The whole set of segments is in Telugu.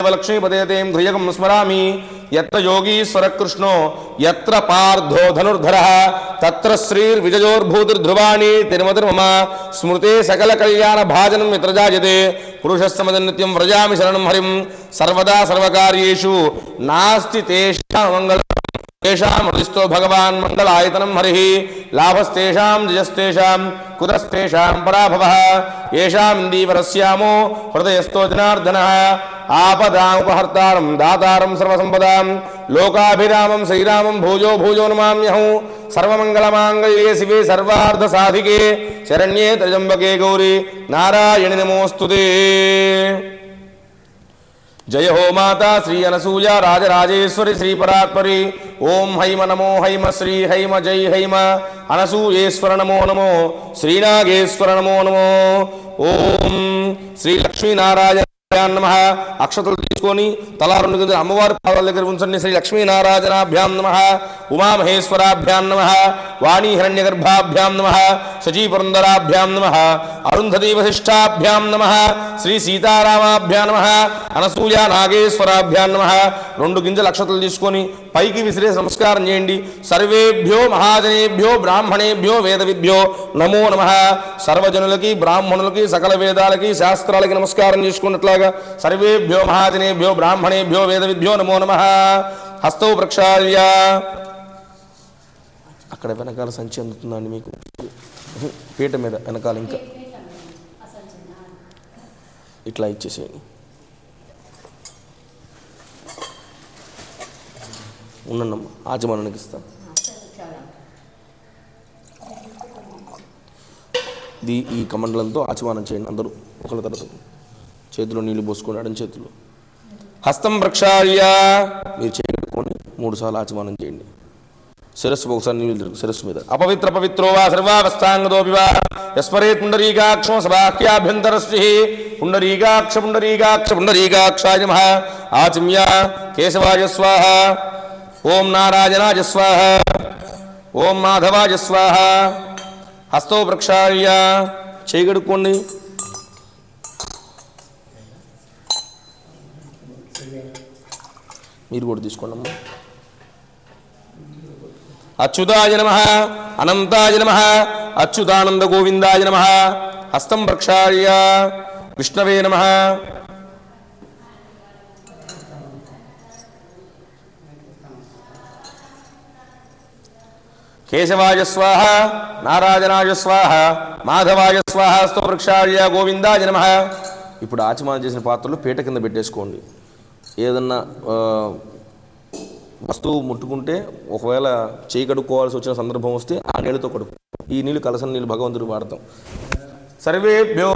लक्ष्मीपदेतें ध्रुयकं स्मरामि यत्र योगीश्वर कृष्णो यत्र पार्थो धनुर्धरः तत्र श्रीर्विजयोर्भूतिर्ध्रुवाणि तिरुमतिर्मम स्मृते सकल कल्याण भाजनं यत्र जायते पुरुषस्तमदं नित्यं व्रजामि शरणं हरिं सर्वदा सर्वकार्येषु नास्ति तेषां मंगलं तेषां हृदिस्थो भगवान् मंगलायतनं हरिः लाभस्तेषां जयस्तेषां कुतस्तेषां पराभवः येषां इन्दीवरस्यामो हृदयस्थो जनार्दनः आपदामुपहर्तारं दातारं सर्वसंपदां लोकाभिरामं श्रीरामं भूजो भूजो नमाम्यहं सर्वमंगलमांगल्ये शिवे सर्वार्धसाधिके शरण्ये त्र्यंबके गौरी नारायणि नमोस्तुते। जय हो माता श्री अनसूया राजराजेश्वरी श्री परात्परी ओम हैम नमो हैम श्री हैम जय हैम अनसूयेश्वर नमो नमो श्रीनागेश्वर नमो नमो ओम श्री लक्ष्मी नारायण नमः अक्षतल తీసుకొని తల రెండు గంటల అమ్మవారి పాదాల దగ్గర ఉంచండి। శ్రీ లక్ష్మీనారాయణాభ్యాం నమః ఉమామహేశ్వరాభ్యాం నమః వాణీ హిరణ్యగర్భాభ్యాం నమః సజీపురందరాభ్యాం నమః అరుంధతీ వశిష్ఠాభ్యాం నమః శ్రీ సీతారామాభ్యాం నమః అనసూయ నాగేశ్వరాభ్యాం నమః రెండు గింజల అక్షతలు తీసుకొని పైకి విసిరే నమస్కారం చేయండి। సర్వేభ్యో మహాజనేభ్యో బ్రాహ్మణేభ్యో వేదవిభ్యో నమో నమః సర్వజనులకి బ్రాహ్మణులకి సకల వేదాలకి శాస్త్రాలకి నమస్కారం చేసుకున్నట్లుగా सर्वेभ्यो महाजनेभ्यो ब्राह्मणेभ्यो वेदविभ्यो नमो नमः। हस्तौ प्रक्षाल्य అక్కడ వెనకాల సంచి అందుతుందండి మీకు పీట మీద వెనకాల ఇంకా ఇట్లా ఇచ్చేసేయండి। ఉన్నమ్మ ఆచమనానికి ఇస్తాం। ఈ కమండలంతో ఆచమనం చేయండి అందరూ ఒకళ్ళ తర్వాత చేతిలో నీళ్లు పోసుకోండి అడం చేతిలో। హస్తం ప్రక్షాళ్య మీరు చేయగలుగుకొని 3 సార్లు ఆచమనం చేయండి। శిరస్సు ఒకసారి నీళ్ళు తిరుగు శిరస్సు మీద। అపవిత్ర పవిత్రో వా సర్వావస్థాంగదో వివా యస్మరే పుండరీకాక్షో సభాఖ్యాభ్యంతరశ్రీ పుండరీకాక్ష పుండరీకాక్ష పుండరీకాక్షాయ నమః ఆచమ్య కేశవాయ స్వాహ ఓం నారాయణాయ స్వాహ ఓం మాధవాయ స్వాహ। హస్తో ప్రక్షాళ్య చేయగలుగుకోండి। మీరు కూడా తీసుకోండి అమ్మా। అచ్యుతాయ నమః అనంతాయ నమః అచ్యుతానంద గోవిందాయ నమః। హస్తం ప్రక్షాళ్య విష్ణవే నమః। కేశవాయ స్వాహ నారాయణాయ స్వాహ మాధవాయ స్వాహ। హస్తం ప్రక్షాళ్య గోవిందాయ నమః। ఇప్పుడు ఆచమనం చేసిన పాత్రలు పీట కింద పెట్టేసుకోండి। ఏదన్నా వస్తువు ముట్టుకుంటే ఒకవేళ చేయి కడుక్కోవాల్సి వచ్చిన సందర్భం వస్తే ఆ నీళ్ళతో కడుపు ఈ నీళ్ళు కలసన నీళ్ళు భగవంతుడికి వాడతాం। సర్వేభ్యో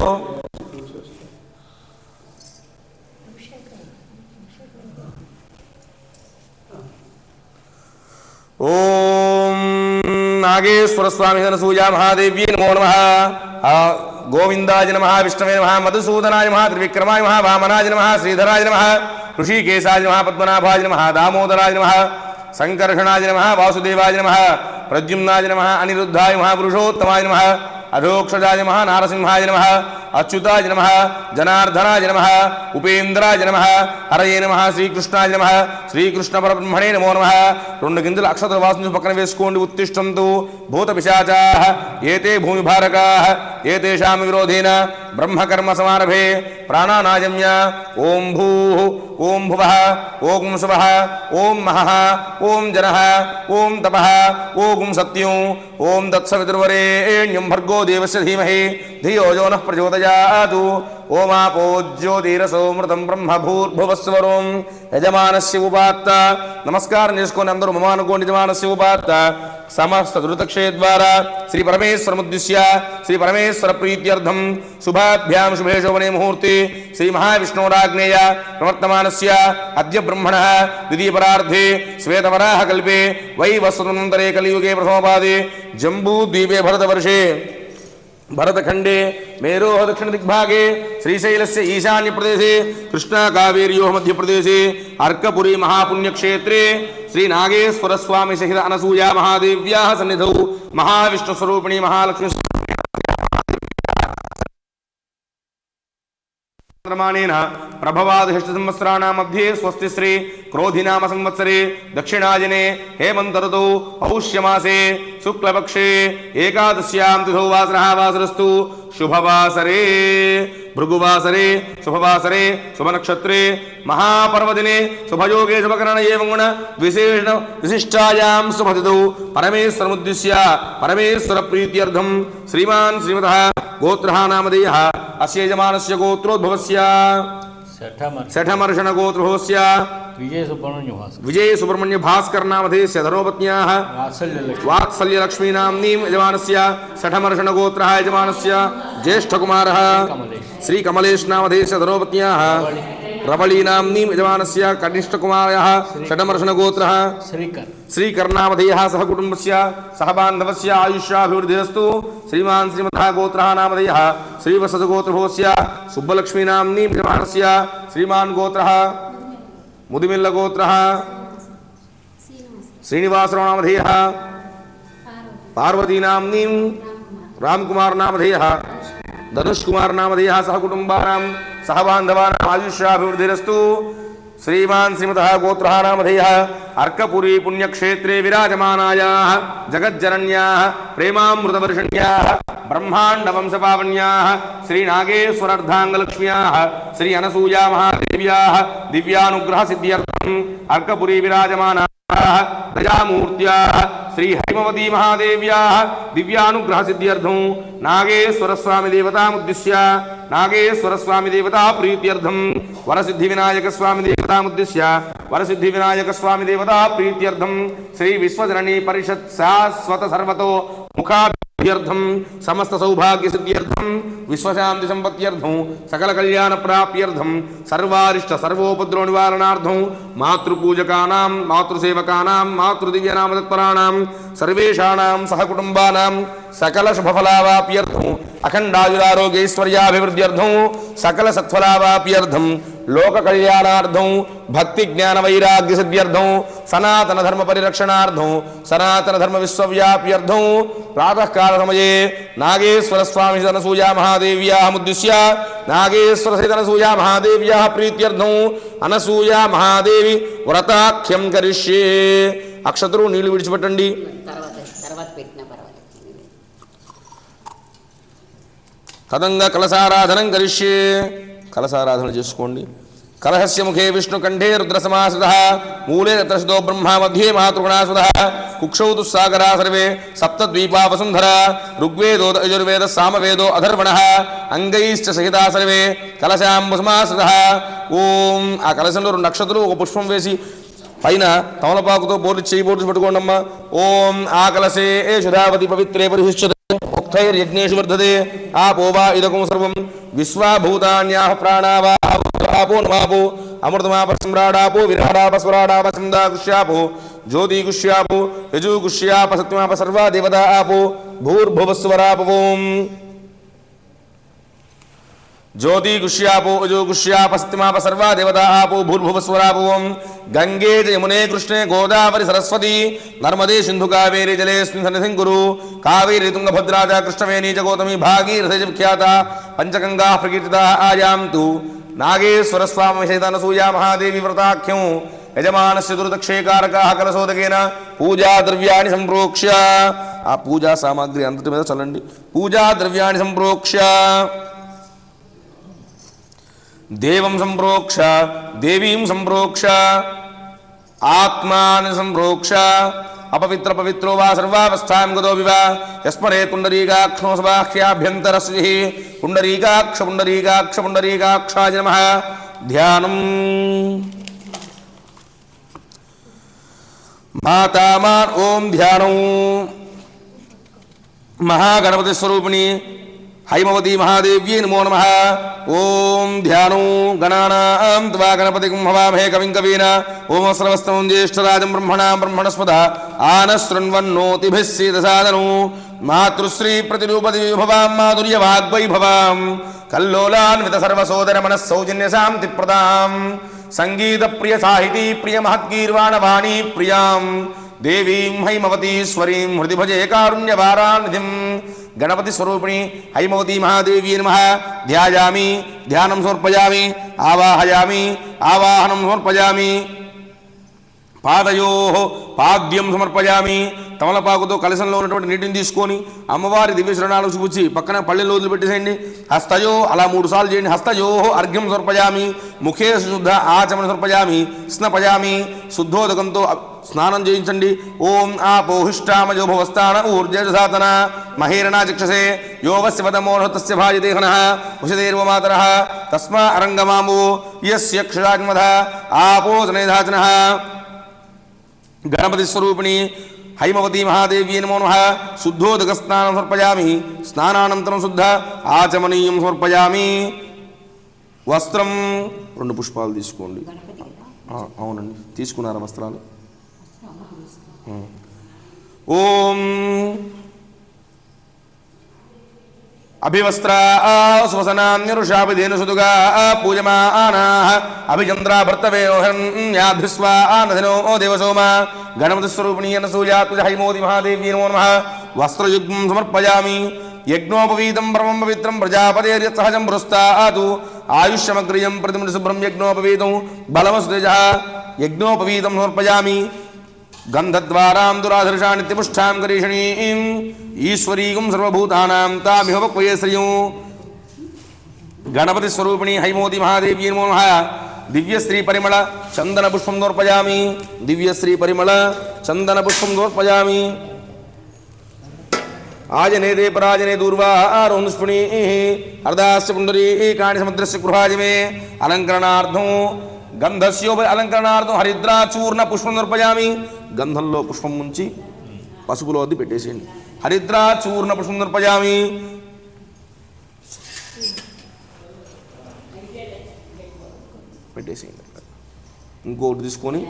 ఓం నాగేశ్వర స్వామి అనసూయా మహాదేవ్యే నమో నమః। గోవిందాయ నమః విష్ణవే నమః మధుసూదనాయ నమః త్రివిక్రమాయ నమః వామనాయ నమః శ్రీధరాయ నమః ऋषिकेशाय नमः पद्मनाभाय नमः दामोदराय नमः संकर्षणाय नमः वासुदेवाय नमः प्रद्युम्नाय नमः अनिरुद्धाय नमः पुरुषोत्तमाय नमः अधोक्षजाय नमः नारसिंहाय नमः अच्युताय नमः जनार्दनाय नमः उपेन्द्राय नमः हरये नमः श्रीकृष्णाय नमः श्रीकृष्ण परब्रह्मणे नमो नमः। రెండు గింజల అక్షతల వాసన పక్కన వేసుకోండి। ఉత్తిష్టంతు భూత పిశాచాః ఏతే భూమిభారకాః ఏతేషాం విరోధేన బ్రహ్మకర్మ సమారభే ప్రాణానాయమ్య ఓం భూః ఓం భువః ఓం శుభః ఓం మహః ఓం జనః ఓం తపః ఓం సత్యం ఓం తత్సవితుర్వరేణ్యం భర్గో దేవస్య ధీమహి ధియో యో నః ప్రచోదయాతు ఓమాపో జ్యోతిరసోమృతం బ్రహ్మ భూర్భువస్వరం। యజమానస్య ఉపాత్త నమస్కారం చేసుకొని అందరూ మమానుకోండి। యజమానస్య ఉపాత్త సమస్త దురితక్షయ ద్వారా శ్రీ పరమేశ్వరముద్దిశ్య శ్రీ పరమేశ్వర ప్రీత్యర్థం శుభాభ్యాం శుభే శోభనే ముహూర్తే శ్రీ మహావిష్ణోరాగ్నేయ ప్రవర్తమానస్య అద్య బ్రహ్మణః ద్వితీయపరార్ధే శ్వేతవరాహ కల్పే వైవస్వతంతరే కలియుగే ప్రథమపాదే జంబూద్వీపే భరతవర్షే भरतखंडे मेरोह दक्षिण दिग्भागे श्रीशैलस्य ईशान्य प्रदेशे कृष्णा कावेर्योः मध्य प्रदेशे अर्कपुरी महापुण्यक्षेत्रे श्री नागेश्वर स्वामी सहित अनसूया महादेव्याः सन्निधौ महाविष्णु स्वरूपिणी महालक्ष्मी प्रमाणेन प्रभवादिष्ट संवत्सराणां मध्ये स्वस्ति श्री क्रोधिनाम संवत्सरे दक्षिणायने हेमन्त ऋतौ पौष्यमासे शुक्लपक्षे एकादश्यां तिथौ वासरः वासरस्तु शुभवासरे भृगुवासरे शुभवासरे शुभनक्षत्रे महापर्वदिने शुभयोगे शुभकरण एवं गुण विशेष विशिष्टायां शुभतिथौ परमेश्वरमुद्दिश्य परमेश्वर प्रीत्यर्थं श्रीमान् श्रीमतः गोत्रः नामधेयः अस्य यजमानस्य गोत्रोद्भवस्य शठमर्षण गोत्रोस्य विजय सुब्रह्मण्य भास्कर नामधेयस्य धर्मपत्न्याः वात्सल्य लक्ष्मी नाम्नीं यजमानस्य शठमर्षण गोत्रः यजमानस्य ज्येष्ठकुमारः श्री कमलेश नामधेयस्य धर्मपत्न्याः प्रबली नाम्नीं यजमानस्य कनिष्ठकुमारः शठमर्षण गोत्रः श्रीकर्णामधेयः सह कुटुम्बस्य सह बान्धवस्य आयुष्याभिवृद्धिरस्तु श्रीमान् श्रीमतः गोत्रः नामधेयः श्रीवत्सगोत्रभोस्य सुब्बलक्ष्मी नाम्नीं यजमानस्य श्रीमान् गोत्रः मुदिमिल्ल गोत्रः श्रीनिवासराव नामधेयः पार्वती नाम्नीं रामकुमार नामधेयः धनुष्कुमार नामधेयः सह कुटुम्बानां सह बान्धवानां आयुष्याभिवृद्धिरस्तु श्रीमान् श्रीमतः गोत्रः नामधेयः अर्कपुरी पुण्यक्षेत्रे विराजमानायाः जगज्जनन्याः प्रेमामृतवर्षण्याः ब्रह्माण्डवंशपावन्याः श्रीनागेश्वरार्धाङ्गलक्ष्म्याः श्री अनसूया महादेव्याः दिव्यानुग्रहसिद्ध्यर्थम् अर्कपुरी विराजमानाः दयामूर्त्याः श्री हैमवती महादेव्याः दिव्यानुग्रहसिद्ध्यर्थं नागेश्वरस्वामी देवतामुद्दिश्य नागेश्वरस्वामी देवता प्रीत्यर्थं वरसिद्धिविनायकस्वामी देवतामुद्दिश्य वरसिद्धिविनायकस्वामी देवता प्रीत्यर्थं श्री विश्वजननी परिषत् शाश्वत सर्वतो मुखाभ्यर्थं समस्त सौभाग्य सिद्ध्यर्थं विश्वशांति संपत्त्यर्थं सकल कल्याण प्राप्त्यर्थं सर्वारिष्ट सर्वोपद्रव निवारणार्थं मातृपूजकानां मातृसेवकानां मातृदिव्यनाम तत्पराणां सर्वेषाणां सहकुटुम्बानां सकल शुभफलावाप्यर्थं अखण्डायुरारोग्यैश्वर्याभिवृद्ध्यर्थं सकल सत्फलावाप्यर्थं लोक कल्याणार्थं भक्ति ज्ञान वैराग्य सिद्ध्यर्थं सनातन धर्म परिरक्षणार्थं सनातन धर्म विश्वव्याप्यर्थं प्रातः काल समये नागेश्वर स्वामी अनसूया महादेव्याः मुद्दिश्य नागेश्वर सहित अनसूया महादेव्याः प्रीत्यर्थं अनसूया महादेवी व्रताख्यं करिष्ये अक्षतरू नीళ్ళు విడిచిపెట్టండి తదంగా కలసారాధనం కరిష్యే కలసారాధన చేసుకోండి కలహస్య ముఖే విష్ణుకంఠే రుద్రసమాశ్రితః మూలే తత్రసితో బ్రహ్మా మధ్యే మాతృగుణాసుధః కుక్షౌ తు సాగరా సర్వే సప్తద్వీపా వసుంధరా ఋగ్వేదో యజుర్వేద సామవేదో అథర్వణః అంగైశ్చ సహితా సర్వే కలశాంబు సమాశ్రితః ఓం ఆ కలశంలో 2 నక్షత్రాలు ఒక పుష్పం వేసి పైన తమలపాకుతో బోర్డు చేయి బోర్డు పెట్టుకోండి అమ్మా ఓం ఆ కలశే శుధావతి పవిత్రే పరిశుచ్యతే यज्ञेषु वर्धते आपो वा इदकं सर्वं विश्वाभूतान्याः प्राणावापो नमापो अमृतमाप सम्राडापो विराडाप स्वराडाप छन्दागुष्यापो ज्योतिगुष्यापो यजुगुष्याप सत्यमाप सर्वा देवता आपो भूर्भुवस्वरापवों ज्योतिगुष्यापो यजुगुष्याप सत्यमाप सर्वा देवता आपो भूर्भुवस्वरापवों गंगे यमुने कृष्णे गोदावरी सरस्वती नर्मदे सिंधु कावेरी जलेऽस्मिन् सन्निधिं कुरु कावेरी तुंगभद्रा च कृष्णवेणी च गौतमी भागीरथी च विख्याता पंचगंगाः प्रकीर्तिताः आयान्तु नागेश्वरस्वामी सहित अनसूया महादेवी व्रताख्यं यजमानस्य दुर्दक्षेकारकाः कलशोदकेन पूजा द्रव्याणि संप्रोक्ष्य आ पूजा सामग्री अंतटि మీద చల్లండి पूजा द्रव्याणि संप्रोक्ष्य देवं संप्रोक्ष देवीं संप्रोक्ष आत्मानं संप्रोक्ष अपवित्र पवित्रो वा सर्वावस्थां गतो विवा यस्मरे पुण्डरीकाक्षो सबाह्याभ्यन्तरस्विः पुण्डरीकाक्ष पुण्डरीकाक्ष पुण्डरीकाक्षाय नमः ध्यानम् मातामान ओम ध्यानं महागणपति स्वरूपिणी हैमवती महादेव्यै नमो नमः ओम ध्यानो गणानां त्वा गणपतिं हवामहे कविं कवीन ओम सर्वस्तमं ज्येष्ठराजं ब्रह्मणां ब्रह्मणस्पद आनशृण्वन्नोतिभिः सीदसादनो मातृश्री प्रतिरूपति विभवां माधुर्यवाग्वैभवां कल्लोलान्वित सर्वसोदर मनः सौजन्य शान्ति प्रदां संगीत प्रिय साहिती प्रिय महद्गीर्वाणवाणी प्रियां देवीं हैमवतीश्वरीं हृदि भजे कारुण्यवारानिधिं గణపతి స్వరూపిణి హైమవతీ మహాదేవ్యై నమః ధ్యాయామి ధ్యానం సమర్పయామి ఆవాహయామి ఆవాహనం సమర్పయామి పాదయోః పాద్యం సమర్పయామి తమలపాకుతో కలశంలో ఉన్నటువంటి నీటిని తీసుకొని అమ్మవారి దివ్య శరణాలు చూపించి పక్కన పళ్ళెలో వదిలిపెట్టేసేయండి హస్తయో అలా 3 సార్లు చేయండి హస్తయో అర్ఘ్యం సమర్పయామి ముఖే శుద్ధ ఆచమన సమర్పయామి స్నపయామి శుద్ధోదకంతో స్నానం చేయించండి ఓం ఆపోహిష్టామయో భవస్థాన ఊర్జసాతన మహేరణా చక్షసే యోవస్య వదమోహతస్య భాజదేహనః ఉషదేర్వమాతరః తస్మా అరంగమామో యస్య క్షరాజ్మధ ఆపోజనేధాచనః గణపతి స్వరూపిణి హైమవతీ మహాదేవ్యై నమో నమః శుద్ధోదక స్నానం సమర్పయామి స్నానానంతరం శుద్ధ ఆచమనీయం సమర్పయామి వస్త్రం 2 పుష్పాలు తీసుకోండి అవునండి తీసుకున్నారా వస్త్రాలు ఓం అభివస్త్రా సువసనాన్యరుషాభిధేనుసుదుగా పూజమానాః అభిచంద్రా భర్తవేణోహన్యాభిస్వానధినో దేవసోమ గణపతి స్వరూపిణి అనసూయాత్మజ హైమవతీ మహాదేవ్యై నమో నమః వస్త్రయుగ్మం సమర్పయామి యజ్ఞోపవీతం పరమం పవిత్రం ప్రజాపతేర్యత్ సహజం పురస్తాతు ఆయుష్యమగ్రియం ప్రతిమ శుభ్రం యజ్ఞోపవీతం బలమస్తేజః యజ్ఞోపవీతం సమర్పయామి గంధద్వారాం దురాధర్షా నిత్యపుష్టాం కరీషణీం ఈశ్వరీం సర్వభూతానాం తామిహ వక్వయే శ్రియం గణపతి స్వరూపిణి హైమవతీ మహాదేవ్యై నమో నమః దివ్యశ్రీ పరిమళ చందన పుష్పం సమర్పయామి దివ్యశ్రీ పరిమళ చందన పుష్పం సమర్పయామి ఆజనేదే పరాజనే దూర్వారోహుష్పుణీ అర్ధాస్య పుండరీకాణి సముద్రస్య గృహాజిమే అలంకరణార్థం గంధస్యోప అలంకరణార్థం హరిద్రాచూర్ణ పుష్పం సమర్పయామి గంధంలో పుష్పం ముంచి పసుపులో అద్ది పెట్టేసేయండి హరిద్రాచూర్ణ పుష్పం సమర్పయామి పెట్టేసేయండి ఇంకోటి తీసుకొని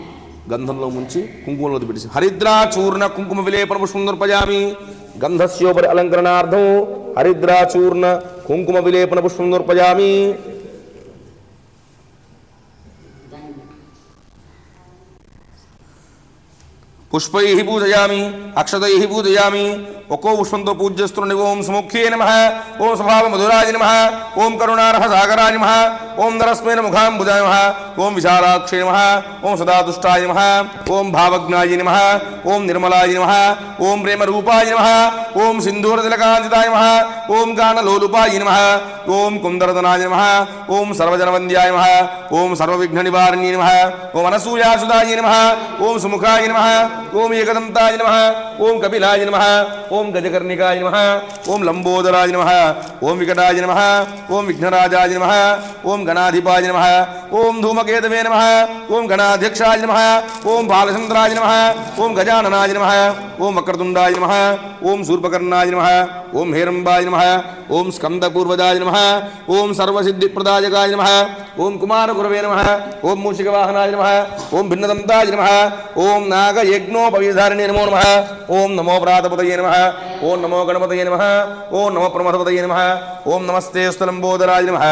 గంధంలో ముంచి కుంకుమలో పెట్టేసి హరిద్రాచూర్ణ కుంకుమ విలేపన పుష్పం సమర్పయామి గంధస్యోపరి అలంకరణార్థం హరిద్రాచూర్ణ కుంకుమ విలేపన పుష్పం సమర్పయామి పుష్పైః పూజయామి అక్షతైః పూజయామి ఒక్కో పుష్పంతో పూజ చేస్తుండీ ఓం సుముఖ్యే నమః ఓం స్వభావ మధురాయ నమః ఓం కరుణారహ సాగరాయ నమః ఓం నరస్మేన ముఖాంబుజాయ నమః ఓం విశాలాక్షే నమః ఓం సదాతుష్టాయ నమః ఓం భావజ్ఞాయ నమః ఓం నిర్మలాయ నమః ఓం ప్రేమరూపాయ నమః ఓం సింధూరతిలకాంజితాయ నమః ఓం గానలోలుపాయ నమః ఓం కుందరదనాయ నమః ఓం సర్వజనవంద్యాయ నమః ఓం సర్వవిఘ్ననివారిణ్యే నమః ఓం అనసూయాసుదాయ నమః ఓం సుముఖాయ నమః ఓం ఏకదంతాయ నమః ఓం కపిలాయ నమః ఓం గజకర్ణికాయ నమః ఓం లంబోదరాయ నమః ఓం వికటాయ నమః ఓం విఘ్నరాజాయ నమః ఓం గణాధిపాయ నమః ఓం ధూమకేతవే నమః ఓం గణాధ్యక్షాయ నమః ఓం బాలచంద్రాయ నమః ఓం గజాననాయ నమః ఓం వక్రతుండాయ నమః ఓం శూర్పకర్ణాయ నమః ఓం హేరంబాయ నమః ఓం స్కందపూర్వజాయ నమః ఓం సర్వసిద్ధిప్రదాయకాయ నమః ఓం కుమారగురవే నమః ఓం మూషికవాహనాయ నమః ఓం భిన్నదంతాయ నమః ఓం నాగయజ్ఞోపవీధారిణే నమో నమః ఓం నమో ప్రాతపతయే నమః ఓం నమో గణపతయే నమః ఓం నమో ప్రమథపతయే నమః ఓం నమస్తే స్థలంబోదరాయ నమః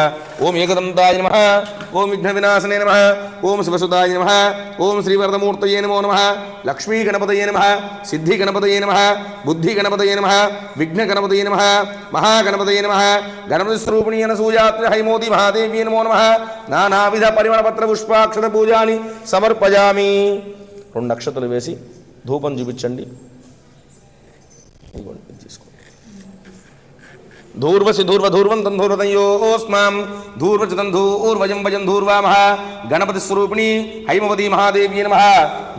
ఓం ఏకదంతాయ నమః ఓం విఘ్నవినాశనే నమః ఓం శివసుదాయ నమః ఓం శ్రీవరదమూర్తయే నమో నమః లక్ష్మీ గణపతయే నమః సిద్ధి గణపతయే నమః బుద్ధి గణపతయే నమః విఘ్న గణపతయే నమః మహాగణపతయే నమః గణపతి స్వరూపిణి అనసూయాత్రి హైమవతీ మహాదేవ్యై నమో నమః నానావిధ పరిమళపత్ర పుష్పాక్షత పూజాని సమర్పయామి 2 అక్షతలు వేసి ధూపం చూపించండి తీసుకో ధూర్వసి ధూర్వధూర్వం తంధూర్వతయోస్మాం ధూర్వచతం ధూర్వజం భజం ధూర్వామః గణపతి స్వరూపిణి హైమవతీ మహాదేవ్యై నమః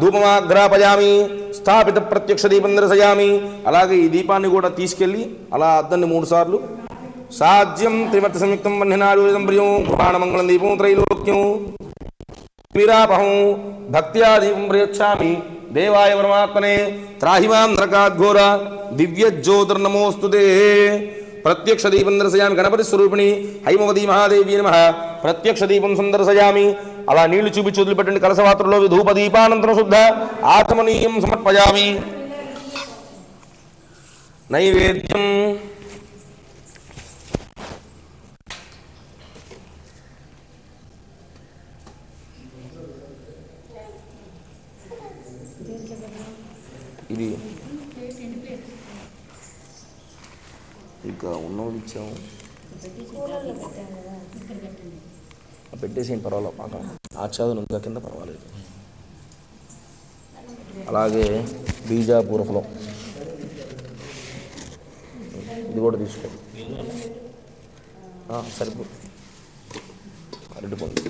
ధూపమాగ్రాపయామి స్థాపిత ప్రత్యక్ష దీపం దర్శయామి అలాగే ఈ దీపాన్ని కూడా తీసుకెళ్ళి అలా అద్దండి 3 సార్లు సాధ్యం త్రిమర్త సంయుక్తం వన్యనాయుధం ప్రియం పురాణమంగళం దీపం త్రైలోక్యం వీరాపహం భక్త్యా దీపం ప్రయచ్చామి దేవాయ పరమాత్మనే త్రాహిమాం నరకాద్ఘోర దివ్యజ్యోతిర్నమోస్తుతే ప్రత్యక్ష దీపం దర్శయామి గణపతి స్వరూపిణి హైమవతీ మహాదేవ్యై నమః ప్రత్యక్ష దీపం సందర్శయామి అలా నీళ్లు చూపించి వదిలిపెట్టండి కలశపాత్రలో ధూప దీపానంతరం శుద్ధ ఆచమనీయం సమర్పయామి నైవేద్యం ఇది ఇంకా ఉన్నది ఇచ్చాము, పెట్టేసి పర్వాలేదు, పక్కన ఆచ్ఛాదన ఉందా కింద పర్వాలేదు. అలాగే బీజాపూర ఫలం ఇది కూడా తీసుకో, సరిపో అరటిపండు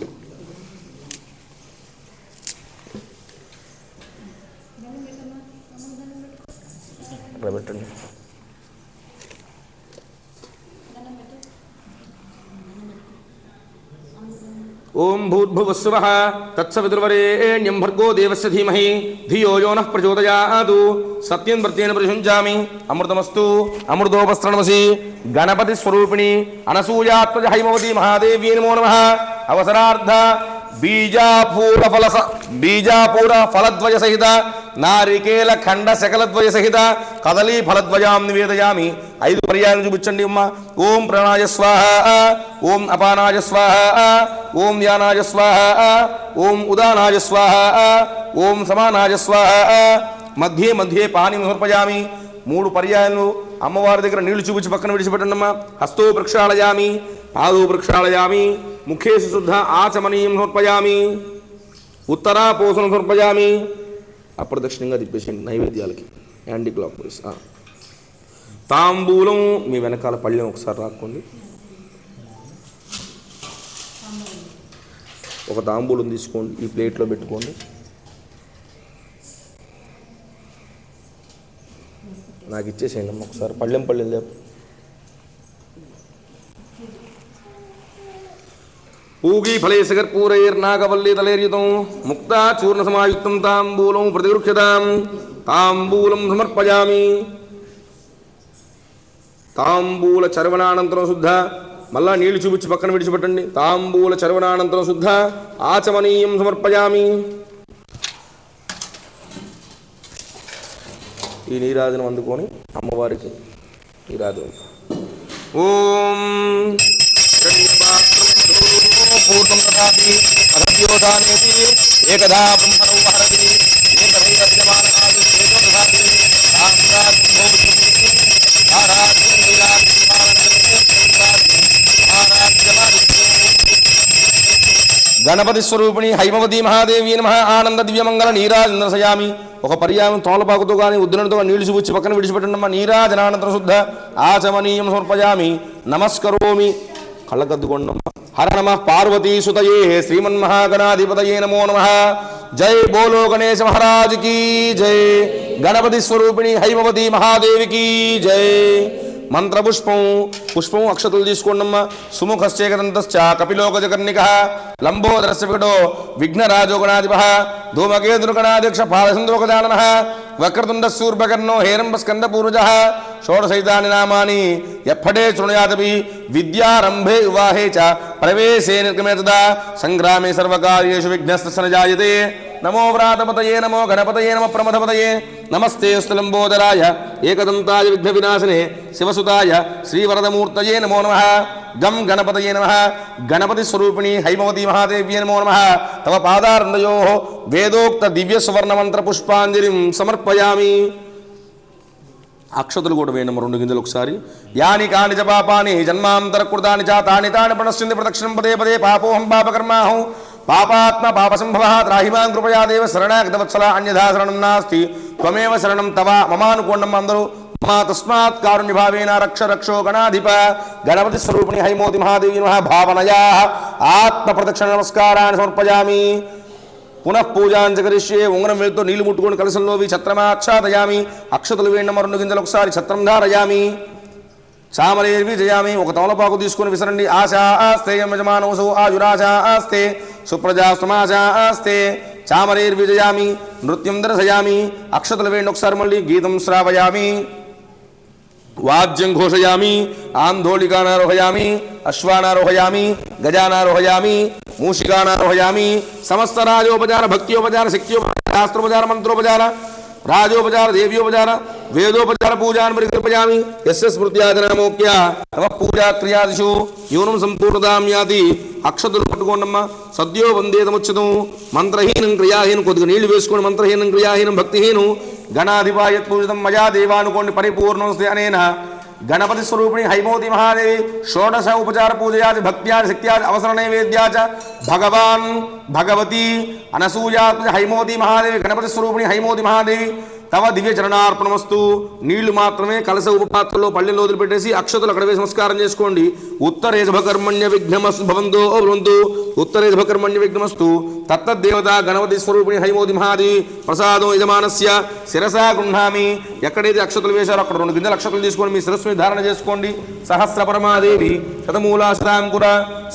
అట్లా పెట్టండి. ఓం భూర్భువస్సువః తత్సవితుర్వరేణ్యం భర్గో దేవస్య ధీమహి ధియో యో నః ప్రచోదయాతు సత్యం ప్రత్యేన ప్రశంసామి. అమృతమస్తు అమృతోపస్త్రణమసి. గణపతి స్వరూపిణి అనసూయాత్మజ హైమవతి మహాదేవ్యై నమో నమః. అవసరార్థ బీజాపూర ఫలద్వయ సహిత నారికేల ఖండ శకలద్వయ సహిత కదలీ ఫలద్వయాం నివేదయామి. 5 పర్యాయం చూపించండి అమ్మ. ఓం ప్రాణాయ స్వాహ, ఓం అపానాయ స్వాహ, ఓం యానాయ స్వాహ, ఓం ఉదానాయ స్వాహ, ఓం సమానాయ స్వాహ. మధ్యే మధ్యే పాని సమర్పయామి. 3 పర్యాయాలు అమ్మవారి దగ్గర నీళ్లు చూపించి పక్కన విడిచిపెట్టండి అమ్మ. హస్తో ప్రక్షాళయామి, పాదో ప్రక్షాళయామి, ముఖేషు శుద్ధ ఆచమనీయం సమర్పయామి, ఉత్తరా పోషణం సమర్పయామి. అప్రదక్షిణంగా తిప్పేసేయండి నైవేద్యాలకి, యాంటీ క్లాక్ వైస్. తాంబూలం మీ వెనకాల పళ్ళెం ఒకసారి రాక్కోండి. ఒక తాంబూలం తీసుకోండి, ఈ ప్లేట్లో పెట్టుకోండి. నాకు ఇచ్చేసేయండి అమ్మ ఒకసారి. పళ్ళెం లేపు. పూగీ ఫలేశకర్పూరైర్నాగవల్లి తలైర్యుతం ముక్తా చూర్ణ సమాయుక్తం తాంబూలం ప్రతిగృహ్యతాం. తాంబూలం సమర్పయామి. తాంబూల చర్వణానంతరం శుద్ధ, మళ్ళా నీళ్లు చూపించి పక్కన విడిచిపెట్టండి. తాంబూల చర్వణానంతరం శుద్ధ ఆచమనీయం సమర్పయామి. ఈ నీరాజనం అందుకొని అమ్మవారికి నీరాజనం. ఓం పూర్ణం దదాతి అధవ్యోధానేతి ఏకదా బ్రహ్మణో వహరతి ఏకదైరవిజమానమాది చేతో దదాతి రామ్రాజ్యం భోజ్యం ఆరాధ్యం లీలాజ్యం గణపతి స్వరూపిణి హైమవతి మహాదేవి నమః. ఆనంద దివ్యమంగళ నీరాజనశయామి. ఒక పర్యాయం తోలపాకుతో కానీ ఉద్దునతో నీళ్లు చూపించి పక్కన విడిచిపెట్టండమ్మా. నీరాజనానంతర శుద్ధ ఆచమనీయం సమర్పయామి. నమస్కరోమి. కళ్ళకద్దుకోండమ్మ. హర నమః పార్వతీసుతయే శ్రీమన్మహాగణాధిపతయే నమో నమః. జై బోలో గణేశ మహారాజ్ కీ జై. గణపతి స్వరూపిణి హైమవతి మహాదేవికి జై. మంత్రపుష్పం పుష్పం అక్షతులు తీసుకోండమ్మ. సుముఖశ్చేకదంతశ్చ కపిలోకజకర్ణిక లంబోదరస్య వికటో విఘ్నరాజోగణాధిప ధూమకేతుర్గణాధ్యక్ష పాదసింధోకజానన వక్రతుండ శూర్పకర్ణో హేరంబస్కందపూర్వజ షోడశైతాని నామాని యప్పటే శృణుయాదపి విద్యారంభే వివాహే చ ప్రవేశే నిర్గమే తదా సంగ్రామే సర్వకార్యేషు విఘ్నస్తస్య న జాయతే. నమో వ్రాతపతయే నమో గణపతయే నమ ప్రమథపతయే. నమస్తే స్థలంబోదరాయ ఏకదంతాయ విఘ్న వినాశనే శివసుతాయ శ్రీవరదమూర్తయే నమో నమః. గం గణపతయే నమః. గణపతి స్వరూపిణి హైమవతి మహాదేవ్యే నమో నమః. తవ పాదారందయోః వేదోక్త దివ్య సువర్ణ మంత్ర పుష్పాంజలిం సమర్పయామి. అక్షతులు కూడా వేయనమ్మ 2 గింజలు ఒకసారి. యాని కాని చ పాపాని జన్మాంతరకృతాని చ తాని తాని ప్రణశ్యంతి ప్రదక్షిణం పదే పదే పాపోహం పాపకర్మాహం పాపాత్మ పాపసంభవ త్రాహిమాం కృపయా దేవ శరణాగతవత్సల అన్యథా శరణం నాస్తి త్వమేవ శరణం తవ. మమానుకోండమ్మ అందరూ. మా తస్మాత్ కారుణ్యభావేన రక్ష రక్షో గణాధిప. గణపతి స్వరూపిణి హైమవతి మహాదేవి నమః. భావనయా ఆత్మ ప్రదక్షిణ నమస్కారాన్ని సమర్పయామి. పునః పూజాంచ కరిష్యే. ఉంగరం వెళ్తూ నీళ్లు ముట్టుకొని కలశంలోవి ఛత్రమాచ్ఛాదయామి. అక్షతలు వేడిన 2 గింజలు ఒకసారి ఛత్రం ధారయామి. చామరేర్వి జయామి. ఒక తమలపాకు తీసుకుని విసరండి. ఆశా ఆస్తే యజమానోసౌ ఆయురాశా ఆస్తే సుప్రజా సమాశా ఆస్తే. చామరేర్వి జయామి. నృత్యం దర్శయామి. అక్షతలు వేయండి ఒకసారి మళ్ళీ. గీతం శ్రావయామి. వాద్యం ఘోషయామి. ఆందోళికానారోహయామి. అశ్వానారోహయామి. గజానారోహయామి. మూషికానారోహయామి. సమస్త రాజోపచార భక్త్యోపచార శక్త్యోపచార శాస్త్రోపచార మంత్రోపచార రాజోపచార దేవ్యోపచార వేదోపచార పూజాన్ పరికల్పయామి. యస్య స్మృత్యాజనమోక్య నమ పూజా క్రియాదిషు యూనం సంపూర్ణతాం యాతి. అక్షతులు పట్టుకోండమ్మ. సద్యో వందేతముచ్యతం. మంత్రహీనం క్రియాహీనం. కొద్దిగా నీళ్లు వేసుకోండి. మంత్రహీనం క్రియాహీనం భక్తిహీనం. గణాధిపాయత్ పూజితం మయా దేవానుకోండి. పరిపూర్ణమస్తే అనేన गणपति स्वरूपिणी हैमोति महादेवी षोडश उपचार पूजयादि भक्त्यादि शक्त्यादि अवसर नैवेद्या च भगवान् भगवती अनसूया हैमोति महादेवी गणपति स्वरूपिणी हैमोति महादेवी तव दिव्य चरणार्पणमस्तु నీళ్లు మాత్రమే కలస ఉపపాత్రలో పళ్ళెంలో వదిలిపెట్టేసి అక్షతలు అక్కడ వేసి నమస్కారం చేసుకోండి. ఉత్తరే శుభకర్మణ్య విఘ్నమస్తు భవంతో భవంతు ఉత్తరే శుభకర్మణ్య విఘ్నమస్తు తత్తద్దేవత గణపతి స్వరూపిణి హైమోది మహాదేవి ప్రసాదం యజమానస్య శిరసా గృహ్ణామి. ఎక్కడైతే అక్షతలు వేశారో అక్కడ 2 గింజల అక్షతలు తీసుకొని మీ శిరస్సు మీద ధారణ చేసుకోండి. సహస్ర పరమాదేవి శతమూలా శతాంకుర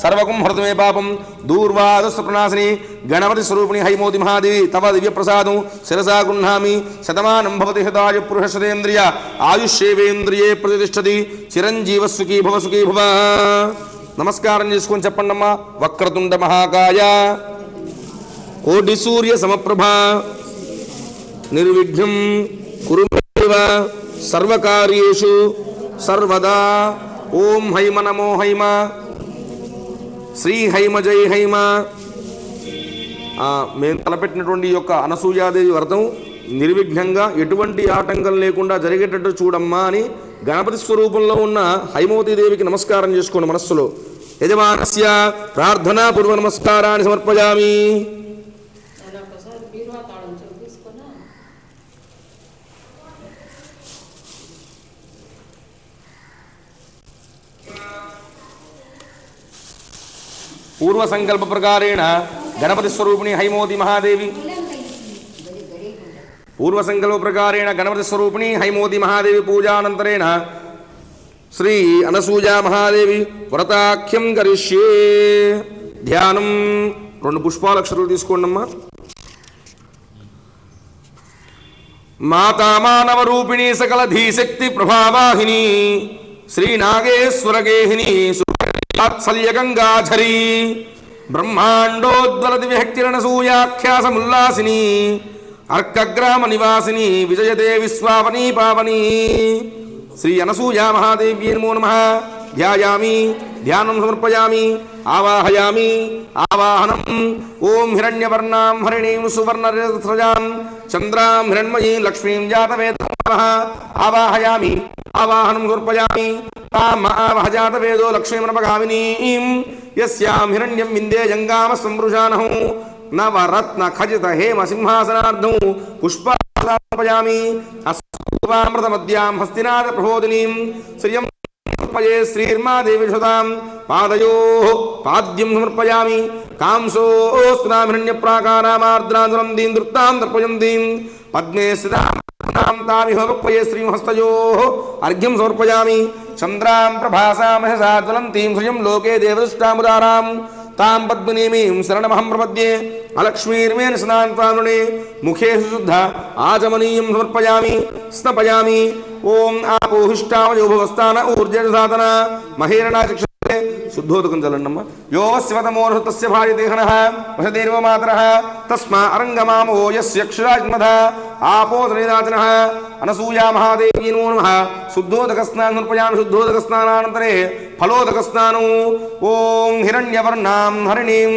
సర్వకం హృతమే పాపం దూర్వాదస్వప్రనాశిని గణపతి స్వరూపిణి హైమోది మహాదేవి తవ దివ్య ప్రసాదం శిరసా గృహ్ణామి. శతమానం భవతి హృదాయ పురుషశతేంద్రియ ఆయుష్యేవేంద్రియే ప్రతిష్టతి చిరంజీవ సుఖీ భవ సుఖీ భవ. నమస్కారం చేసుకొని చెప్పండమ్మా. వక్రతుండ మహాకాయ కోటి సూర్య సమప్రభ నిర్విఘ్నం కురు సర్వకార్యేషు సర్వదా. ఓం హైమ నమో హైమ శ్రీ హైమ జై హైమ. మేము తలపెట్టినటువంటి యొక్క అనసూయాదేవి వ్రతం నిర్విఘ్నంగా ఎటువంటి ఆటంకం లేకుండా జరిగేటట్టు చూడమ్మా అని గణపతి స్వరూపంలో ఉన్న హైమవతీదేవికి నమస్కారం చేసుకోండి. మనస్సులో యజమానస్య ప్రార్థనా పూర్వ నమస్కారాన్ని సమర్పయామి. పూర్వ సంకల్ప ప్రకారేణ గణపతి స్వరూపిణి హైమోతి మహాదేవి పూర్వ సంకల్ప ప్రకారేణ గణపతి స్వరూపిణి హైమోతి మహాదేవి పూజానంతరేణ శ్రీ అనసూయా మహాదేవి వ్రతాఖ్యం కరిష్యే. ధ్యానం 2 పుష్పాల అక్షరాలు తీసుకోండమ్మా. మాతా మానవ రూపిణి సకల ధీశక్తి ప్రభావాహిని శ్రీ నాగేశ్వరగేహిని వాత్సల్య గంగాధరీ బ్రహ్మాండోజ్వల దివ్యహక్తిరణసూయాఖ్యాసముల్లాసిని అర్కగ్రామ నివాసిని విజయదే విశ్వావనీ పావని శ్రీ అనసూయా మహాదేవ్యై నమో నమః. ధ్యాయామి ధ్యానం సమర్పయామి ఆవాహయామి ఆవాహనం. ఓం హిరణ్యవర్ణాం హరిణీం సువర్ణరజస్రజాం చంద్రాం హిరణ్మయీం లక్ష్మీం జాతవేదః ఆవాహయామి ఆవాహనం సమర్పయామి. తాం ఆవహజాతవేదో లక్ష్మీమనపగామినీం యస్యాం హిరణ్యం విందే జంగామ సంవృషానః నవరత్న ఖజిత హేమ సింహాసనార్థం పుష్పాపయామి. అస్వామృతమద్యాం హస్తినాథ ప్రబోధినీం శ్రియం సమర్పయే శ్రీర్మాదేవి సుతాం పాదయో పాద్యం సమర్పయామి. కాంసోస్నాం హిరణ్య ప్రాకారామార్ద్రాంతరం దీం దృప్తాం తర్పయంతీం పద్మే స్థితాం తామిహోపయే శ్రీహస్తయో అర్ఘ్యం సమర్పయామి. చంద్రాం ప్రభాసాం యశసా జ్వలంతీం శ్రియం లోకే దేవదృష్టాముదారాం తాం పద్మినీమీం శరణమహం ప్రపద్యే. అలక్ష్మీర్మేన స్నాన్వానునే ముఖే శుద్ధ ఆచమనీయం సమర్పయామి స్నపయామి. ఓం ఆపోహిష్టామయోభవస్థాన ఊర్జసాధన మహేరణా చక్షు శుద్ధోదకం చల్లన్నమ్మ. యో శివతమోహృతస్య భార్యదేహనః వసదేర్వ మాతరః తస్మా అరంగమామో యస్య క్షురాజ్మధ ఆపోదనేదాచనః. అనసూయా మహాదేవి నమో నమః. శుద్ధోదక స్నానం సమర్పయామి. శుద్ధోదక స్నానానంతరే ఫలోదక స్నానం. ఓం హిరణ్యవర్ణాం హరిణీం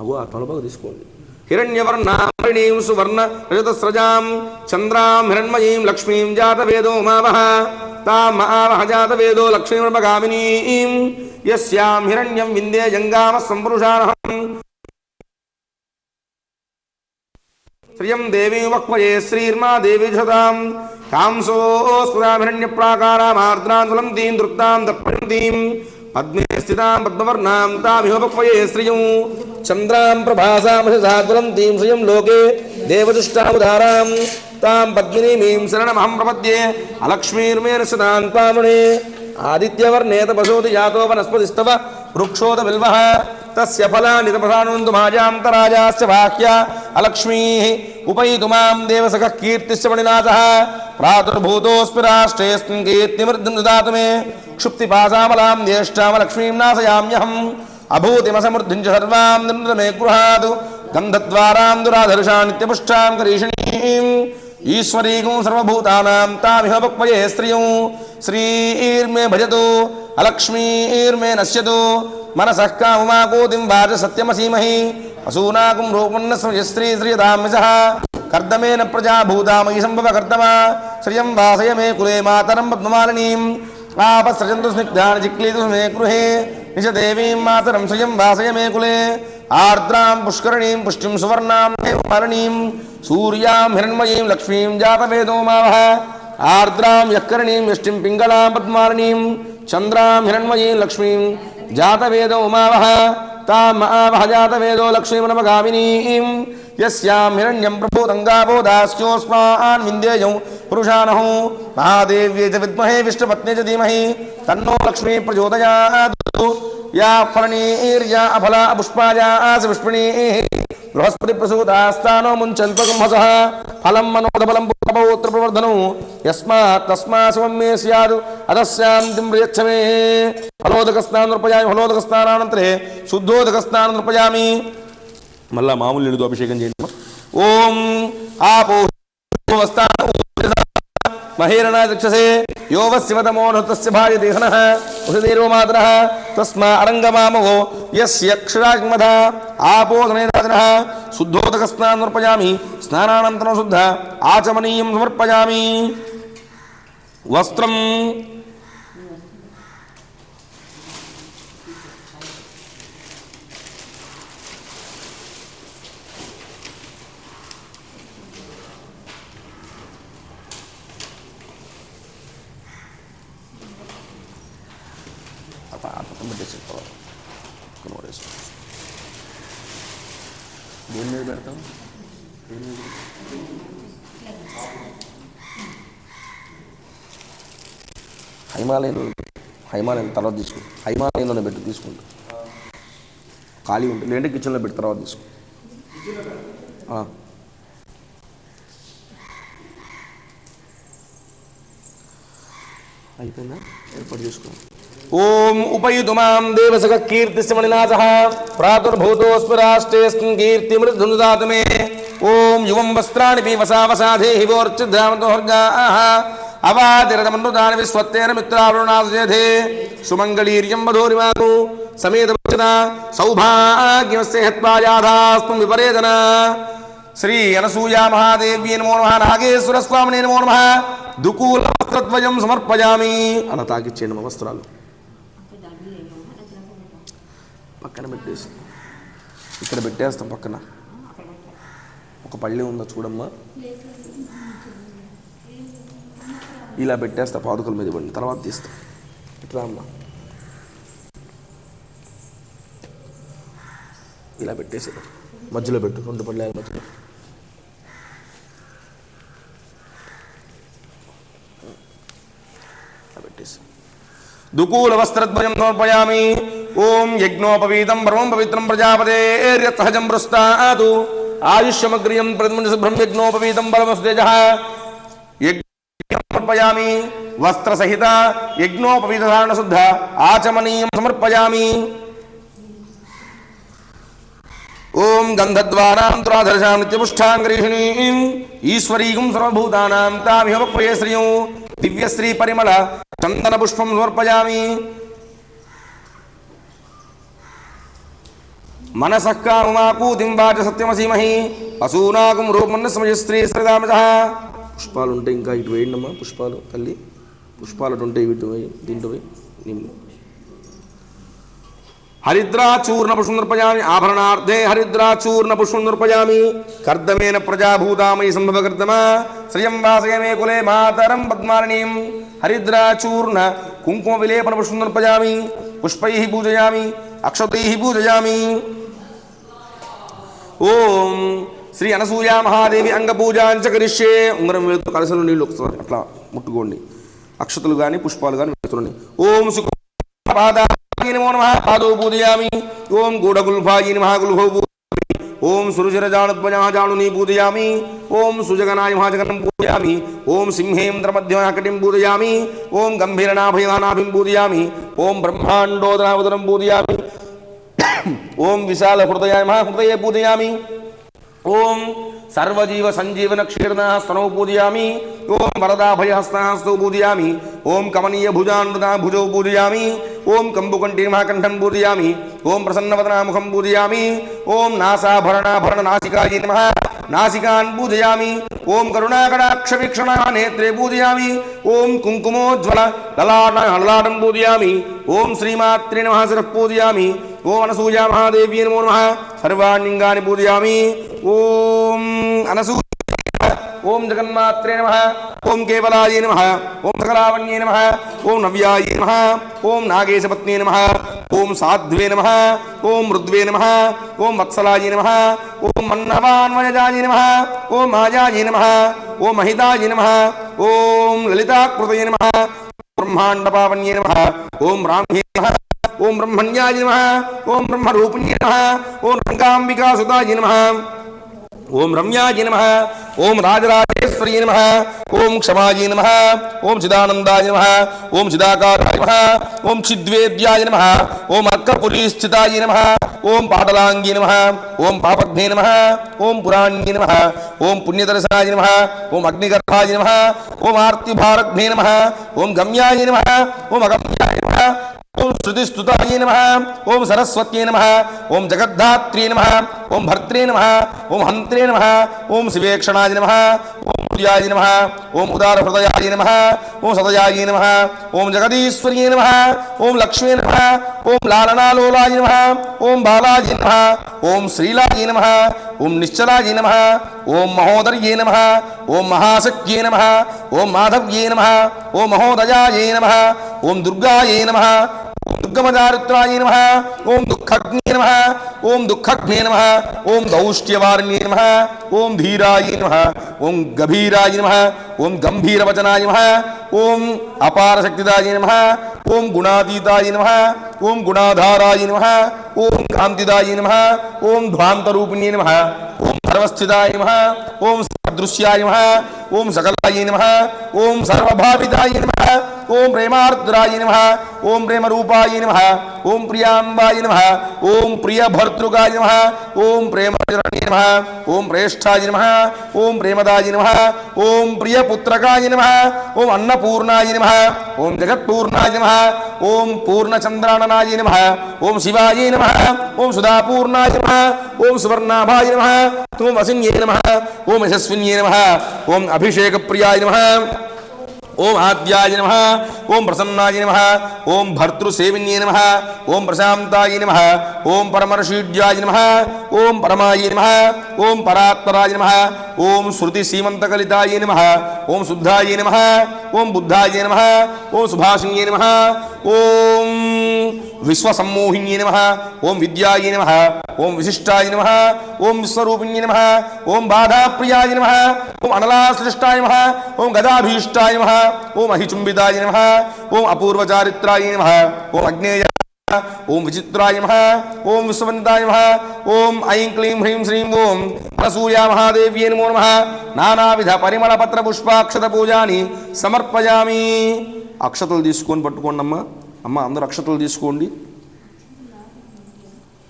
ఆ తలబాగా తీసుకోండి. హిరణ్యవర్ణాం హరిణీం సువర్ణ రజతస్రజాం చంద్రాం హిరణ్మయీం లక్ష్మీం జాతవేదో మావహ తాం ఆవహజాతవేదో లక్ష్మీమనపగామినీం యస్యాం హిరణ్యం విందే జంగామ సంపురుషానః శ్రియం దేవీం వక్వయే శ్రీర్మా దేవి జతాం కాంసోస్ఫురాం హిరణ్య ప్రాకారామార్ద్రాంతులంతీం దృప్తాం దర్పయంతీం పద్మే స్థితాం పద్మవర్ణాం తామిహోపక్వయే శ్రియం చంద్రాం ప్రభాసాం యశసాజ్వలంతీం శ్రియం లోకే దేవదుష్టాముదారాం తాం పద్మినీమీం శరణమహం ప్రపద్యే. అలక్ష్మీర్మేన సదాన్ పామునే ఆదిత్యవర్ణే తపసోతి జాతో వనస్పతిస్తవ వృక్షోద బిల్వః తస్య ఫలాని తపసానుంతు మాజాంతరాజాస్య బాహ్య అలక్ష్మీః ఉపైతుమాం దేవసఖః కీర్తిశ్చ మణినాథః ప్రాదుర్భూతోऽస్మి రాష్ట్రేऽస్మిన్ కీర్తిమృద్ధిం దదాతు మే. క్షుప్తిపాసామలాం జ్యేష్ఠాం లక్ష్మీం నాశయామ్యహం అభూతిమసమృద్ధిం చ సర్వాం నిర్మృత మే గృహాతు గంధద్వారాం దురాధర్షా నిత్యపుష్టాం కరీషిణీం ఈశ్వరీకం సర్వభూతానాం తామిహోపక్వయే శ్రియం శ్రీర్మే భజతు అలక్ష్మీర్మే నశ్యతు మనసః కామమాకోతిం వాచ సత్యమసీమహి అసూనాకం రూపన్న స్త్రీ శ్రీయతాం యశః कर्दमेन प्रजा भूतामयि संभव कर्दमा श्रियं वासय मे कुले मातरं पद्ममालिनीं आपसृजन्तु स्निग्धानि जिक्लीतु मे गृहे निजदेवीं मातरं श्रियं वासय मे कुले आर्द्रां पुष्करणीं पुष्टिं सुवर्णां मालिनीं सूर्यां हिरण्मयीं लक्ष्मीं जातवेदो मावः आर्द्रां यक्करणीं यष्टिं पिङ्गलां पद्मालिनीं चन्द्रां हिरण्मयीं लक्ष्मीं जातवेदो मावः ताम् आवह जातवेदो लक्ष्मीमनमगामिनीं यस्यां हिरण्यं प्रभूतङ्गावो दास्योऽस्मान् विन्देयौ पुरुषानहो महादेव्यै च विद्महे विष्णुपत्न्यै च धीमहि तन्नो लक्ष्मी प्रचोदयात् या फलनीर्या अफला पुष्पायास पुष्पिणीः बृहस्पति प्रसूतास्तानो मुञ्चन्त्वगुंहसः फलं मनोदफलं पुत्रपौत्र प्रवर्धनो यस्मात् तस्मात् शुभं मे स्यात् अतस्यान्तिं प्रयच्छ मे फलोदकस्नानं नृपयामि फलोदकस्नानानन्तरे शुद्धोदकस्नानं नृपयामि మళ్ళా మామూలు నీళ్ళతో అభిషేకం చేయండి. ఓం ఆపో మహేరణాచక్షసే యోవస్యవతమోనృతస్య భార్యదేహనః ఉషదేర్వ మాతరః తస్మా అరంగమామవో యస్య క్షరాగ్మధ ఆపోదనేదాజనః శుద్ధోదకస్నానం సమర్పయామి స్నానానంతరం శుద్ధ ఆచమనీయం సమర్పయామి. వస్త్రం దేని మీద పెడతాం? హైమాలయం తర్వాత తీసుకో. హైమాలయంలోనే పెట్టు తీసుకుంటా. ఖాళీ ఉంటుంది లేదంటే కిచెన్లో పెట్టి తర్వాత తీసుకో. అయిపోయిందా? ఏర్పాటు చేసుకో. ఓం ఉపయుతుమాం దేవసగ కీర్తిస్మణినాథః ప్రాదుర్భూతోస్మి రాష్ట్రేస్మిన్ కీర్తిమృద్ధునుదాతు మే. ఓం యువం వస్త్రాణి పీవసావసాధేహి వోర్చిద్రామతోర్గాః అవాదిరదమన్నుదాని విశ్వత్తేన మిత్రావరుణాసుజేధే సుమంగళీర్యం వధూరిమాకు సమేతవచన సౌభాగ్యమస్య హత్వాయాధాస్త్వం విపరేదన. శ్రీ అనసూయా మహాదేవ్యై నమో నమః. నాగేశ్వర స్వామినే నమో నమః. దుకూల వస్త్రద్వయం సమర్పయామి. అలా తాకిచ్చేయండి మా వస్త్రాలు. పక్కన పెట్టేసి ఇక్కడ పెట్టేస్తాం. పక్కన ఒక పళ్ళి ఉందా చూడమ్మా. ఇలా పెట్టేస్తా. పాదుకల మీద ఇవ్వండి తర్వాత తీస్తా. ఇట్లా అమ్మా ఇలా పెట్టేసి మధ్యలో పెట్టు. 2 పళ్ళ మధ్యలో పెట్టేసి దుకూల వస్త్రద్వయం సమర్పయామి. ఓం యజ్ఞోపవీతం పరమం పవిత్రం ప్రజాపతేర్యత్సహజం పృష్టాతు ఆయుష్యమగ్రియం ప్రతిముంజ శుభ్రం యజ్ఞోపవీతం పరమస్తేజః యజ్ఞం సమర్పయామి. వస్త్రసహిత యజ్ఞోపవీతధారణ శుద్ధ ఆచమనీయం సమర్పయామి. ఓం గంధద్వారాంతరాధర్షాం నిత్యపుష్టాం గరీషిణీం ఈశ్వరీం సర్వభూతానాం తామిహ వక్వయే శ్రియం దివ్యశ్రీ పరిమళ చందన పుష్పం సమర్పయామి. మనసః కామమాకూతిం వాచ సత్యమసీమహి పశూనాకం రూపమన్నస్మయస్త్రీ శ్రీరామజః. పుష్పాలు ఉంటాయి ఇంకా ఇటు వేయండమ్మా. పుష్పాలు తల్లి పుష్పాలు ఉంటాయి ఇటు వేయి. దీంట్లో వేయి. నిమ్ము హరిద్రాచూర్ణ పుష్పం నృపయామి. ఆభరణార్థే హరిద్రాచూర్ణ పుష్పం నృపయామి. కర్దమేన ప్రజాభూతామయి సంభవ కర్దమ శ్రియం వాసయ మే కులే మాతరం పద్మాలినీం హరిద్రాచూర్ణ కుంకుమ విలేపన పుష్పం నృపయామి. పుష్పై పూజయామి అక్షతై పూజయామి. ఓం శ్రీ అనసూయా మహాదేవి అంగపూజాంచ కరిష్యే. ఉంగరం వేలుతో కలసలు నీళ్ళు ఒకసారి అట్లా ముట్టుకోండి. అక్షతలు కానీ పుష్పాలు కానీ వేస్తున్నాయి. ఓం నమో నమః. పాదో పూజయామి. ఓం గూఢగుల్ఫాయి నమః. గుల్ఫో పూజయామి. ఓం సురుచిరజానుద్వజః జానుని పూజయామి. ఓం సుజగనాయ మహాజగనం పూజయామి. ఓం సింహేంద్రమధ్యమకటిం పూజయామి. ఓం గంభీరనాభయనాభిం పూజయామి. ఓం బ్రహ్మాండోదరావదరం పూజయామి. ఓం విశాల హృదయాయ మహాహృదయే పూజయామి. ఓం సర్వజీవ సంజీవన క్షీర్ణः స్తనౌ పూజయామి. ఓం వరదాభయహస్తః హస్తౌ పూజయామి. ఓం కమనీయ భుజానృతా భుజౌ పూజయామి. ఓం కంబుకంఠీ నమః కంఠం పూజయామి. ఓం ప్రసన్నవదనాముఖం పూజయామి. ఓం నాసాభరణాభరణ నాసికాయ నమః నాసికాన్ పూజయామి. ఓం కరుణాకటాక్ష వీక్షణ నేత్రే పూజయామి. ఓం కుంకుమోజ్వల లలాటం పూజయామి. ఓం శ్రీమాత్రే నమః శిరః పూజయామి. ఓం అనసూయా మహాదేవ్యై నమో నమః సర్వాణింగాని పూజయామి. ఓం అనసూయ ఓం జగన్మాత్రే నమః. ఓం కేవలాయ నమః. ఓం సకలావణ్యై నమః. ఓం నవ్యాయ నమః. ఓం నాగేశపత్నే నమః. ఓం సాధ్వే నమః. ఓం మృద్వే నమః. ఓం వత్సలాయ నమః. ఓం మన్నవాన్వయజాయ నమః. ఓం మాయాయ నమః. ఓం మహితాయ నమః. ఓం లలితాకృతయ నమః. బ్రహ్మాండపావన్యై నమః. ఓం బ్రాహ్మ్యే నమః. ఓం బ్రహ్మణ్యాయ నమః. ఓం బ్రహ్మరూపిణ్యై నమః. ఓం రంగాంబికాసుతాయ నమః. ఓం రమ్యాయ నమః. ఓం రాజరాజేశ్వర్యై నమః. ఓం క్షమాయ నమః. ఓం చిదానందాయ నమః. ఓం చిదాకారాయ నమః. ఓం చిద్వేద్యాయ నమః. ఓం అర్కపురీస్థితాయ నమః. ఓం పాటలాంగి నమః. ఓం పాపఘ్నే నమః. ఓం పురాణ్యే నమః. ఓం పుణ్యదర్శనాయ నమః. ఓం అగ్నిగర్భాయ నమః. ఓం ఆర్తిభారఘ్నే నమః. ఓం గమ్యాయ నమః. ఓం అగమ్యాయ నమః. ఓం శృతిస్తుతాయ నమః. ఓం సరస్వత్యై నమః. ఓం జగద్ధాత్రే నమః. ఓం భర్త్రే నమః. ఓం హంత్రే నమః. ఓం శివేక్షణాయ నమః. ఓం ఉదయాయ నమః. ఓం ఉదారహృదయాయ నమః. ఓం సదయాయ నమః. ఓం జగదీశ్వర్యై నమః. ఓం లక్ష్మీ నమః. ఓం లాలనాలోలాయ నమః. ఓం బాలాయ నమః. ఓం శ్రీలాయ నమః. ఓం నిశ్చలాయ నమః. ఓం మహోదర్యై నమః. ఓం మహాశక్త్యై నమః. ఓం మాధవ్యై నమః. ఓం మహోదయాయ నమః. ఓం దుర్గాయై నమః. దుర్గమదారుత్రాయ నమః. ఓం దుఃఖగ్నే నమః. ఓం దుఃఖగ్నే నమః. ఓం దౌష్ట్యవారిణ్యే నమః. ఓం ధీరాయ నమః. ఓం గభీరాయ నమః. ఓం గంభీరవచనాయ నమః. ఓం అపారశక్తిదాయ నమః. ఓం గుణాతీతాయ నమః. ఓం గుణాధారాయ నమః. ఓం కాంతిదాయ నమః. ఓం ధ్వాంతరూపిణ్యే నమః. ఓం సర్వస్థితాయ నమః. ఓం సదృశ్యాయ నమః. ఓం సకలాయ నమః. ఓం సర్వభావితాయ నమః. ఓం ప్రేమార్ద్రాయ నమః. ఓం ప్రేమరూపాయ నమః. ఓం ప్రియాంబాయ నమః. ఓం ప్రియభర్తృకాయ నమః. ఓం ప్రేమచరణ్యే నమః. ఓం ప్రేష్ఠాయ నమః. ఓం ప్రేమదాయ నమః. ఓం ప్రియపుత్రకాయ నమః. ఓం అన్నపూర్ణాయ నమః. ఓం జగత్పూర్ణాయ నమః. ఓం పూర్ణచంద్రాననాయ నమః. ఓం శివాయ నమః. ఓం సుధాపూర్ణాయ నమః. ఓం సువర్ణాభాయ నమః. ఓం వసిన్యే నమః. ఓం యశస్విన్యే నమః. ఓం అభిషేకప్రియాయ నమః. ఓం ఆద్యాయ నమః. ఓం ప్రసన్నాయ నమః. ఓం భర్తృసేవిన్యే నమః. ఓం ప్రశాంతాయ నమః. ఓం పరమర్షీడ్యాయ నమః. ఓం పరమాయ నమః. ఓం పరాత్పరాయ నమః. ఓం శృతిసీమంతకలితాయ నమః. ఓం శుద్ధాయ నమః. ఓం బుద్ధాయ నమః. ఓం సుభాషిణ్యే నమః. ఓం విశ్వసమ్మోహిన్యే నమః. ఓం విద్యాయ నమః. ఓం విశిష్టాయ నమః. ఓం విశ్వరూపిణ్యే నమః. ఓం బాధాప్రియాయ నమః. ఓం అనలాశ్లిష్టాయ నమః. ఓం గదాభీష్టాయ నమః. ఓం అహిచుంబితాయ నమః. ఓం అపూర్వచారిత్రాయ నమః. ఓం అగ్నేయ ఓం విచిత్రాయ నమః. ఓం విశ్వవంతాయ నమః. ఓం ఐం క్లీం హ్రీం శ్రీం ఓం అనసూయా మహాదేవ్యై నమో నమః. నానావిధ పరిమళ పత్ర పుష్పాక్షత పూజాని సమర్పయామి. అక్షతలు తీసుకొని పట్టుకోండి అమ్మా. అమ్మ అందరూ అక్షతలు తీసుకోండి.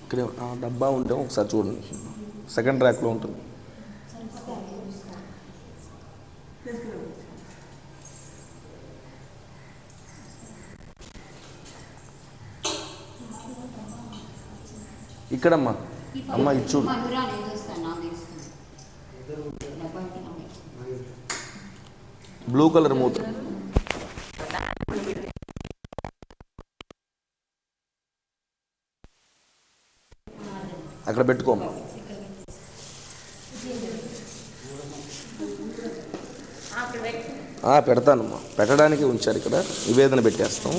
ఇక్కడ డబ్బా ఉంటే ఒకసారి చూడండి, సెకండ్ ర్యాక్లో ఉంటుంది. ఇక్కడమ్మా అమ్మ ఇది చూడు. బ్లూ కలర్ మూత అక్కడ పెట్టుకోమ్మా. పెడతానమ్మా, పెట్టడానికి ఉంచారు ఇక్కడ. నివేదన పెట్టేస్తాం.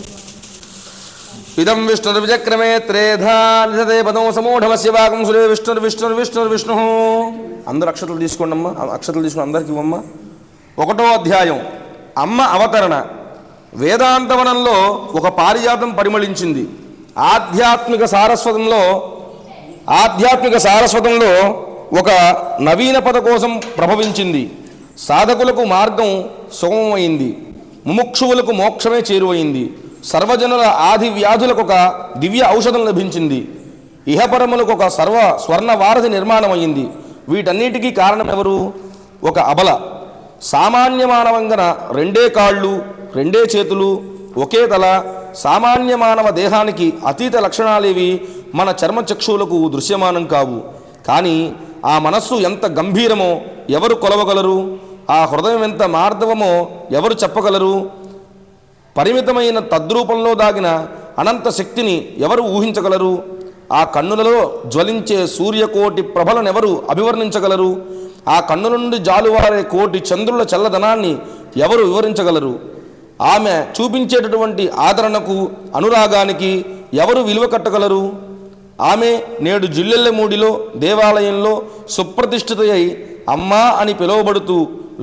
ఇదం విష్ణుర్విచక్రమే త్రేధానిధతే పదం సమూఢమస్య భాగం సురే విష్ణుర్విష్ణుర్విష్ణుర్విష్ణు. అందరూ అక్షతలు తీసుకోండి అమ్మా. అక్షతలు తీసుకుని అందరికి ఇవ్వమ్మా. 1వ అధ్యాయం అమ్మ అవతరణ. వేదాంతవనంలో ఒక పారిజాతం పరిమళించింది. ఆధ్యాత్మిక సారస్వతంలో ఒక నవీన పద కోసం ప్రభవించింది. సాధకులకు మార్గం సుగమమైంది. ముముక్షువులకు మోక్షమే చేరువైంది. సర్వజనుల ఆది వ్యాధులకు ఒక దివ్య ఔషధం లభించింది. ఇహపరములకు ఒక స్వర్ణ వారధి నిర్మాణమైంది. వీటన్నిటికీ కారణం ఎవరు? ఒక అబల. సామాన్య మానవంగన 2 కాళ్ళు, 2 చేతులు, ఒకే తల, సామాన్య మానవ దేహానికి అతీత లక్షణాలేవి మన చర్మచక్షువులకు దృశ్యమానం కావు. కానీ ఆ మనస్సు ఎంత గంభీరమో ఎవరు కొలవగలరు? ఆ హృదయం ఎంత మార్దవమో ఎవరు చెప్పగలరు? పరిమితమైన తద్రూపంలో దాగిన అనంత శక్తిని ఎవరు ఊహించగలరు? ఆ కన్నులలో జ్వలించే సూర్యకోటి ప్రభలనెవరు అభివర్ణించగలరు? ఆ కన్నుల నుండి జాలువారే కోటి చంద్రుల చల్లదనాన్ని ఎవరు వివరించగలరు? ఆమె చూపించేటటువంటి ఆదరణకు, అనురాగానికి ఎవరు విలువ కట్టగలరు? ఆమె నేడు జిల్లెల్లమూడిలో దేవాలయంలో సుప్రతిష్ఠిత అయి అమ్మా అని పిలువబడుతూ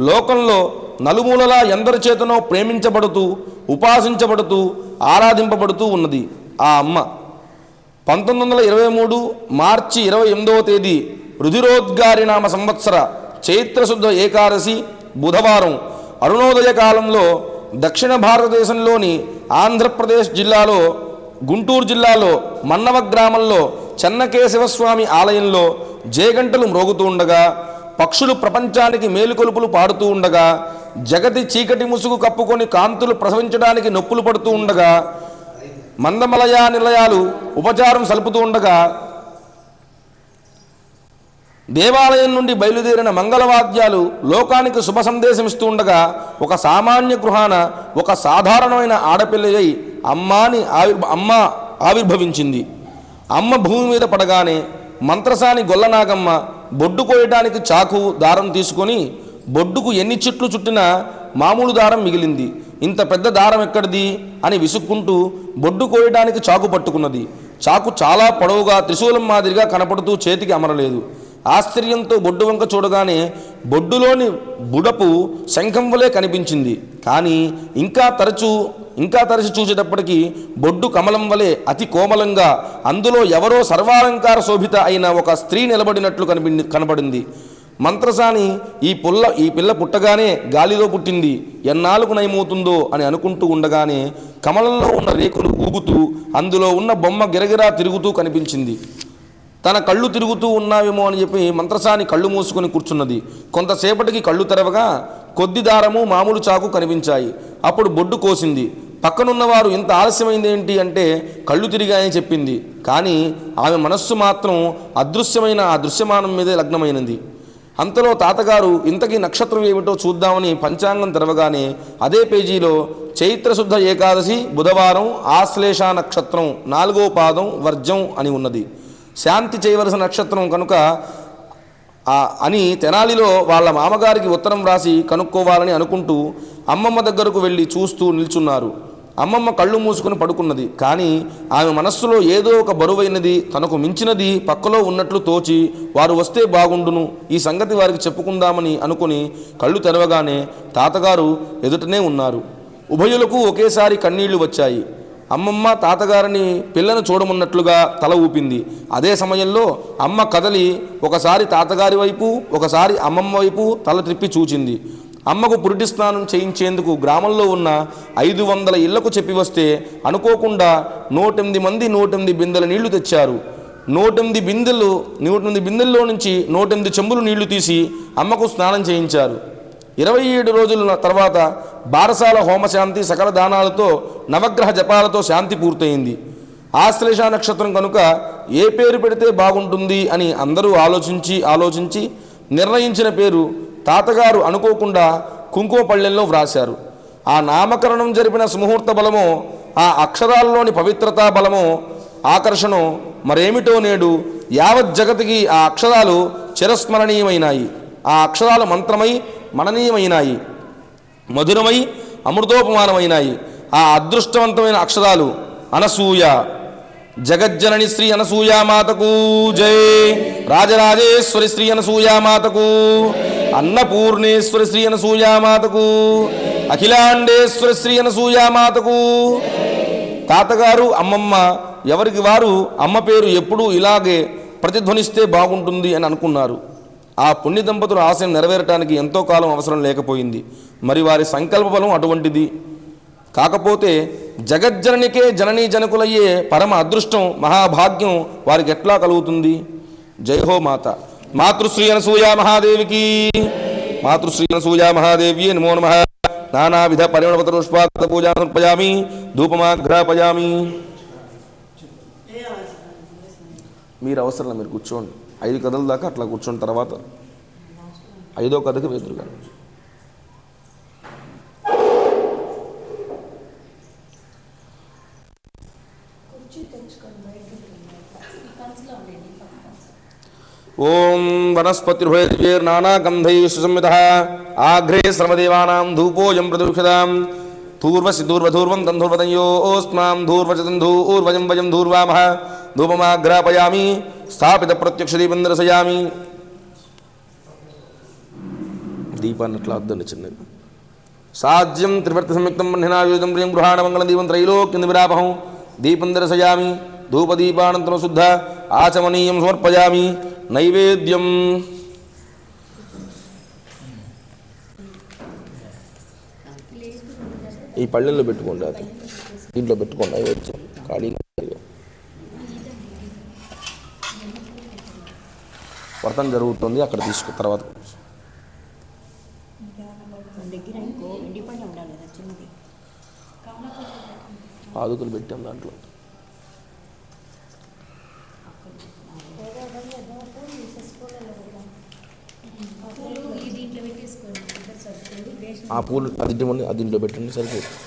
లోకంలో నలుమూలలా ఎందరి చేతనో ప్రేమించబడుతూ, ఉపాసించబడుతూ, ఆరాధింపబడుతూ ఉన్నది ఆ అమ్మ. 1923 మార్చి 28వ తేదీ రుధిరోద్గారి నామ సంవత్సర చైత్రశుద్ధ ఏకాదశి బుధవారం అరుణోదయ కాలంలో దక్షిణ భారతదేశంలోని ఆంధ్రప్రదేశ్ జిల్లాలో గుంటూరు జిల్లాలో మన్నవ గ్రామంలో చెన్నకేశవస్వామి ఆలయంలో జేగంటలు మ్రోగుతూ ఉండగా, పక్షులు ప్రపంచానికి మేలుకొలుపులు పాడుతూ ఉండగా, జగతి చీకటి ముసుగు కప్పుకొని కాంతులు ప్రసవించడానికి నొప్పులు పడుతూ ఉండగా, మందమలయ నిలయాలు ఉపచారం సలుపుతూ ఉండగా, దేవాలయం నుండి బయలుదేరిన మంగళవాద్యాలు లోకానికి శుభ సందేశం ఇస్తూ ఉండగా, ఒక సామాన్య గృహాన ఒక సాధారణమైన ఆడపిల్లయ్యి అమ్మ ఆవిర్భవించింది. అమ్మ భూమి మీద పడగానే మంత్రసాని గొల్లనాగమ్మ బొడ్డు కోయటానికి చాకు దారం తీసుకొని బొడ్డుకు ఎన్ని చుట్లు చుట్టినా మామూలు దారం మిగిలింది. ఇంత పెద్ద దారం ఎక్కడిది అని విసుక్కుంటూ బొడ్డు కోయడానికి చాకు పట్టుకున్నది. చాకు చాలా పొడవుగా త్రిశూలం మాదిరిగా కనపడుతూ చేతికి అమరలేదు. ఆశ్చర్యంతో బొడ్డు వంక చూడగానే బొడ్డులోని బుడపు శంఖం వలె కనిపించింది. కానీ ఇంకా తరచి చూసేటప్పటికీ బొడ్డు కమలం వలె అతి కోమలంగా అందులో ఎవరో సర్వాలంకార శోభిత అయిన ఒక స్త్రీ నిలబడినట్లు కనబడింది. మంత్రసాని ఈ పిల్ల పుట్టగానే గాలిలో పుట్టింది, ఎన్నాళ్ళకు నయమవుతుందో అని అనుకుంటూ ఉండగానే కమలంలో ఉన్న రేకులు ఊగుతూ అందులో ఉన్న బొమ్మ గిరగిరా తిరుగుతూ కనిపించింది. తన కళ్ళు తిరుగుతూ ఉన్నావేమో అని చెప్పి మంత్రసాని కళ్ళు మూసుకొని కూర్చున్నది. కొంతసేపటికి కళ్ళు తెరవగా కొద్ది దారము మామూలు చాకు కనిపించాయి. అప్పుడు బొడ్డు కోసింది. పక్కనున్నవారు ఇంత ఆలస్యమైంది ఏంటి అంటే కళ్ళు తిరిగాయని చెప్పింది. కానీ ఆమె మనస్సు మాత్రం అదృశ్యమైన ఆ దృశ్యమానం మీదే లగ్నమైనది. అంతలో తాతగారు ఇంతకీ నక్షత్రం ఏమిటో చూద్దామని పంచాంగం తెరవగానే అదే పేజీలో చైత్రశుద్ధ ఏకాదశి బుధవారం ఆశ్లేష నక్షత్రం 4వ పాదం వర్జం అని ఉన్నది. శాంతి చేయవలసిన నక్షత్రం కనుక అని తెనాలిలో వాళ్ళ మామగారికి ఉత్తరం రాసి కనుక్కోవాలని అనుకుంటూ అమ్మమ్మ దగ్గరకు వెళ్ళి చూస్తూ నిల్చున్నారు. అమ్మమ్మ కళ్ళు మూసుకొని పడుకున్నది. కానీ ఆమె మనస్సులో ఏదో ఒక బరువైనది, తనకు మించినది పక్కలో ఉన్నట్లు తోచి వారు వస్తే బాగుండును, ఈ సంగతి వారికి చెప్పుకుందామని అనుకుని కళ్ళు తెరవగానే తాతగారు ఎదుటనే ఉన్నారు. ఉభయులకు ఒకేసారి కన్నీళ్లు వచ్చాయి. అమ్మమ్మ తాతగారిని పిల్లను చూడమున్నట్లుగా తల ఊపింది. అదే సమయంలో అమ్మ కదలి ఒకసారి తాతగారి వైపు, ఒకసారి అమ్మమ్మ వైపు తల త్రిప్పి చూచింది. అమ్మకు పురిటి స్నానం చేయించేందుకు గ్రామంలో ఉన్న 500 ఇళ్లకు చెప్పి వస్తే అనుకోకుండా 108 మంది 108 బిందెల నీళ్లు తెచ్చారు. 108 బిందెల్లో నుంచి 108 చెంబులు నీళ్లు తీసి అమ్మకు స్నానం చేయించారు. 27 రోజుల తర్వాత బారసాల హోమశాంతి సకల దానాలతో నవగ్రహ జపాలతో శాంతి పూర్తయింది. ఆశ్లేష నక్షత్రం కనుక ఏ పేరు పెడితే బాగుంటుంది అని అందరూ ఆలోచించి నిర్ణయించిన పేరు తాతగారు అనుకోకుండా కుంకుమ పళ్ళెంలో వ్రాశారు. ఆ నామకరణం జరిపిన సుముహూర్త బలమో, ఆ అక్షరాల్లోని పవిత్రతా బలమో, ఆకర్షణో మరేమిటో నేడు యావత్ జగతికి ఆ అక్షరాలు చిరస్మరణీయమైనాయి. ఆ అక్షరాలు మంత్రమై మననీయమైనాయి, మధురమై అమృతోపమానమైనాయి. ఆ అదృష్టవంతమైన అక్షరాలు అనసూయ. జగజ్జనని శ్రీ అనసూయామాతకు జై. రాజరాజేశ్వరి శ్రీ అనసూయామాతకు, అన్నపూర్ణేశ్వరి శ్రీ అనసూయామాతకు, అఖిలాండేశ్వరి శ్రీ అనసూయామాతకు. తాతగారు అమ్మమ్మ ఎవరికి వారు అమ్మ పేరు ఎప్పుడూ ఇలాగే ప్రతిధ్వనిస్తే బాగుంటుంది అని అనుకున్నారు. ఆ పుణ్య దంపతుల ఆశయం నెరవేరటానికి ఎంతో కాలం అవసరం లేకపోయింది. మరి వారి సంకల్ప బలం అటువంటిది. కాకపోతే జగజ్జననికే జననీ జనకులయ్యే పరమ అదృష్టం, మహాభాగ్యం వారికి ఎట్లా కలుగుతుంది? జై హో మాత. మాతృశ్రీ అనసూయ మహాదేవికి, మాతృశ్రీ అనసూయ మహాదేవి నమో నమః. నానావిధ పరిమళపత్ర పుష్పాక్షత పూజా సమర్పయామి ధూపమాఘ్రాపయామి. మీరు అవసరం మీరు కూర్చోండి 5 కథల దాకా అట్లా కూర్చోండి. తర్వాత 5వ కథకి వెదురుగా ఓం వనస్పతిర్భయర్నానాగంధైః సుసంయుతః ఆఘ్రే సర్వదేవానాం ధూపోయం ప్రదక్షితాం ధూర్వసి ధూర్వధూర్వం తంధూర్వతయోస్మాం ధూర్వచతం ధూర్వజం వజం ధూర్వామః ధూపమాఘ్రాపయామి స్థాపిత ప్రత్యక్షదీపం దర్శయామి. దీపాన్ని అట్లా అద్దండి చిన్నది. సాధ్యం త్రివర్తి సంయుక్తం బ్రహ్మణాయుధం ప్రియం గృహాణ మంగళం దీపం త్రైలోక్యం విరాపహం దీపం దర్శయామి. ధూపదీపానంతరం శుద్ధ ఆచమనీయం సమర్పయామి. నైవేద్యం ఈ పళ్ళెల్లో పెట్టుకోండి, అది దీంట్లో పెట్టుకోండి. నైవేద్యం ఖాళీగా వ్రతం జరుగుతుంది అక్కడ తీసుకు తర్వాత పాదుకలు పెట్టాం దాంట్లో. ఆ పూలు అది దీంట్లో పెట్టండి సరిపోతుంది.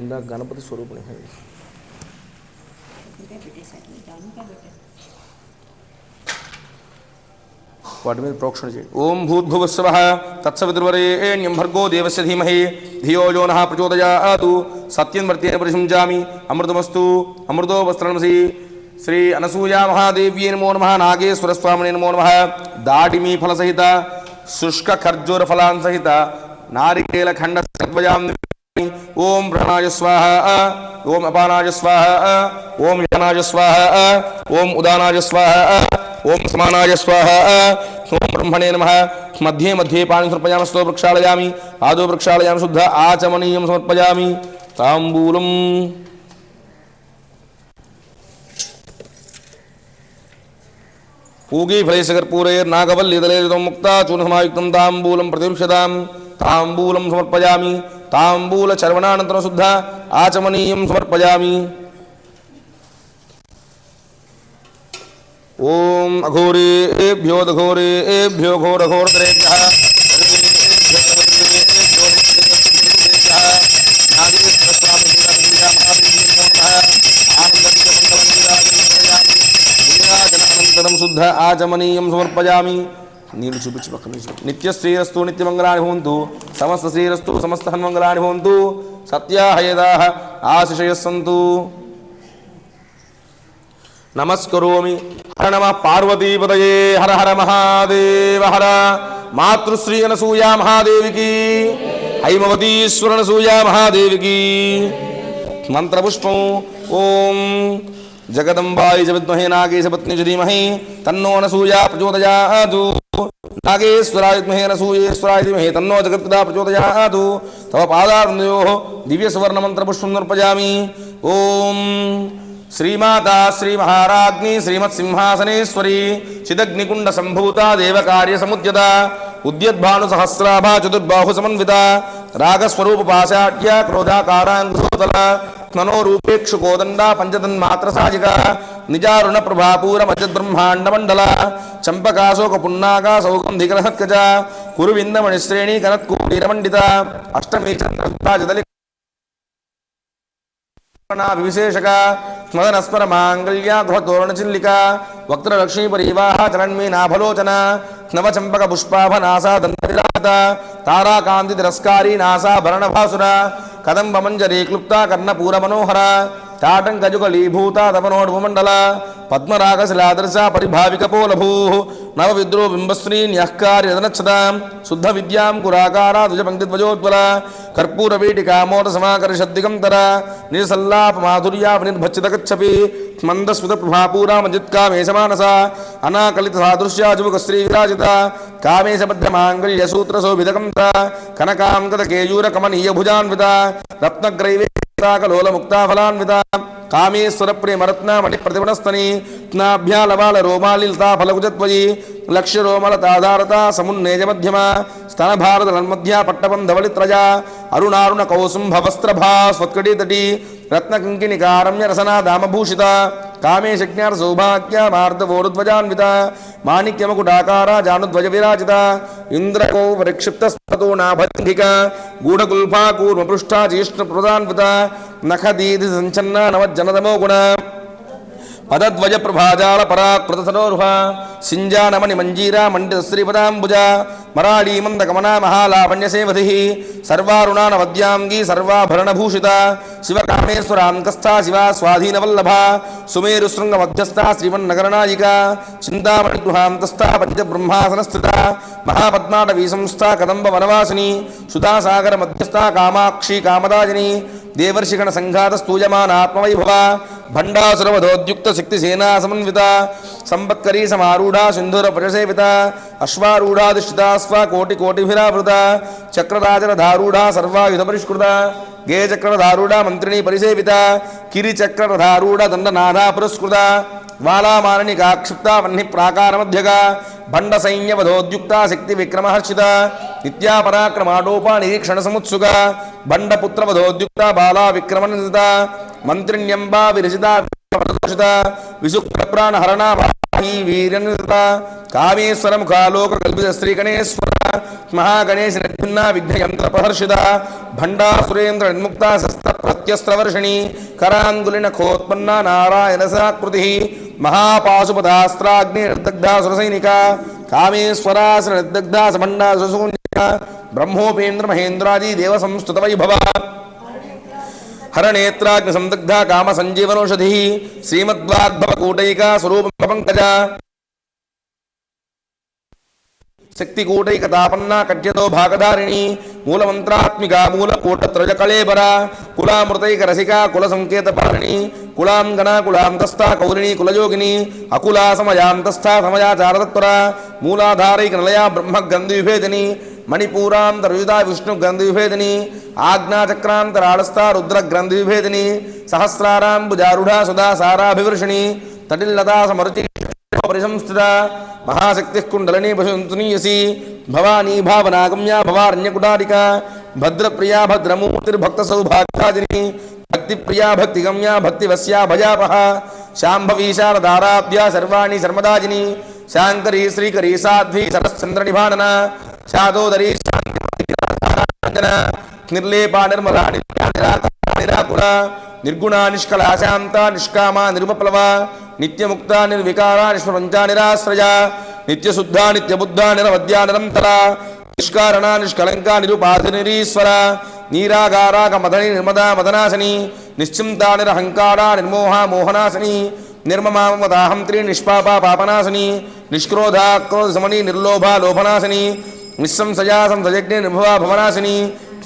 ఇందాక గణపతి స్వరూపుని వాటి మీద ప్రోక్షణ చేయండి. ఓం భూద్భువస్సవః తత్సవితుర్వరేణ్యం భర్గో దేవస్య ధీమహి ధియో యో నః ప్రచోదయాతు. సత్యం వర్తేన పరిశుంచామి అమృతమస్తు అమృతో వస్త్రమసి. శ్రీ అనసూయా మహాదేవ్యే నమో నమః. నాగేశ్వరస్వామినే నమో నమః. దాటిమీ ఫలసహిత శుష్క ఖర్జూర ఫలాన్ సహిత నారికేల ఖండ సద్వయాం. ఓం ప్రాణాయ స్వాహ ఓం అపానాయ స్వాహ ఓం యానాయ స్వాహ ఓం ఉదానాయ స్వాహ ఓం సమానాయ స్వాహ ఓం బ్రహ్మణే నమః. మధ్యే మధ్యే పాణి సమర్పయామి. స్థో ప్రక్షాళయామి ఆదో ప్రక్షాళయామి. శుద్ధ ఆచమనీయం సమర్పయామి. తాంబూలం పూగీ ఫలైశ్చకర్పూరైర్నాగవల్లీదలైర్యుతం ముక్తా చూర్ణసమాయుక్తం తాంబూలం ప్రతిక్షతాం. తాంబూలం సమర్పయామి. తాంబూల చర్వణానంతరం శుద్ధ ఆచమనీయం సమర్పయామి. ఓం అఘోరేభ్యో దఘోరేభ్యో ఘోరఘోరతరేభ్యః ఆనందం శుద్ధ ఆచమనీయం సమర్పయామి. నీళ్ళు చూపించి పక్కన నిత్యశ్రీరస్తు నిత్యమంగళాని భవంతు. సమస్త శ్రీరస్తు సమస్త హన్మంగళాని భవంతు. సత్యాహయదాః ఆశిషయస్సంతు. నమస్కరోమి. హర నమః పార్వతీపతయే. హర హర మహాదేవ హర. మాతృశ్రీ అనసూయా మహాదేవికి, హైమవతీశ్వర అనసూయా మహాదేవికి మంత్రపుష్పం. ఓం జగదంబాయ చ విద్మహే నాగేశ పత్ని చ ధీమహి తన్నో అనసూయా ప్రచోదయాతు. నాగేశ్వరాయ విద్మహే అనసూయేశ్వరాయ ధీమహి తన్నో జగత్పితా ప్రచోదయాతు. తవ పాదారవిందయోః దివ్య సువర్ణ మంత్రపుష్పం సమర్పయామి. ఓం శ్రీమాతా శ్రీ మహారాజ్ఞి శ్రీమత్సింహాసనేశ్వరి చిదగ్నికుండ సంభూత దేవకార్య సముద్యత ఉద్యద్భాను సహస్రాభా చతుర్బాహు సమన్విత రాగస్వరూప పాశాట్య క్రోధాకారాంగుతల మనోరూపేక్షు కోదండ పంచతన్మాత్ర సాజిక నిజారుణ ప్రభాపూర మధ్యబ్రహ్మాండ మండల చంపకాశోక పున్నాగా సౌగంధికరహత్కజ కురువిందమణిశ్రేణి కనత్కూటీరమండిత అష్టమీ చంద్రజదలి విశేషక స్మదనస్మర మాంగళ్య గృహతోరణ చిల్లిక వక్త్రలక్ష్మీ పరివాహ చరణ్మీ నాభలోచన నవచంపక పుష్పాభనాసా దంతవిరాత తారాకాంతి తిరస్కారీ నాసా భరణభాసుర కదంబమంజరీ క్లుప్త కర్ణపూర మనోహర తాటంకజుగలీభూత తపనోడుమండల పద్మరాగశిలాదర్శ పరిభావికపోలభూ నవ విద్రో బింబశ్రీ న్యఃకార్యదనచ్చత శుద్ధ విద్యాం కురాకారా ధ్వజపంక్తిధ్వజోజ్వల కర్పూరవీటికామోట సమాకర్షద్దిగంతర నిసల్లాప మాధుర్యాపనిర్భచ్చితగచ్చపి మందస్మిత ప్రభాపూరా మజిత్కామేశమానస అనాకలిత సాదృశ్యా జుముఖశ్రీ విరాజిత कामेशबद्धमाङ्गल्यसूत्रशोभितकं कनकाङ्गदकेयूरकमनीयभुजान्विता रत्नग्रैवेत्राकलोलमुक्ताफलान्विता कामेश्वरप्रेमरत्नामणिप्रतिमनस्तनी स्नाभ्यालवालरोमालिलता फलकुजत्वयी लक्ष्यरोमलताधारता समुन्नेजमध्यमा स्तनभारतलन्मध्या पट्टबन्धवलित्रजा अरुणारुणकौसुम्भवस्त्रभा स्वत्कटीतटी रत्नकिङ्किणिकारम्य दामभूषिता कामेशज्ञार सौभाग्या मार्दवोरुध्वजान्विता माणिक्यमकुटाकारा जानुध्वज विराजिता इंद्रको परिक्षिप्तस्ततो नाभङ्गिका गूढकुल्फा कूर्मपृष्ठा ज्येष्ठप्रदान्विता नखदीधि संचन्ना नवज्जनतमो गुण पदध्वज प्रभाजाल पराकृत सरोरुह सिंजानमणि मंजीरा मंडित श्रीपदाम्बुजा मराड़ी मंदकमना महालावण्य सेवधिः सर्वारुणानवद्यांगी सर्वाभरणभूषिता शिवकामेश्वराङ्कस्था शिवा स्वाधीनवल्लभा सुमेरुशृंग मध्यस्था श्रीमन्नगरनायिका चिंतामणि गृहान्तस्था पंचब्रह्मासनस्थिता महापद्माटवी संस्था कदम्ब वनवासिनी सुधासागर मध्यस्था कामाक्षी कामदाजिनी देवर्षिगण संघात स्तूयमानात्मवैभवा भंडासुरवधोद्युक्त शक्ति सेना समन्विता संपत्करी समारूढ़ा सिंधुर प्रजसेविता अश्वारूढ़ाधिष्ठिता स्वा कोटि कोटिभिरावृता चक्रराजरधारूढ़ा सर्वायुध परिष्कृता गे चक्रधारूढ़ा मंत्रिणी परिसेविता किरिचक्रधारूढ़ दंडनाथा पुरस्कृता वालामाननिका क्षिप्ता वह्नि प्राकार मध्यगा भंड सैन्यवधोद्युक्ता शक्ति विक्रमहर्षिता नित्या पराक्रमाटोपा निरीक्षण समुत्सुका भंड पुत्र वधोद्युक्ता बाला विक्रमनिता मंत्रिण्यंबा विरचिता विसुक्र प्राण हरणा वीरनिता कामेश्वर मुखालोक कल्पित श्री गणेश्वर महागणेश निर्भिन्ना विघ्न यंत्र प्रहर्षिता भंडा सुरेंद्र निर्मुक्ता शस्त्र प्रत्यस्त्रवर्षिणी करांगुलिन खोत्पन्ना नारायण साकृति महापाशुपदास्त्राग्नि निर्दग्धा सुरसैनिका कामेश्वरासुर निर्दग्धा समंडा सुशून्या ब्रह्मोपेन्द्र महेन्द्रादि देव संस्तुत वैभवा हरनेत्राग्नि संदग्धा काम संजीवनौषधि श्रीमद्वाग्भव कूटैका स्वरूप पंकजा शक्ति कूटैकतापन्ना कट्यतो भागधारिणी मूलमंत्रात्मिका मूलकूटत्रज कलेबरा कुलामृतैक रसिका कुल संकेत पारिणी कुलांगना कुलांतस्था कौरिणी कुलयोगिनी अकुला समयांतस्था समयाचारतत्परा मूलाधारैक निलया ब्रह्म गंधविभेदिनी मणिपूरांतरयुधा विष्णु गंधविभेदिनी आज्ञाचक्रांतराळस्था रुद्र ग्रंथविभेदिनी सहस्रारांबुजारूढ़ा सुधा साराभिवर्षिणी तटिल्लता समरुचि परिसंस्थिता महाशक्ति कुंडलिनी पशुनीयसी भवानी भावनागम्या भवारण्यकुटारिका भद्रप्रिया भद्रमूर्तिर्भक्त सौभाग्यादिनी भक्तिप्रिया भक्तिगम्या भक्तिवस्या भजापः शांभवी शारदाराध्या सर्वाणि सर्वदाजिनी शांकरी श्रीकरी साध्वी सरश्चंद्रनिभानना शादोदरी निर्लेपा निर्मला निराकुला निर्गुणा निष्कला शांता निष्कामा निर्मप्लवा नित्यमुक्ता निर्विकारा निष्प्रपंचा निराश्रया नित्यशुद्धा नित्यबुद्धा निरवद्या निरंतरा निष्कारणा निष्कलंका निरुपाधि निरीश्वरा नीरागारा कमदनी निर्मदा मदनाशनी निश्चिंता निरहंकारा निर्मोहा मोहनाशनी निर्ममा मदाहंत्री निष्पापा पापनाशनी निष्क्रोधा क्रोध समनी निर्लोभा लोभनाशनी निस्संशया संसयज्ञ निर्भवा भवनाशिनी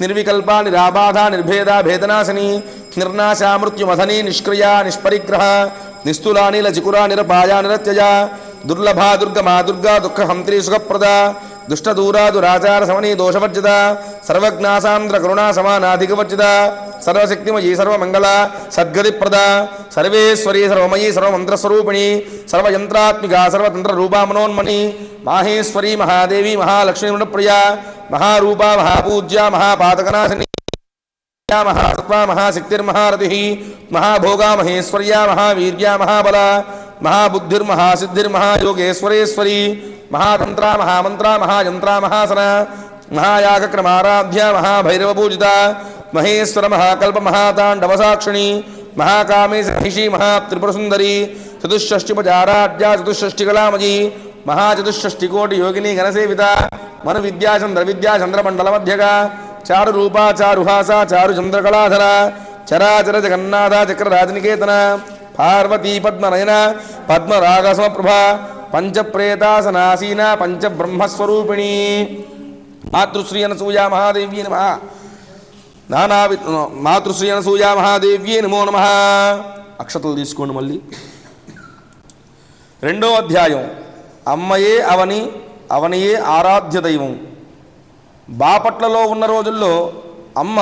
निर्विकल्पा निराबाधा निर्भेदा भेदनाशिनी निर्नाशा मृत्युमथनी निष्क्रिया निष्परिग्रह निस्तुला नीलचिकुरा निरपाया निरत्यजा दुर्लभा दुर्गमा दुर्गा दुःखहंत्री सुखप्रदा दुष्टदूरा दुराचार समनी दोषवर्जिता सर्वज्ञासान्द्र करुणा समानाधिकवर्जिता सर्वशक्तिमयी सर्वमंगला सद्गतिप्रदा सर्वेश्वरी सर्वमयी सर्वमंत्रस्वरूपिणी सर्वयंत्रात्मिका सर्वतंत्र रूपा मनोन्मणि माहेश्वरी महादेवी महालक्ष्मी प्रिया महारूपा महापूज्या महापातकनाशिनी महासत्वा महाशक्तिर्महारतिः महाभोगा महेश्वर्या महावीर्या महाबला महाबुद्धिर्महासिद्धिर्महायोगेश्वरेश्वरी महातंत्रा महामंत्रा महायंत्रा महासना महायागक्रमाराध्या महाभैरवपूजिता महेश्वर महाकल्प महातांडवसाक्षिणी महाकामेशहिषी महात्रिपुरसुंदरी चतुष्षष्टिपचाराध्या चतुष्षष्टिकलामयी महाचतुष्षष्टिकोटि योगिनी घनसेविता मन विद्याचंद्र विद्याचंद्रमंडल मध्यगा चारु रूपा चारुहासा चारु चंद्रकलाधरा चराचर जगन्नाथ चक्रराजनिकेतन पार्वती पद्मनयना पद्मराग समप्रभा पंचप्रेतासनासीना पंचब्रह्मस्वरूपिणी मातृश्री अनसूया महादेव्ये नमः मातृश्री अनसूया महादेव्ये नमो नमः అక్షతలు తీసుకోండి మళ్ళీ రెండో అధ్యాయం అమ్మయే అవని అవనియే ఆరాధ్య దైవం. బాపట్లలో ఉన్న రోజుల్లో అమ్మ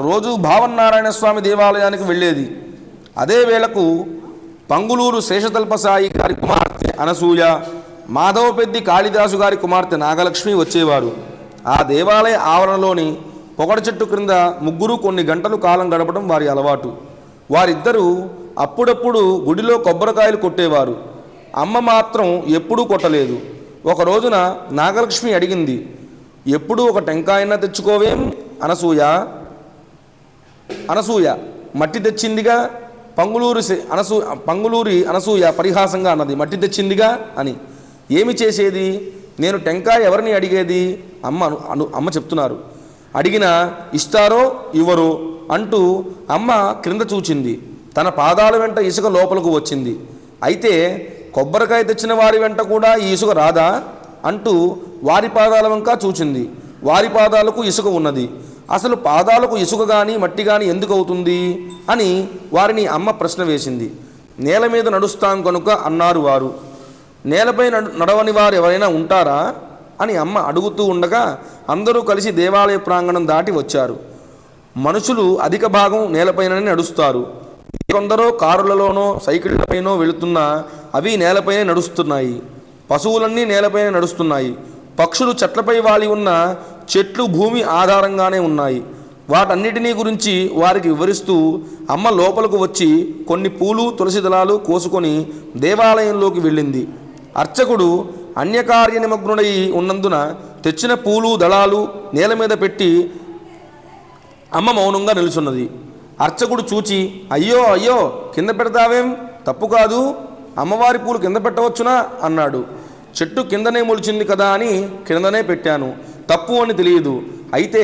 రోజు భావన్నారాయణ స్వామి దేవాలయానికి వెళ్ళేది. అదే వేళకు పంగులూరు శేషతల్పసాయి గారి కుమార్తె అనసూయ, మాధవపెద్ది కాళిదాసు గారి కుమార్తె నాగలక్ష్మి వచ్చేవారు. ఆ దేవాలయ ఆవరణలోని పొగడ చెట్టు క్రింద ముగ్గురు కొన్ని గంటలు కాలం గడపడం వారి అలవాటు. వారిద్దరూ అప్పుడప్పుడు గుడిలో కొబ్బరికాయలు కొట్టేవారు. అమ్మ మాత్రం ఎప్పుడూ కొట్టలేదు. ఒక రోజున నాగలక్ష్మి అడిగింది, ఎప్పుడూ ఒక టెంకాయన్నా తెచ్చుకోవేం అనసూయ మట్టి తెచ్చిందిగా. పంగులూరి అనసూయ పరిహాసంగా అన్నది, మట్టి తెచ్చిందిగా అని. ఏమి చేసేది, నేను టెంకాయ ఎవరిని అడిగేది? అమ్మ చెప్తున్నారు. అడిగినా ఇస్తారో ఇవ్వరో అంటూ అమ్మ క్రింద చూచింది. తన పాదాల వెంట ఇసుక లోపలకు వచ్చింది. అయితే కొబ్బరికాయ తెచ్చిన వారి వెంట కూడా ఈ ఇసుక రాదా అంటూ వారి పాదాల వంక చూచింది. వారి పాదాలకు ఇసుక ఉన్నది. అసలు పాదాలకు ఇసుక కానీ మట్టి కానీ ఎందుకు అవుతుంది అని వారిని అమ్మ ప్రశ్న వేసింది. నేల మీద నడుస్తాం కనుక అన్నారు వారు. నేలపై నడవని వారు ఎవరైనా ఉంటారా అని అమ్మ అడుగుతూ ఉండగా అందరూ కలిసి దేవాలయ ప్రాంగణం దాటి వచ్చారు. మనుషులు అధిక భాగం నేలపైననే నడుస్తారు. కొందరో కారులలోనో సైకిళ్లపైనో వెళుతున్నా అవి నేలపైనే నడుస్తున్నాయి. పశువులన్నీ నేలపైనే నడుస్తున్నాయి. పక్షులు చెట్లపై వాలి ఉన్న చెట్లు భూమి ఆధారంగానే ఉన్నాయి. వాటన్నిటినీ గురించి వారికి వివరిస్తూ అమ్మ లోపలకు వచ్చి కొన్ని పూలు తులసి దళాలు కోసుకొని దేవాలయంలోకి వెళ్ళింది. అర్చకుడు అన్యకార్య నిమగ్నుడై ఉన్నందున తెచ్చిన పూలు దళాలు నేల మీద పెట్టి అమ్మ మౌనంగా నిలుచున్నది. అర్చకుడు చూచి, అయ్యో అయ్యో కింద పెడతావేం, తప్పు కాదు, అమ్మవారి పూలు కింద పెట్టవచ్చునా అన్నాడు. చెట్టు కిందనే మొలిచింది కదా అని కిందనే పెట్టాను, తప్పు అని తెలియదు. అయితే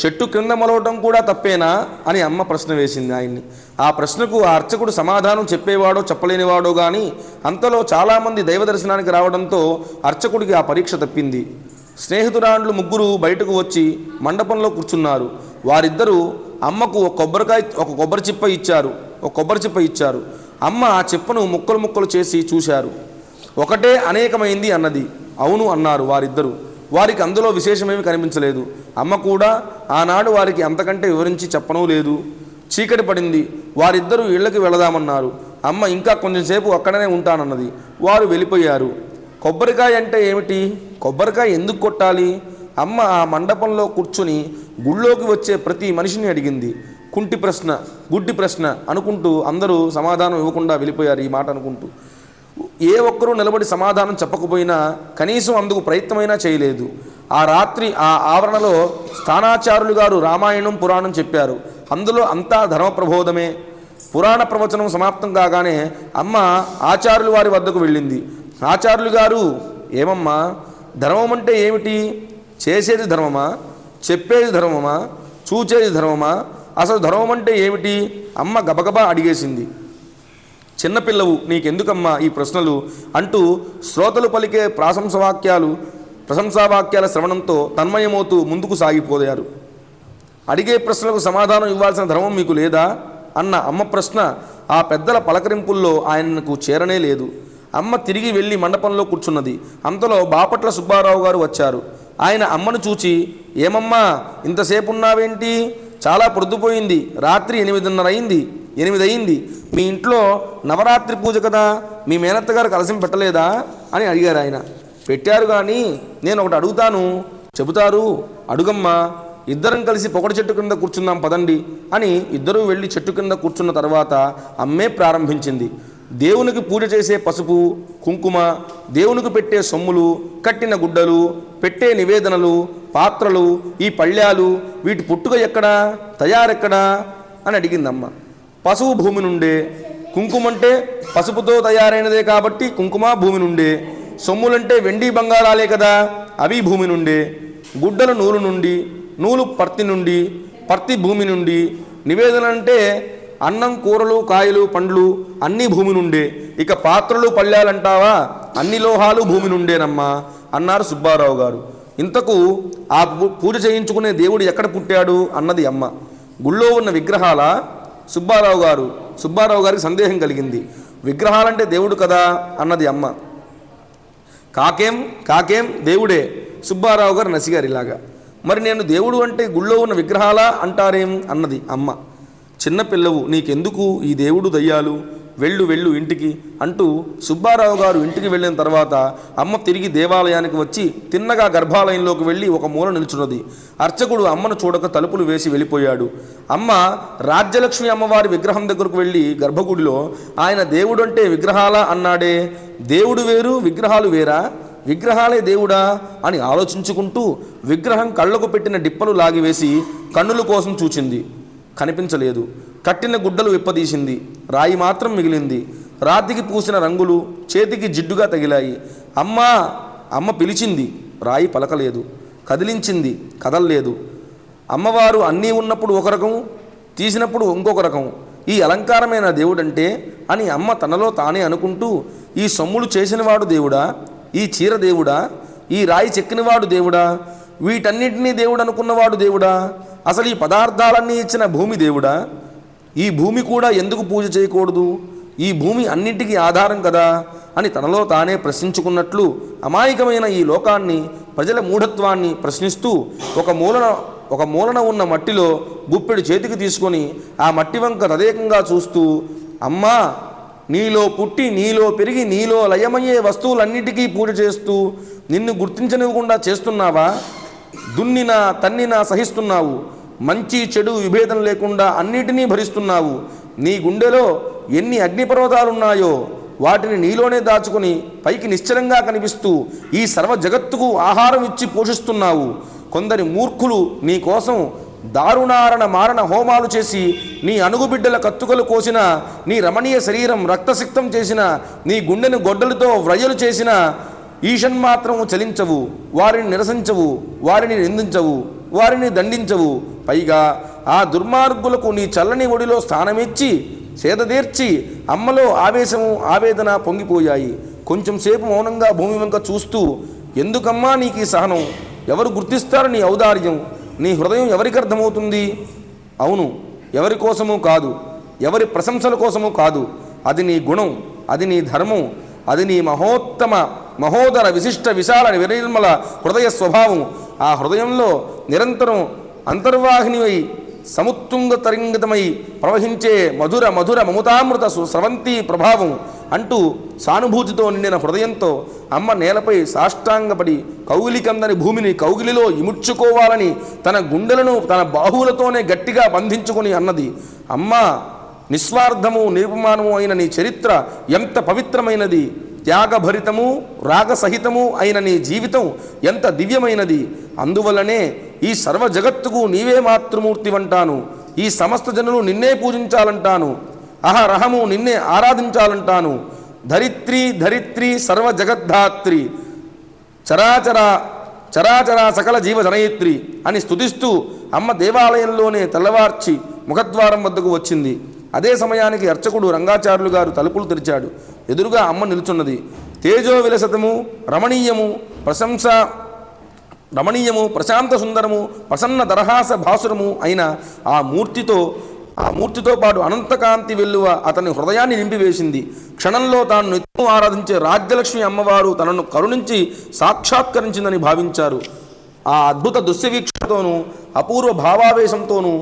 చెట్టు క్రింద మొలవటం కూడా తప్పేనా అని అమ్మ ప్రశ్న వేసింది ఆయన్ని. ఆ ప్రశ్నకు ఆ అర్చకుడు సమాధానం చెప్పేవాడో చెప్పలేనివాడో కానీ అంతలో చాలామంది దైవ దర్శనానికి రావడంతో అర్చకుడికి ఆ పరీక్ష తప్పింది. స్నేహితురాండ్లు ముగ్గురు బయటకు వచ్చి మండపంలో కూర్చున్నారు. వారిద్దరూ అమ్మకు ఒక కొబ్బరి చిప్ప ఇచ్చారు. అమ్మ ఆ చిప్పను ముక్కలు ముక్కలు చేసి చూశారు. ఒకటే అనేకమైంది అన్నది. అవును అన్నారు వారిద్దరూ. వారికి అందులో విశేషమేమి కనిపించలేదు. అమ్మ కూడా ఆనాడు వారికి అంతకంటే వివరించి చెప్పనూ లేదు. చీకటి పడింది. వారిద్దరూ ఇళ్లకి వెళదామన్నారు. అమ్మ ఇంకా కొంచెంసేపు అక్కడనే ఉంటానన్నది. వారు వెళ్ళిపోయారు. కొబ్బరికాయ అంటే ఏమిటి, కొబ్బరికాయ ఎందుకు కొట్టాలి? అమ్మ ఆ మండపంలో కూర్చుని గుళ్ళోకి వచ్చే ప్రతి మనిషిని అడిగింది. గుడ్డి ప్రశ్న అనుకుంటూ అందరూ సమాధానం ఇవ్వకుండా వెళ్ళిపోయారు. ఈ మాట అనుకుంటూ ఏ ఒక్కరూ నిలబడి సమాధానం చెప్పకపోయినా కనీసం అందుకు ప్రయత్నమైనా చేయలేదు. ఆ రాత్రి ఆ ఆవరణలో స్థానాచార్యులు గారు రామాయణం పురాణం చెప్పారు. అందులో అంతా ధర్మ ప్రబోధమే. పురాణ ప్రవచనం సమాప్తం కాగానే అమ్మ ఆచార్యులు వారి వద్దకు వెళ్ళింది. ఆచార్యులు గారు, ఏమమ్మా, ధర్మం అంటే ఏమిటి? చేసేది ధర్మమా, చెప్పేది ధర్మమా, చూచేది ధర్మమా, అసలు ధర్మం అంటే ఏమిటి? అమ్మ గబగబా అడిగేసింది. చిన్నపిల్లవు, నీకెందుకమ్మా ఈ ప్రశ్నలు అంటూ శ్రోతలు పలికే ప్రశంసావాక్యాల శ్రవణంతో తన్మయమవుతూ ముందుకు సాగిపోయారు. అడిగే ప్రశ్నలకు సమాధానం ఇవ్వాల్సిన ధర్మం మీకు లేదా అన్న అమ్మ ప్రశ్న ఆ పెద్దల పలకరింపుల్లో ఆయనకు చేరనే లేదు. అమ్మ తిరిగి వెళ్ళి మండపంలో కూర్చున్నది. అంతలో బాపట్ల సుబ్బారావు గారు వచ్చారు. ఆయన అమ్మను చూచి, ఏమమ్మా ఇంతసేపు ఉన్నావేంటి? చాలా పొద్దుపోయింది, రాత్రి 8:30 అయింది. మీ ఇంట్లో నవరాత్రి పూజ కదా, మీ మేనత్తగారు కలసం పెట్టలేదా అని అడిగారు ఆయన. పెట్టారు కానీ నేను ఒకటి అడుగుతాను, చెబుతారు? అడుగమ్మా. ఇద్దరం కలిసి పొగడ చెట్టు కింద కూర్చుందాం పదండి అని ఇద్దరూ వెళ్ళి చెట్టు కింద కూర్చున్న తర్వాత అమ్మే ప్రారంభించింది. దేవునికి పూజ చేసే పసుపు కుంకుమ, దేవునికి పెట్టే సొమ్ములు, కట్టిన గుడ్డలు, పెట్టే నివేదనలు, పాత్రలు, ఈ పళ్ళ్యాలు, వీటి పుట్టుక ఎక్కడా, తయారెక్కడా అని అడిగిందమ్మ. పసుపు భూమి నుండే, కుంకుమంటే పసుపుతో తయారైనదే కాబట్టి కుంకుమ భూమి నుండే, సొమ్ములంటే వెండి బంగారాలే కదా, అవి భూమి నుండే, గుడ్డలు నూలు నుండి, నూలు పర్తి నుండి, పర్తి భూమి నుండి, నివేదన అంటే అన్నం కూరలు కాయలు పండ్లు అన్నీ భూమి నుండే, ఇక పాత్రలు పళ్ళాలంటావా, అన్ని లోహాలు భూమి నుండేనమ్మా అన్నారు సుబ్బారావు గారు. ఇంతకు ఆ పూజ చేయించుకునే దేవుడు ఎక్కడ పుట్టాడు అన్నది అమ్మ. గుళ్ళో ఉన్న విగ్రహాల? సుబ్బారావు గారికి సందేహం కలిగింది. విగ్రహాలంటే దేవుడు కదా అన్నది అమ్మ. కాకేం కాకేం దేవుడే. సుబ్బారావు గారు నసిగారు ఇలాగా. మరి నేను దేవుడు అంటే గుళ్ళో ఉన్న విగ్రహాలా అంటారేం అన్నది అమ్మ. చిన్నపిల్లవు, నీకెందుకు ఈ దేవుడు దయ్యాలు, వెళ్ళు వెళ్ళు ఇంటికి అంటూ సుబ్బారావు గారు ఇంటికి వెళ్ళిన తర్వాత అమ్మ తిరిగి దేవాలయానికి వచ్చి తిన్నగా గర్భాలయంలోకి వెళ్ళి ఒక మూల నిల్చున్నది. అర్చకుడు అమ్మను చూడక తలుపులు వేసి వెళ్ళిపోయాడు. అమ్మ రాజ్యలక్ష్మి అమ్మవారి విగ్రహం దగ్గరకు వెళ్ళి గర్భగుడిలో ఆయన దేవుడు అంటే విగ్రహాలా అన్నాడే, దేవుడు వేరు విగ్రహాలు వేరా, విగ్రహాలే దేవుడా అని ఆలోచించుకుంటూ విగ్రహం కళ్ళకు పెట్టిన డిప్పలు లాగివేసి కన్నుల కోసం చూచింది. కనిపించలేదు. కట్టిన గుడ్డలు విప్పదీసింది. రాయి మాత్రం మిగిలింది. రాతికి పూసిన రంగులు చేతికి జిడ్డుగా తగిలాయి. అమ్మా అమ్మ పిలిచింది. రాయి పలకలేదు. కదిలించింది, కదల్లేదు. అమ్మవారు అన్నీ ఉన్నప్పుడు ఒక రకం, తీసినప్పుడు ఇంకొక రకం. ఈ అలంకారమైన దేవుడంటే అని అమ్మ తనలో తానే అనుకుంటూ, ఈ సొమ్ములు చేసినవాడు దేవుడా, ఈ చీర దేవుడా, ఈ రాయి చెక్కినవాడు దేవుడా, వీటన్నిటినీ దేవుడు అనుకున్నవాడు దేవుడా, అసలు ఈ పదార్థాలన్నీ ఇచ్చిన భూమి దేవుడా, ఈ భూమి కూడా ఎందుకు పూజ చేయకూడదు, ఈ భూమి అన్నింటికీ ఆధారం కదా అని తనలో తానే ప్రశ్నించుకున్నట్లు అమాయకమైన ఈ లోకాన్ని, ప్రజల మూఢత్వాన్ని ప్రశ్నిస్తూ ఒక మూలన ఉన్న మట్టిలో గుప్పెడు చేతికి తీసుకొని ఆ మట్టి వంక తదేకంగా చూస్తూ, అమ్మా నీలో పుట్టి నీలో పెరిగి నీలో లయమయ్యే వస్తువులన్నిటికీ పూజ చేస్తూ నిన్ను గుర్తించనివ్వకుండా చేస్తున్నావా, దున్నినా తన్నినా సహిస్తున్నావు, మంచి చెడు విభేదం లేకుండా అన్నిటినీ భరిస్తున్నావు, నీ గుండెలో ఎన్ని అగ్నిపర్వతాలున్నాయో వాటిని నీలోనే దాచుకుని పైకి నిశ్చలంగా కనిపిస్తూ ఈ సర్వ జగత్తుకు ఆహారం ఇచ్చి పోషిస్తున్నావు. కొందరి మూర్ఖులు నీ కోసం దారుణారణ మారణ హోమాలు చేసి నీ అనుగుబిడ్డల కత్తుకలు కోసిన, నీ రమణీయ శరీరం రక్తసిక్తం చేసిన, నీ గుండెను గొడ్డలతో వ్రయలు చేసిన ఈషన్మాత్రము చలించవు, వారిని నిరసించవు, వారిని నిందించవు, వారిని దండించవు. పైగా ఆ దుర్మార్గులకు నీ చల్లని ఒడిలో స్థానమిచ్చి సేదతీర్చి అమ్మలో ఆవేశము ఆవేదన పొంగిపోయాయి. కొంచెం సేపు మౌనంగా భూమి వెంక చూస్తూ, ఎందుకమ్మా నీకు ఈ సహనం, ఎవరు గుర్తిస్తారు నీ ఔదార్యం, నీ హృదయం ఎవరికి అర్థమవుతుంది? అవును, ఎవరి కోసము కాదు, ఎవరి ప్రశంసల కోసము కాదు, అది నీ గుణం, అది నీ ధర్మం, అది నీ మహోదర విశిష్ట విశాల వినిర్మల హృదయ స్వభావం. ఆ హృదయంలో నిరంతరం అంతర్వాహినివై సముత్తుంగ తరంగితమై ప్రవహించే మధుర మధుర మమతామృత స్రవంతి ప్రభావం అంటూ సానుభూతితో నిండిన హృదయంతో అమ్మ నేలపై సాష్టాంగపడి కౌగిలికందని భూమిని కౌగిలిలో ఇముడ్చుకోవాలని తన గుండెలను తన బాహువులతోనే గట్టిగా బంధించుకొని అన్నది, అమ్మ నిస్వార్థము నిరుపమానము అయిన నీ చరిత్ర ఎంత పవిత్రమైనది, త్యాగభరితము రాగసహితము అయిన నీ జీవితం ఎంత దివ్యమైనది. అందువల్లనే ఈ సర్వ జగత్తుకు నీవే మాతృమూర్తివంటాను, ఈ సమస్త జనులు నిన్నే పూజించాలంటాను, అహరహము నిన్నే ఆరాధించాలంటాను. ధరిత్రి ధరిత్రి సర్వ జగద్ధాత్రి చరాచర సకల జీవ జనయిత్రి అని స్తుతిస్తూ అమ్మ దేవాలయంలోనే తెల్లవార్చి ముఖద్వారం వద్దకు వచ్చింది. అదే సమయానికి అర్చకుడు రంగాచార్యులు గారు తలుపులు తెరిచాడు. ఎదురుగా అమ్మ నిలుచున్నది. తేజో విలసతము రమణీయము ప్రశాంత సుందరము ప్రసన్న దరహాస భాసురము అయిన ఆ మూర్తితో పాటు అనంతకాంతి వెల్లువ అతని హృదయాన్ని నింపివేసింది. క్షణంలో తాను నిత్యం ఆరాధించే రాజ్యలక్ష్మి అమ్మవారు తనను కరుణించి సాక్షాత్కరించిందని భావించారు. ఆ అద్భుత దృశ్యవీక్షతోనూ అపూర్వ భావావేశంతోనూ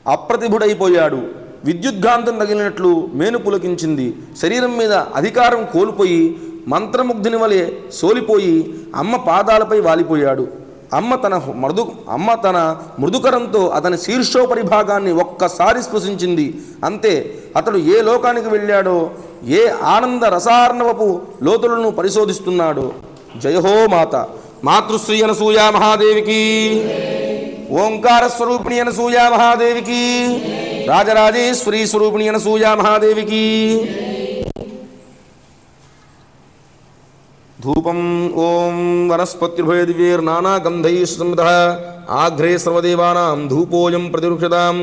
అప్రతిభుడైపోయాడు. విద్యుద్ఘాంతం తగిలినట్లు మేను పులకించింది. శరీరం మీద అధికారం కోల్పోయి మంత్రముగ్ధుని వలె సోలిపోయి అమ్మ పాదాలపై వాలిపోయాడు. అమ్మ తన మృదుకరంతో అతని శీర్షోపరిభాగాన్ని ఒక్కసారి స్పృశించింది. అంతే. అతడు ఏ లోకానికి వెళ్ళాడో, ఏ ఆనంద రసార్ణవపు లోతులను పరిశోధిస్తున్నాడో. జయహో మాత మాతృశ్రీ అనసూయా మహాదేవికి, ఓంకార స్వరూపిణి అనసూయా మహాదేవికి, రాజరాజేశ్వరీ స్వరూపిణి అనసూయా మహాదేవికి. ధూపం ఓం వనస్పతిర్భయ దివ్యైర్నానాగంధైః ఆఘ్రే సర్వదేవానాం ధూపోయం ప్రతిరుక్షతాం.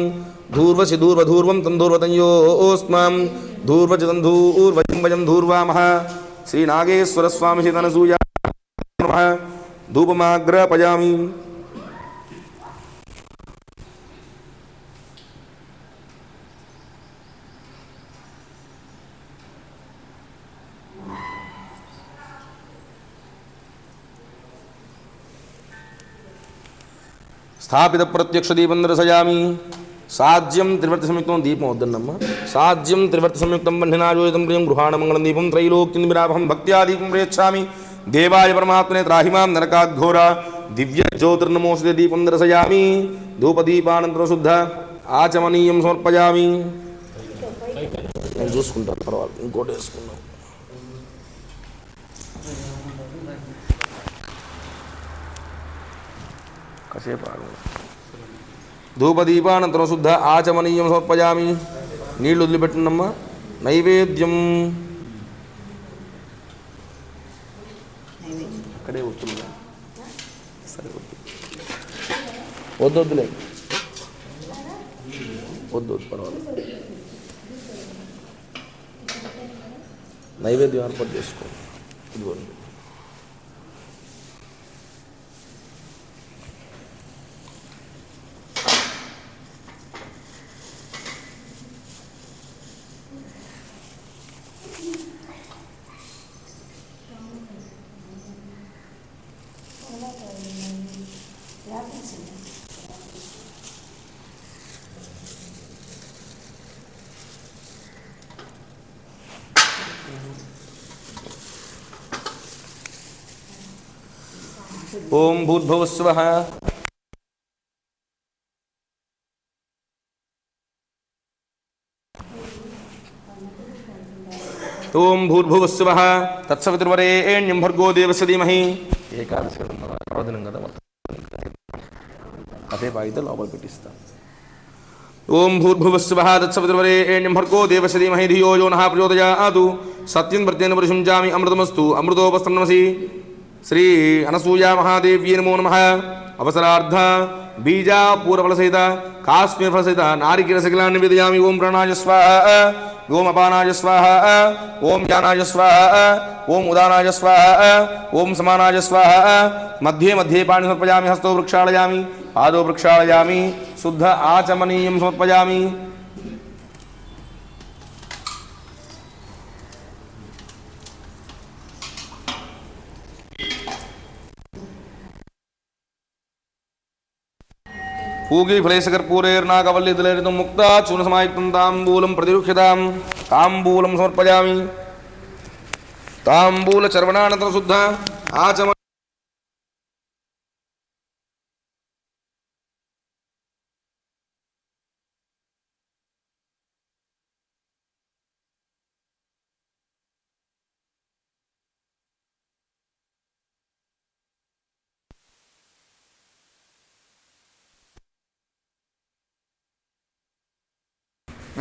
ధూర్వసి ధూర్వధూర్వం తంధూర్వతంయోస్మాం ధూర్వచి తంధూర్వజం వయం ధూర్వామః. శ్రీనాగేశ్వరస్వామి అనసూయా నమః. ధూపమాగ్రాపయామి. స్థాపిత ప్రత్యక్ష దీపం దర్శయామి. సాధ్యం త్రివర్తి సంయుక్తం దీపం వద్దన్నమ్మ. సాధ్యం త్రివర్తి సంయుక్తం బంధినాజోజితం ప్రియం గృహాణ మంగళం దీపం త్రైలోక్యం విరాపహం భక్త్యా దీపం ప్రేచ్ఛామి. దేవాయ పరమాత్మనే త్రాహిమాం నరకాఘోర దివ్య జ్యోతిర్నమోస్తే దీపం దర్శయామి. ధూపదీపానంతరం శుద్ధ ఆచమనీయం సమర్పయామి. నేను చూసుకుంటాను పర్వాలేదు, ఇంకోటి వేసుకున్నాం. కాసేపు ధూపదీపానంతరం శుద్ధ ఆచమనీయం సమర్పయామి. నీళ్లు వదిలిపెట్టినమ్మా. నైవేద్యం అక్కడే వస్తుందా? సరే వద్దులే, వద్దు పర్వాలేదు. నైవేద్యం ఏర్పాటు చేసుకో. ఇదిగోండి. ఓం భూర్భువస్సువః. ఓం భూర్భువస్సువః తత్సవితుర్వరేణ్యం భర్గో దేవస్య ధీమహి. ఏకాదశి పర్వదినం కదా, కాసేపు అయితే లోపల పెట్టిస్తా. ఓం భూర్భువస్సువః తత్సవితుర్వరేణ్యం భర్గో దేవస్య ధీమహి ధియో యో నః ప్రచోదయాత్. సత్యం ప్రత్యేన పరిశుంచామి అమృతమస్తు అమృతోపస్తన్నమసి. శ్రీ అనసూయా మహాదేవ్యే నమో నమః. అవసరార్థ బీజా పూర్వఫలసహిత కాశ్మీర ఫలసహిత నారికేల శిఖలాన్ని నివేదయామి. ఓం ప్రాణాయ స్వాహ, ఓం అపానాయ స్వాహ, ఓం జ్ఞానాయ స్వాహ, ఓం ఉదానాయ స్వాహ, ఓం సమానాయ స్వాహ. మధ్యే మధ్యే పాణి సమర్పయామి. హస్తో వృక్షాళయామి, పాదో వృక్షాళయామి. శుద్ధ ఆచమనీయం సమర్పయామి. పూగి ఫలేశకర్పూరేర్నాగవల్లిదలరితం ముక్తా చూర్ణసమాయుక్తం తాంబూలం ప్రతిరుక్షతాం. తాంబూలం సమర్పయామి. తాంబూల చర్వణానంతర శుద్ధ ఆచమ.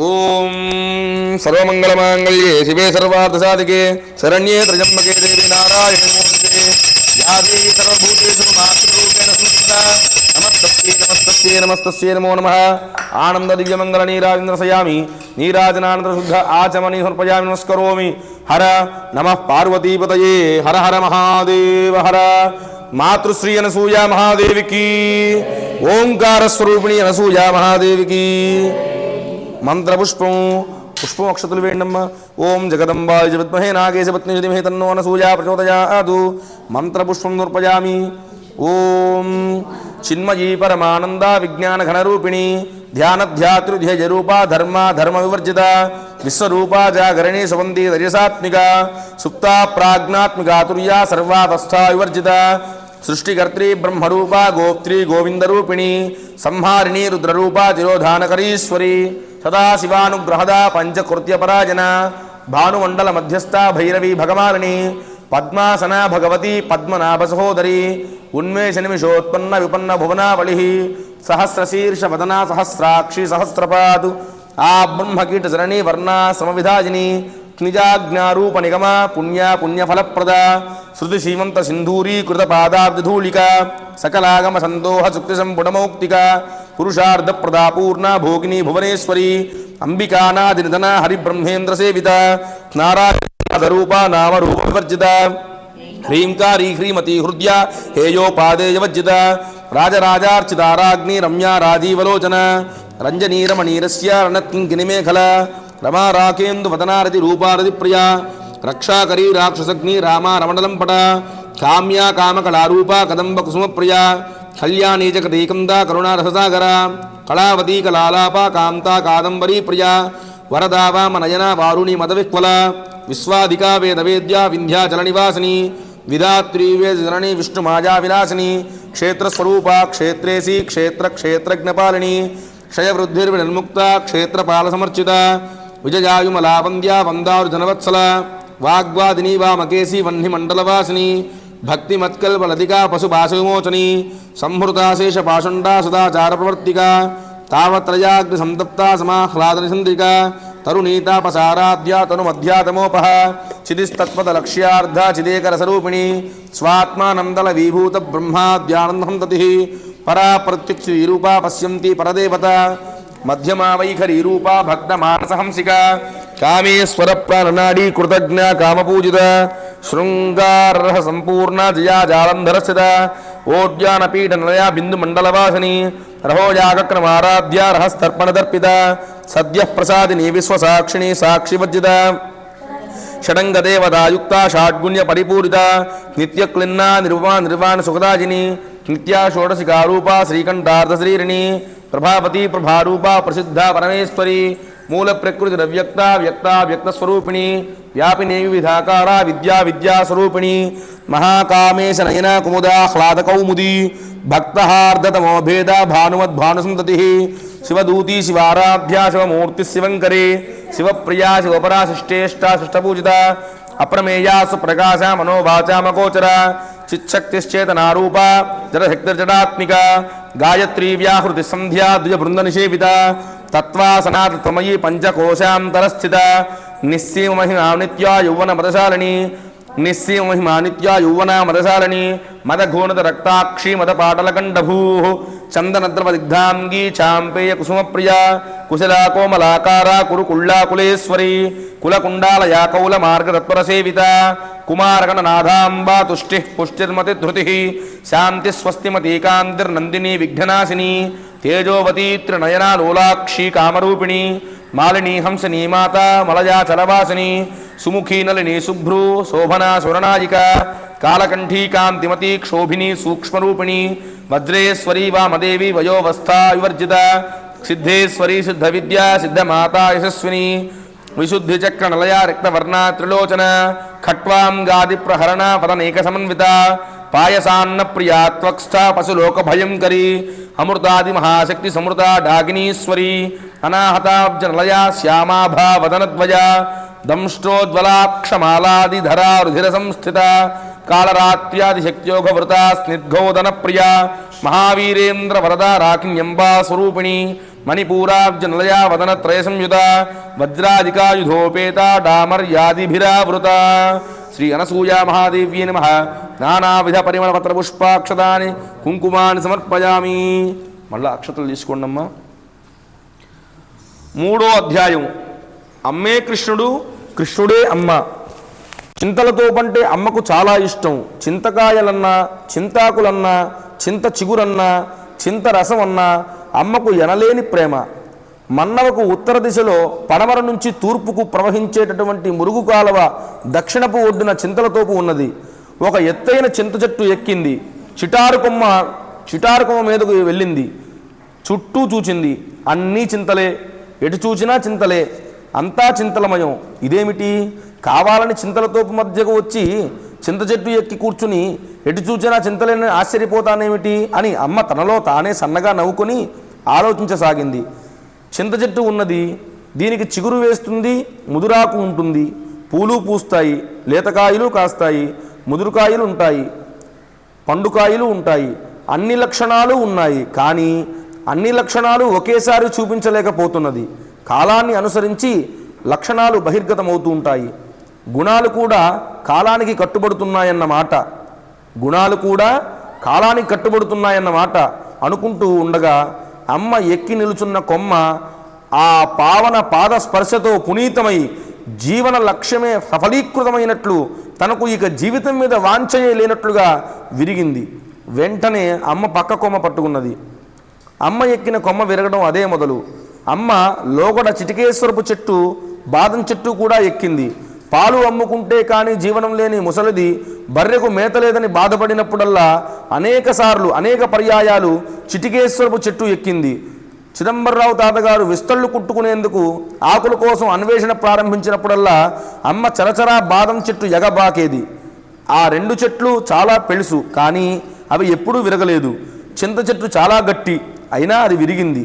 ఓం సర్వమంగళమాంగళ్యే శివే సర్వార్థసాధికే శరణ్యే త్రయంబకే దేవి నారాయణి నమోస్తుతే. యా దేవి సర్వభూతేషు మాతృరూపేణ సంస్థితా. నమస్తస్యై నమస్తస్యై నమస్తస్యై నమో నమః. ఆనంద దివ్యమంగళ నీరాజేంద్రశయామి. నీరాజనానంతర శుద్ధ ఆచమని సమర్పయామి. నమస్కరోమి. హర నమః పార్వతీపతయే. హర హర మహాదేవ హర. మాతృశ్రీ అనసూయా మహాదేవికి. ఓంకార స్వరూపిణి అనసూయా మహాదేవికి. మంత్రపుష్పం పుష్పం అక్షతులు వేయండమ్మ. ఓం జగదంబాయ విద్మహే నాగేశ పత్ని ధీమహి తన్నో అనసూయా ప్రచోదయాత్. మంత్రపుష్పం సమర్పయామి. ఓం చిన్మయీ పరమానంద విజ్ఞాన ఘనరూపిణి ధ్యానధ్యాతృధ్యజరూపా ధర్మ ధర్మ వివర్జిత విశ్వరూపా జాగరణి సువంది రజసాత్మిక సుప్తా ప్రాజ్ఞాత్మికా తుర్యా సర్వావస్థా వివర్జిత సృష్టికర్త్రి బ్రహ్మరూపా గోప్త్రి గోవిందరూపిణి సంహారిణి రుద్రరూపా తిరోధానకరీశ్వరి సదాశివానుగ్రహదా పంచకృత్యపరాజన భానుమండల మధ్యస్థ భైరవి భగవానిని పద్మాసన భగవతి పద్మనాభ సహోదరి ఉన్మేష నిమిషోత్పన్న విపన్న భువనావళి సహస్రశీర్ష వదనా సహస్రాక్షి సహస్రపాదు ఆ బ్రహ్మకీట జనని వర్ణా సమవిధాజిని నిజాజ్ఞారూప నిగమ పుణ్య పుణ్యఫలప్రద శృతి శ్రీమంత సింధూరీకృత పాదాబ్ధూళిక సకలాగమ సందోహ సుక్తి సంపుటమౌక్తిక పురుషార్థ ప్రదా పూర్ణ భోగిని భువనేశ్వరి అంబికానాది నిధన హరిబ్రహ్మేంద్ర సేవిత నారాయణరూప నామరూప వివర్జిత హ్రీంకారీ హ్రీమతి హృదయ హేయోపాదేయవజ్జిత రాజరాజార్చితారాగ్ని రమ్యా రాజీవలోచన రంజనీరమణీరస్య రణత్కింకినిమేఖల రమా రాకేందు వదనారతి రూపారతి ప్రియా రక్షాకరీ రాక్షసగ్ని రామా రమణలం పట కామ్యా కామకళారూపా కదంబ కుసుమ ప్రియా కళ్యాణీ జగదీకందా కరుణారససాగర కళావతీ కళాలాపా కాంతా కాదంబరీ ప్రియా వరదా వామనయన వారుణి మదవిక్వల విశ్వాధికా వేదవేద్యా వింధ్యాచల నివాసిని విధాత్రీ వేదజనని విష్ణుమాయా వినాశిని క్షేత్రస్వరూపా క్షేత్రేసి క్షేత్రజ్ఞపాలిని క్షయవృద్ధిర్వినిర్ముక్త క్షేత్రపాల సమర్చిత విజయాయుమలావంద్యా వందారుజనవత్సల వాగ్వాదిని వామకేసి వహ్నిమండలవాసిని భక్తిమత్కల్పలతికా పశుభాషవిమోచని సంహృతాశేష పాషండా సదాచార ప్రవర్తిక తావత్రయాగ్ని సంతప్తా సమాహ్లాదని సంద్రిక తరుణీతాపసారాధ్యా తనుమధ్యాతమోపహ చిదిస్తత్పదలక్ష్యార్థ చిదేకరసరూపిణి స్వాత్మానందల విభూత బ్రహ్మాద్యానందహంతతి పరా ప్రత్యుక్తి రూపా పశ్యంతి పరదేవత మధ్యమా వైఖరి రూపా భక్త మానసహంసిక కామేశ్వర ప్రాణనాడీ కృతజ్ఞ కామపూజిత శృంగార సంపూర్ణ జయా జాలంధరస్థిత ఓడ్యానపీఠ నిలయ బిందు మండలవాసిని రహోయాగక్రమారాధ్య రహస్తర్పణదర్పిత సద్య ప్రసాదిని విశ్వసాక్షిణి సాక్షివర్జిత షడంగదేవతాయుక్త షాడ్గుణ్య పరిపూరిత నిత్యక్లిన్నా నిర్వాణ సుఖదాజిని నిత్యా షోడశికారూపా శ్రీకంఠార్ధశ్రీరిణి ప్రభావతి ప్రభారూపా ప్రసిద్ధ పరమేశ్వరి మూల ప్రకృతి రవ్యక్త వ్యక్త వ్యక్తస్వరూపిణి వ్యాపిని వివిధాకార విద్యాస్వరూపిణి మహాకామేశ నయన కుముదాహ్లాదకౌముది భక్తహార్దతమో భేద భానుమద్భానుసంతతి శివదూతి శివారాధ్య శివమూర్తి శివంకరే శివప్రియా శివపరా శిష్టేష్టా శిష్టపూజిత అప్రమేయా సుప్రకాశ మనోవాచామగోచర చిచ్చక్తిశ్చేతనారూప జడశక్తిర్జడాత్మిక గాయత్రీ వ్యాహృతి సంధ్యా ద్విజబృంద నిషేవిత తత్వాసనాతమయీ పంచకోశాంతరస్థిత నిస్సీమహిమానిత్యా యౌవన మదశాలిని నిస్సీమహిమానిత్యా యౌవన మదశాలిని మదఘోనద రక్తాక్షి మదపాటలకంఠభూ చందనద్రవదిగ్ధాంగీ చాంపేయ కుసుమప్రియ కుశలా కోమలాకార కురుకుళ్ళాకులేశ్వరి కులకుండాలయా కౌల మార్గతత్పరసేవిత కుమారగణనాథాంబా తుష్టి పుష్టిర్మతి ధృతి శాంతి స్వస్తిమతీకాంతిర్నందిని విఘ్ననాశిని తేజోవతీ త్రినయనా లోలాక్షి కామరూపిణి మాలిని హంసనీ మాత మలయా చలవాసిని సుముఖీ నలిని శుభ్రూ శోభనా సురనాయిక కాళకంఠీ కాంతిమతి క్షోభిని సూక్ష్మరూపిణి వజ్రేశ్వరీ వామదేవి వయోవస్థా వివర్జిత సిద్ధేశ్వరీ సిద్ధ విద్యా సిద్ధమాతా యశస్విని విశుద్ధి చక్ర నలయ రక్తవర్ణ త్రిలోచన ఖట్వాంగాది ప్రహరణ పదనేక సమన్విత పాయసాన్న ప్రియా త్వక్స్థ పశులోక భయంకరి అమృతాది మహాశక్తి సమృత డాగినీశ్వరి అనాహతాబ్జ నలయ శ్యామాభా వదనద్వయ దంష్టోజ్వలాక్షమాలాదిధరా రుధిర సంస్థిత కాళరాత్ర్యాదిశక్త్యోగవృత స్నిగ్ధోదన ప్రియ మహావీరేంద్ర వరద రాకిణ్యంబా స్వరూపిణి మణిపూరాబ్జ నిలయ వదన త్రయ సంయుత వజ్రాధికాయుధోపేత డామర్యాదిభిరావృత శ్రీ అనసూయా మహాదేవ్యే నమః. నానావిధ పరిమళ పత్ర పుష్పాక్షతాని కుంకుమాన్ని సమర్పయామి. మళ్ళా అక్షతలు తీసుకోండమ్మా. 3వ అధ్యాయం. అమ్మే కృష్ణుడు, కృష్ణుడే అమ్మ. చింతలతో పంటే అమ్మకు చాలా ఇష్టం. చింతకాయలన్నా, చింతాకులన్నా, చింత చిగురన్నా, చింత రసం అన్నా అమ్మకు ఎనలేని ప్రేమ. మన్నవకు ఉత్తర దిశలో పడమర నుంచి తూర్పుకు ప్రవహించేటటువంటి మురుగు కాలవ దక్షిణపు ఒడ్డున చింతలతోపు ఉన్నది. ఒక ఎత్తైన చింత చెట్టు ఎక్కింది. చిటారు కొమ్మ మీదకు వెళ్ళింది. చుట్టూ చూచింది. అన్నీ చింతలే, ఎటు చూచినా చింతలే, అంతా చింతలమయం. ఇదేమిటి, కావాలని చింతలతోపు మధ్యకు వచ్చి చింత చెట్టు ఎక్కి కూర్చుని ఎటు చూచినా చింతలేని ఆశ్చర్యపోతానేమిటి అని అమ్మ తనలో తానే సన్నగా నవ్వుకొని ఆలోచించసాగింది. చింత చెట్టు ఉన్నది, దీనికి చిగురు వేస్తుంది, ముదురాకు ఉంటుంది, పూలు పూస్తాయి, లేతకాయలు కాస్తాయి, ముదురుకాయలు ఉంటాయి, పండుకాయలు ఉంటాయి, అన్ని లక్షణాలు ఉన్నాయి. కానీ అన్ని లక్షణాలు ఒకేసారి చూపించలేకపోతున్నది. కాలాన్ని అనుసరించి లక్షణాలు బహిర్గతమవుతూ ఉంటాయి. గుణాలు కూడా కాలానికి కట్టుబడుతున్నాయన్నమాట. అనుకుంటూ ఉండగా అమ్మ ఎక్కి నిలుచున్న కొమ్మ ఆ పావన పాద స్పర్శతో పునీతమై జీవన లక్ష్యమే సఫలీకృతమైనట్లు, తనకు ఇక జీవితం మీద వాంఛయే లేనట్లుగా విరిగింది. వెంటనే అమ్మ పక్క కొమ్మ పట్టుకున్నది. అమ్మ ఎక్కిన కొమ్మ విరగడం అదే మొదలు. అమ్మ లోగడ చిటికేశ్వరపు చెట్టు, బాదం చెట్టు కూడా ఎక్కింది. పాలు అమ్ముకుంటే కానీ జీవనం లేని ముసలిది బర్రెకు మేత లేదని బాధపడినప్పుడల్లా అనేక పర్యాయాలు చిటికేశ్వరపు చెట్టు ఎక్కింది. చిదంబరరావు తాతగారు విస్తళ్ళు కుట్టుకునేందుకు ఆకుల కోసం అన్వేషణ ప్రారంభించినప్పుడల్లా అమ్మ చరచరా బాదం చెట్టు ఎగబాకేది. ఆ 2 చెట్లు చాలా పెళుసు, కానీ అవి ఎప్పుడూ విరగలేదు. చింత చెట్టు చాలా గట్టి, అయినా అది విరిగింది.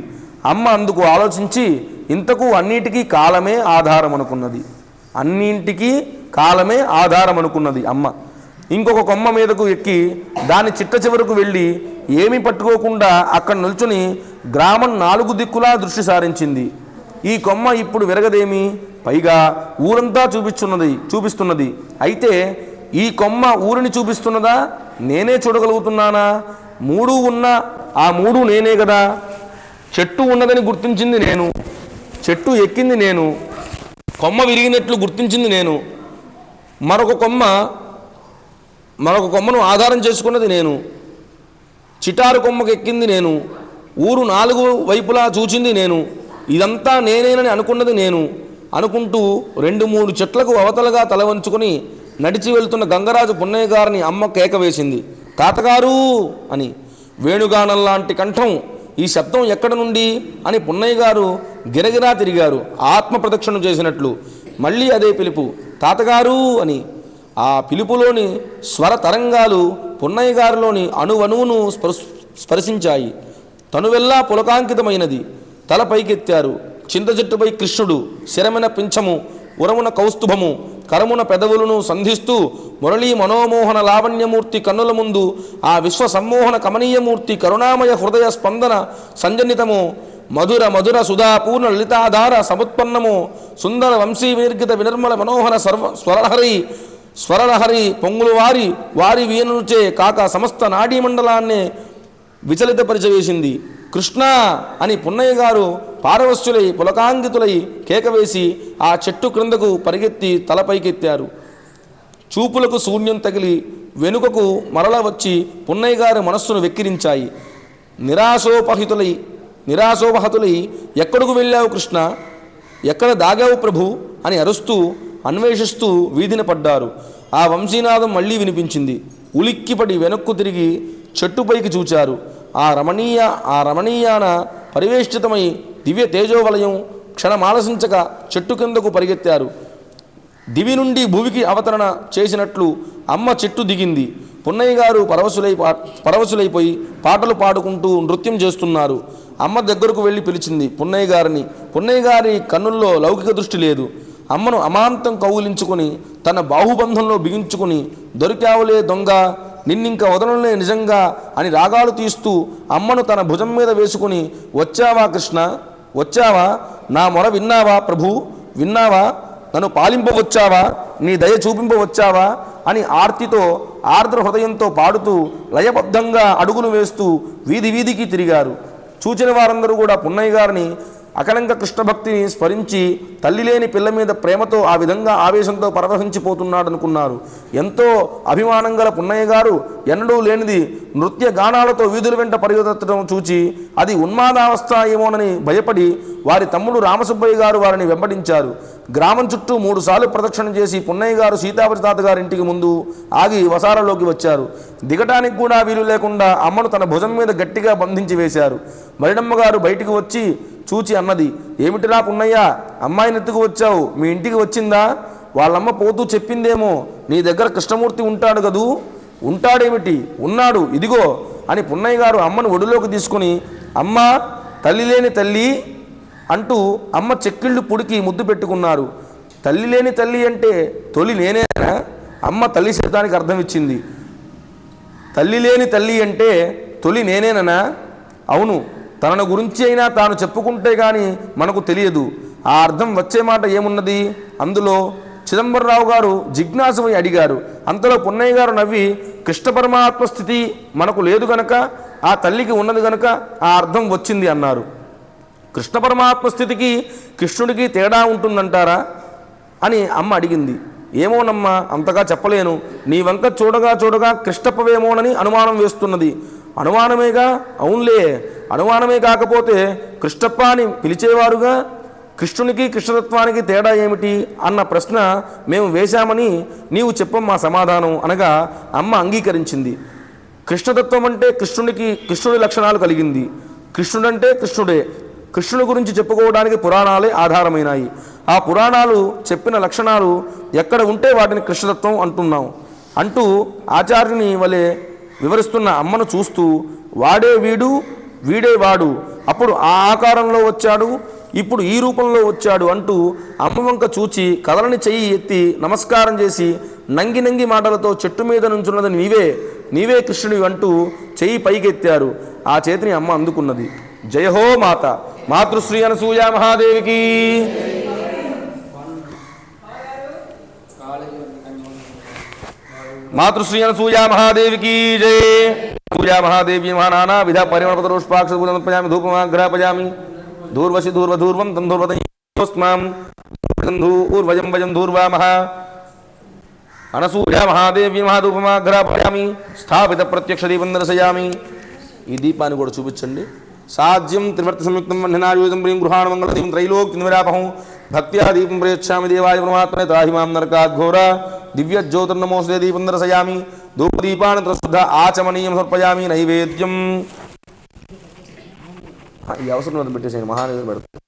అమ్మ అందుకు ఆలోచించి ఇంతకు అన్నిటికీ కాలమే ఆధారం అనుకున్నది. అమ్మ ఇంకొక కొమ్మ మీదకు ఎక్కి దాని చిట్ట చివరకు వెళ్ళి ఏమీ పట్టుకోకుండా అక్కడ నిల్చుని గ్రామం 4 దిక్కులా దృష్టి సారించింది. ఈ కొమ్మ ఇప్పుడు విరగదేమి, పైగా ఊరంతా చూపిస్తున్నది. అయితే ఈ కొమ్మ ఊరిని చూపిస్తున్నదా, నేనే చూడగలుగుతున్నానా? 3 ఉన్నా ఆ 3 నేనే కదా. చెట్టు ఉన్నదని గుర్తించింది నేను, చెట్టు ఎక్కింది నేను, కొమ్మ విరిగినట్లు గుర్తించింది నేను, మరొక కొమ్మను ఆధారం చేసుకున్నది నేను, చిటారు కొమ్మకు ఎక్కింది నేను, ఊరు 4 వైపులా చూచింది నేను, ఇదంతా నేనేనని అనుకున్నది నేను అనుకుంటూ 2-3 చెట్లకు అవతలగా తల వంచుకొని నడిచి వెళ్తున్న గంగరాజు పున్నయ్య గారిని అమ్మ కేక వేసింది. తాతగారు అని. వేణుగానం లాంటి కంఠం. ఈ శబ్దం ఎక్కడ నుండి అని పున్నయ్య గారు గిరగిరా తిరిగారు, ఆత్మ ప్రదక్షిణ చేసినట్లు. మళ్ళీ అదే పిలుపు, తాతగారు అని. ఆ పిలుపులోని స్వర తరంగాలు పున్నయ్య గారిలోని అణువణువును స్పర్శించాయి. తనువెల్లా పులకాంకితమైనది. తల పైకెత్తారు. చింత చెట్టుపై కృష్ణుడు, శిరమైన పింఛము, ఉరమున కౌస్తుభము, కరమున పెదవులను సంధిస్తూ మురళీ మనోమోహన లావణ్యమూర్తి కన్నుల ముందు ఆ విశ్వ సమ్మోహన కమనీయమూర్తి కరుణామయ హృదయ స్పందన సంజనితము మధుర సుధాపూర్ణ లలితాధార సముత్పన్నము సుందర వంశీ వినిర్గిత వినిర్మల మనోహర స్వరలహరి పొంగులు వారి వీణుచే కాక సమస్త నాడీమండలాన్నే విచలితపరిచవేసింది. కృష్ణ అని పున్నయ్య గారు పారవశ్యులై పులకాంగితులై కేకవేసి ఆ చెట్టు క్రిందకు పరిగెత్తి తలపైకెత్తారు. చూపులకు శూన్యం తగిలి వెనుకకు మరల వచ్చి పున్నయ్య గారి మనస్సును వెక్కిరించాయి. నిరాశోపహతులై ఎక్కడకు వెళ్ళావు కృష్ణ, ఎక్కడ దాగావు ప్రభు అని అరుస్తూ అన్వేషిస్తూ వీధిన పడ్డారు. ఆ వంశీనాదం మళ్ళీ వినిపించింది. ఉలిక్కిపడి వెనక్కు తిరిగి చెట్టుపైకి చూచారు. ఆ రమణీయాన పరివేష్టితమై దివ్య తేజోవలయం క్షణమాలసించక చెట్టు కిందకు పరిగెత్తారు. దివి నుండి భూమికి అవతరణ చేసినట్లు అమ్మ చెట్టు దిగింది. పున్నయ్య గారు పరవశులైపోయి పాటలు పాడుకుంటూ నృత్యం చేస్తున్నారు. అమ్మ దగ్గరకు వెళ్ళి పిలిచింది పున్నయ్య గారిని. పున్నయ్య గారి కన్నుల్లో లౌకిక దృష్టి లేదు. అమ్మను అమాంతం కౌగిలించుకొని తన బాహుబంధంలో బిగించుకుని దొరికావులే దొంగ, నిన్నింక వదలలే నిజంగా అని రాగాలు తీస్తూ అమ్మను తన భుజం మీద వేసుకుని, వచ్చావా కృష్ణ, వచ్చావా, నా మొర విన్నావా ప్రభు, విన్నావా, నన్ను పాలింపవచ్చావా, నీ దయ చూపింపవచ్చావా అని ఆర్తితో ఆర్ద్ర హృదయంతో పాడుతూ లయబద్ధంగా అడుగులు వేస్తూ వీధికి తిరిగారు. చూచిన వారందరూ కూడా పున్నయ్య గారిని అకళంక కృష్ణభక్తిని స్మరించి తల్లి లేని పిల్ల మీద ప్రేమతో ఆ విధంగా ఆవేశంతో పరవహించిపోతున్నాడనుకున్నారు. ఎంతో అభిమానం గల పున్నయ్య గారు ఎన్నడూ లేనిది నృత్య గానాలతో వీధుల వెంట పరిగెత్తడం చూచి అది ఉన్మాదావస్థ ఏమోనని భయపడి వారి తమ్ముడు రామసుబ్బయ్య గారు వారిని వెంబడించారు. గ్రామం చుట్టూ 3 సార్లు ప్రదక్షిణ చేసి పున్నయ్య గారు సీతాపతి తాత గారింటికి ముందు ఆగి వసారలోకి వచ్చారు. దిగటానికి కూడా వీలు లేకుండా అమ్మను తన భుజం మీద గట్టిగా బంధించి వేశారు. మరిడమ్మ గారు బయటికి వచ్చి చూచి అన్నది, ఏమిటిరా పున్నయ్య, అమ్మాయిని ఎత్తుకు వచ్చావు, మీ ఇంటికి వచ్చిందా? వాళ్ళమ్మ పోతూ చెప్పిందేమో నీ దగ్గర కృష్ణమూర్తి ఉంటాడు కదూ. ఉంటాడేమిటి, ఉన్నాడు, ఇదిగో అని పున్నయ్య గారు అమ్మను ఒడిలోకి తీసుకుని, అమ్మ తల్లి లేని తల్లి అంటూ అమ్మ చెక్కిళ్ళు పుడికి ముద్దు పెట్టుకున్నారు. తల్లి లేని తల్లి అంటే తొలి నేనేనా? అమ్మ తల్లి శబ్దానికి అర్థం ఇచ్చింది. తల్లి లేని తల్లి అంటే తొలి నేనేనా? అవును, తనను గురించి అయినా తాను చెప్పుకుంటే కానీ మనకు తెలియదు. ఆ అర్థం వచ్చే మాట ఏమున్నది అందులో? చిదంబరరావు గారు జిజ్ఞాసువై అడిగారు. అంతలో పున్నయ్య గారు నవ్వి, కృష్ణ పరమాత్మ స్థితి మనకు లేదు గనక, ఆ తల్లికి ఉన్నది గనక ఆ అర్థం వచ్చింది అన్నారు. కృష్ణ పరమాత్మ స్థితికి కృష్ణుడికి తేడా ఉంటుందంటారా అని అమ్మ అడిగింది. ఏమోనమ్మా, అంతగా చెప్పలేను. నీ వంక చూడగా కృష్ణప్పవేమోనని అనుమానం వేస్తున్నది. అనుమానమేగా? అవునులే, అనుమానమే కాకపోతే కృష్ణప్ప అని పిలిచేవారుగా. కృష్ణునికి కృష్ణతత్వానికి తేడా ఏమిటి అన్న ప్రశ్న మేము వేశామని నీవు చెప్పమ్మా సమాధానం అనగా అమ్మ అంగీకరించింది. కృష్ణతత్వం అంటే కృష్ణుడి లక్షణాలు కలిగింది. కృష్ణుడంటే కృష్ణుడే. కృష్ణుడి గురించి చెప్పుకోవడానికి పురాణాలే ఆధారమైనాయి. ఆ పురాణాలు చెప్పిన లక్షణాలు ఎక్కడ ఉంటే వాటిని కృష్ణతత్వం అంటున్నాం అంటూ ఆచార్యుని వలె వివరిస్తున్న అమ్మను చూస్తూ వాడే వీడు, వీడే వాడు, అప్పుడు ఆ ఆకారంలో వచ్చాడు, ఇప్పుడు ఈ రూపంలో వచ్చాడు అంటూ అమ్మ వంక చూచి కదలని చెయ్యి ఎత్తి నమస్కారం చేసి నంగి నంగి మాటలతో చెట్టు మీద నుంచున్నది నీవే కృష్ణుడివి అంటూ చెయ్యి పైకెత్తారు. ఆ చేతిని అమ్మ అందుకున్నది. జయహో మాత మాతృశ్రీ అనసూయ మహాదేవికి. మాతృశ్రీ అనసూయ మహాదేవికి జయ. పూజా మహాదేవి మహానానా విధ పరిమళపతరోష్పాక్ష పూజామి ధూపమాగ్రహపజామి ధూర్వశి ధూర్వధూర్వం తంధూర్వతస్మాం ఊర్వజం వజం ధూర్వామః. అనసూయ మహాదేవి మహాధూపమాగ్రహపజామి స్థాపిత ప్రత్యక్ష దీపం దర్శయామి. ఈ దీపాన్ని కూడా చూపించండి. సాధ్యం త్రివర్త సంయుక్తం వన్యనాయుధం ప్రియం గృహాణ మంగళదీపం త్రైలోక్య నిరాపహం భక్త్యా దీపం ప్రయచ్ఛామి దేవాయ పరమాత్మనే త్రాహిమాం నరకాద్ఘోర దివ్య జ్యోతిర్నమోస్తే దీపం దర్శయామి. ధూపదీపాన్ని త్రశుద్ధ ఆచమనీయం సమర్పయామి. నైవేద్యం ఈ అవసరం పెట్టేసాను మహానైవేద్యం పెడతాను.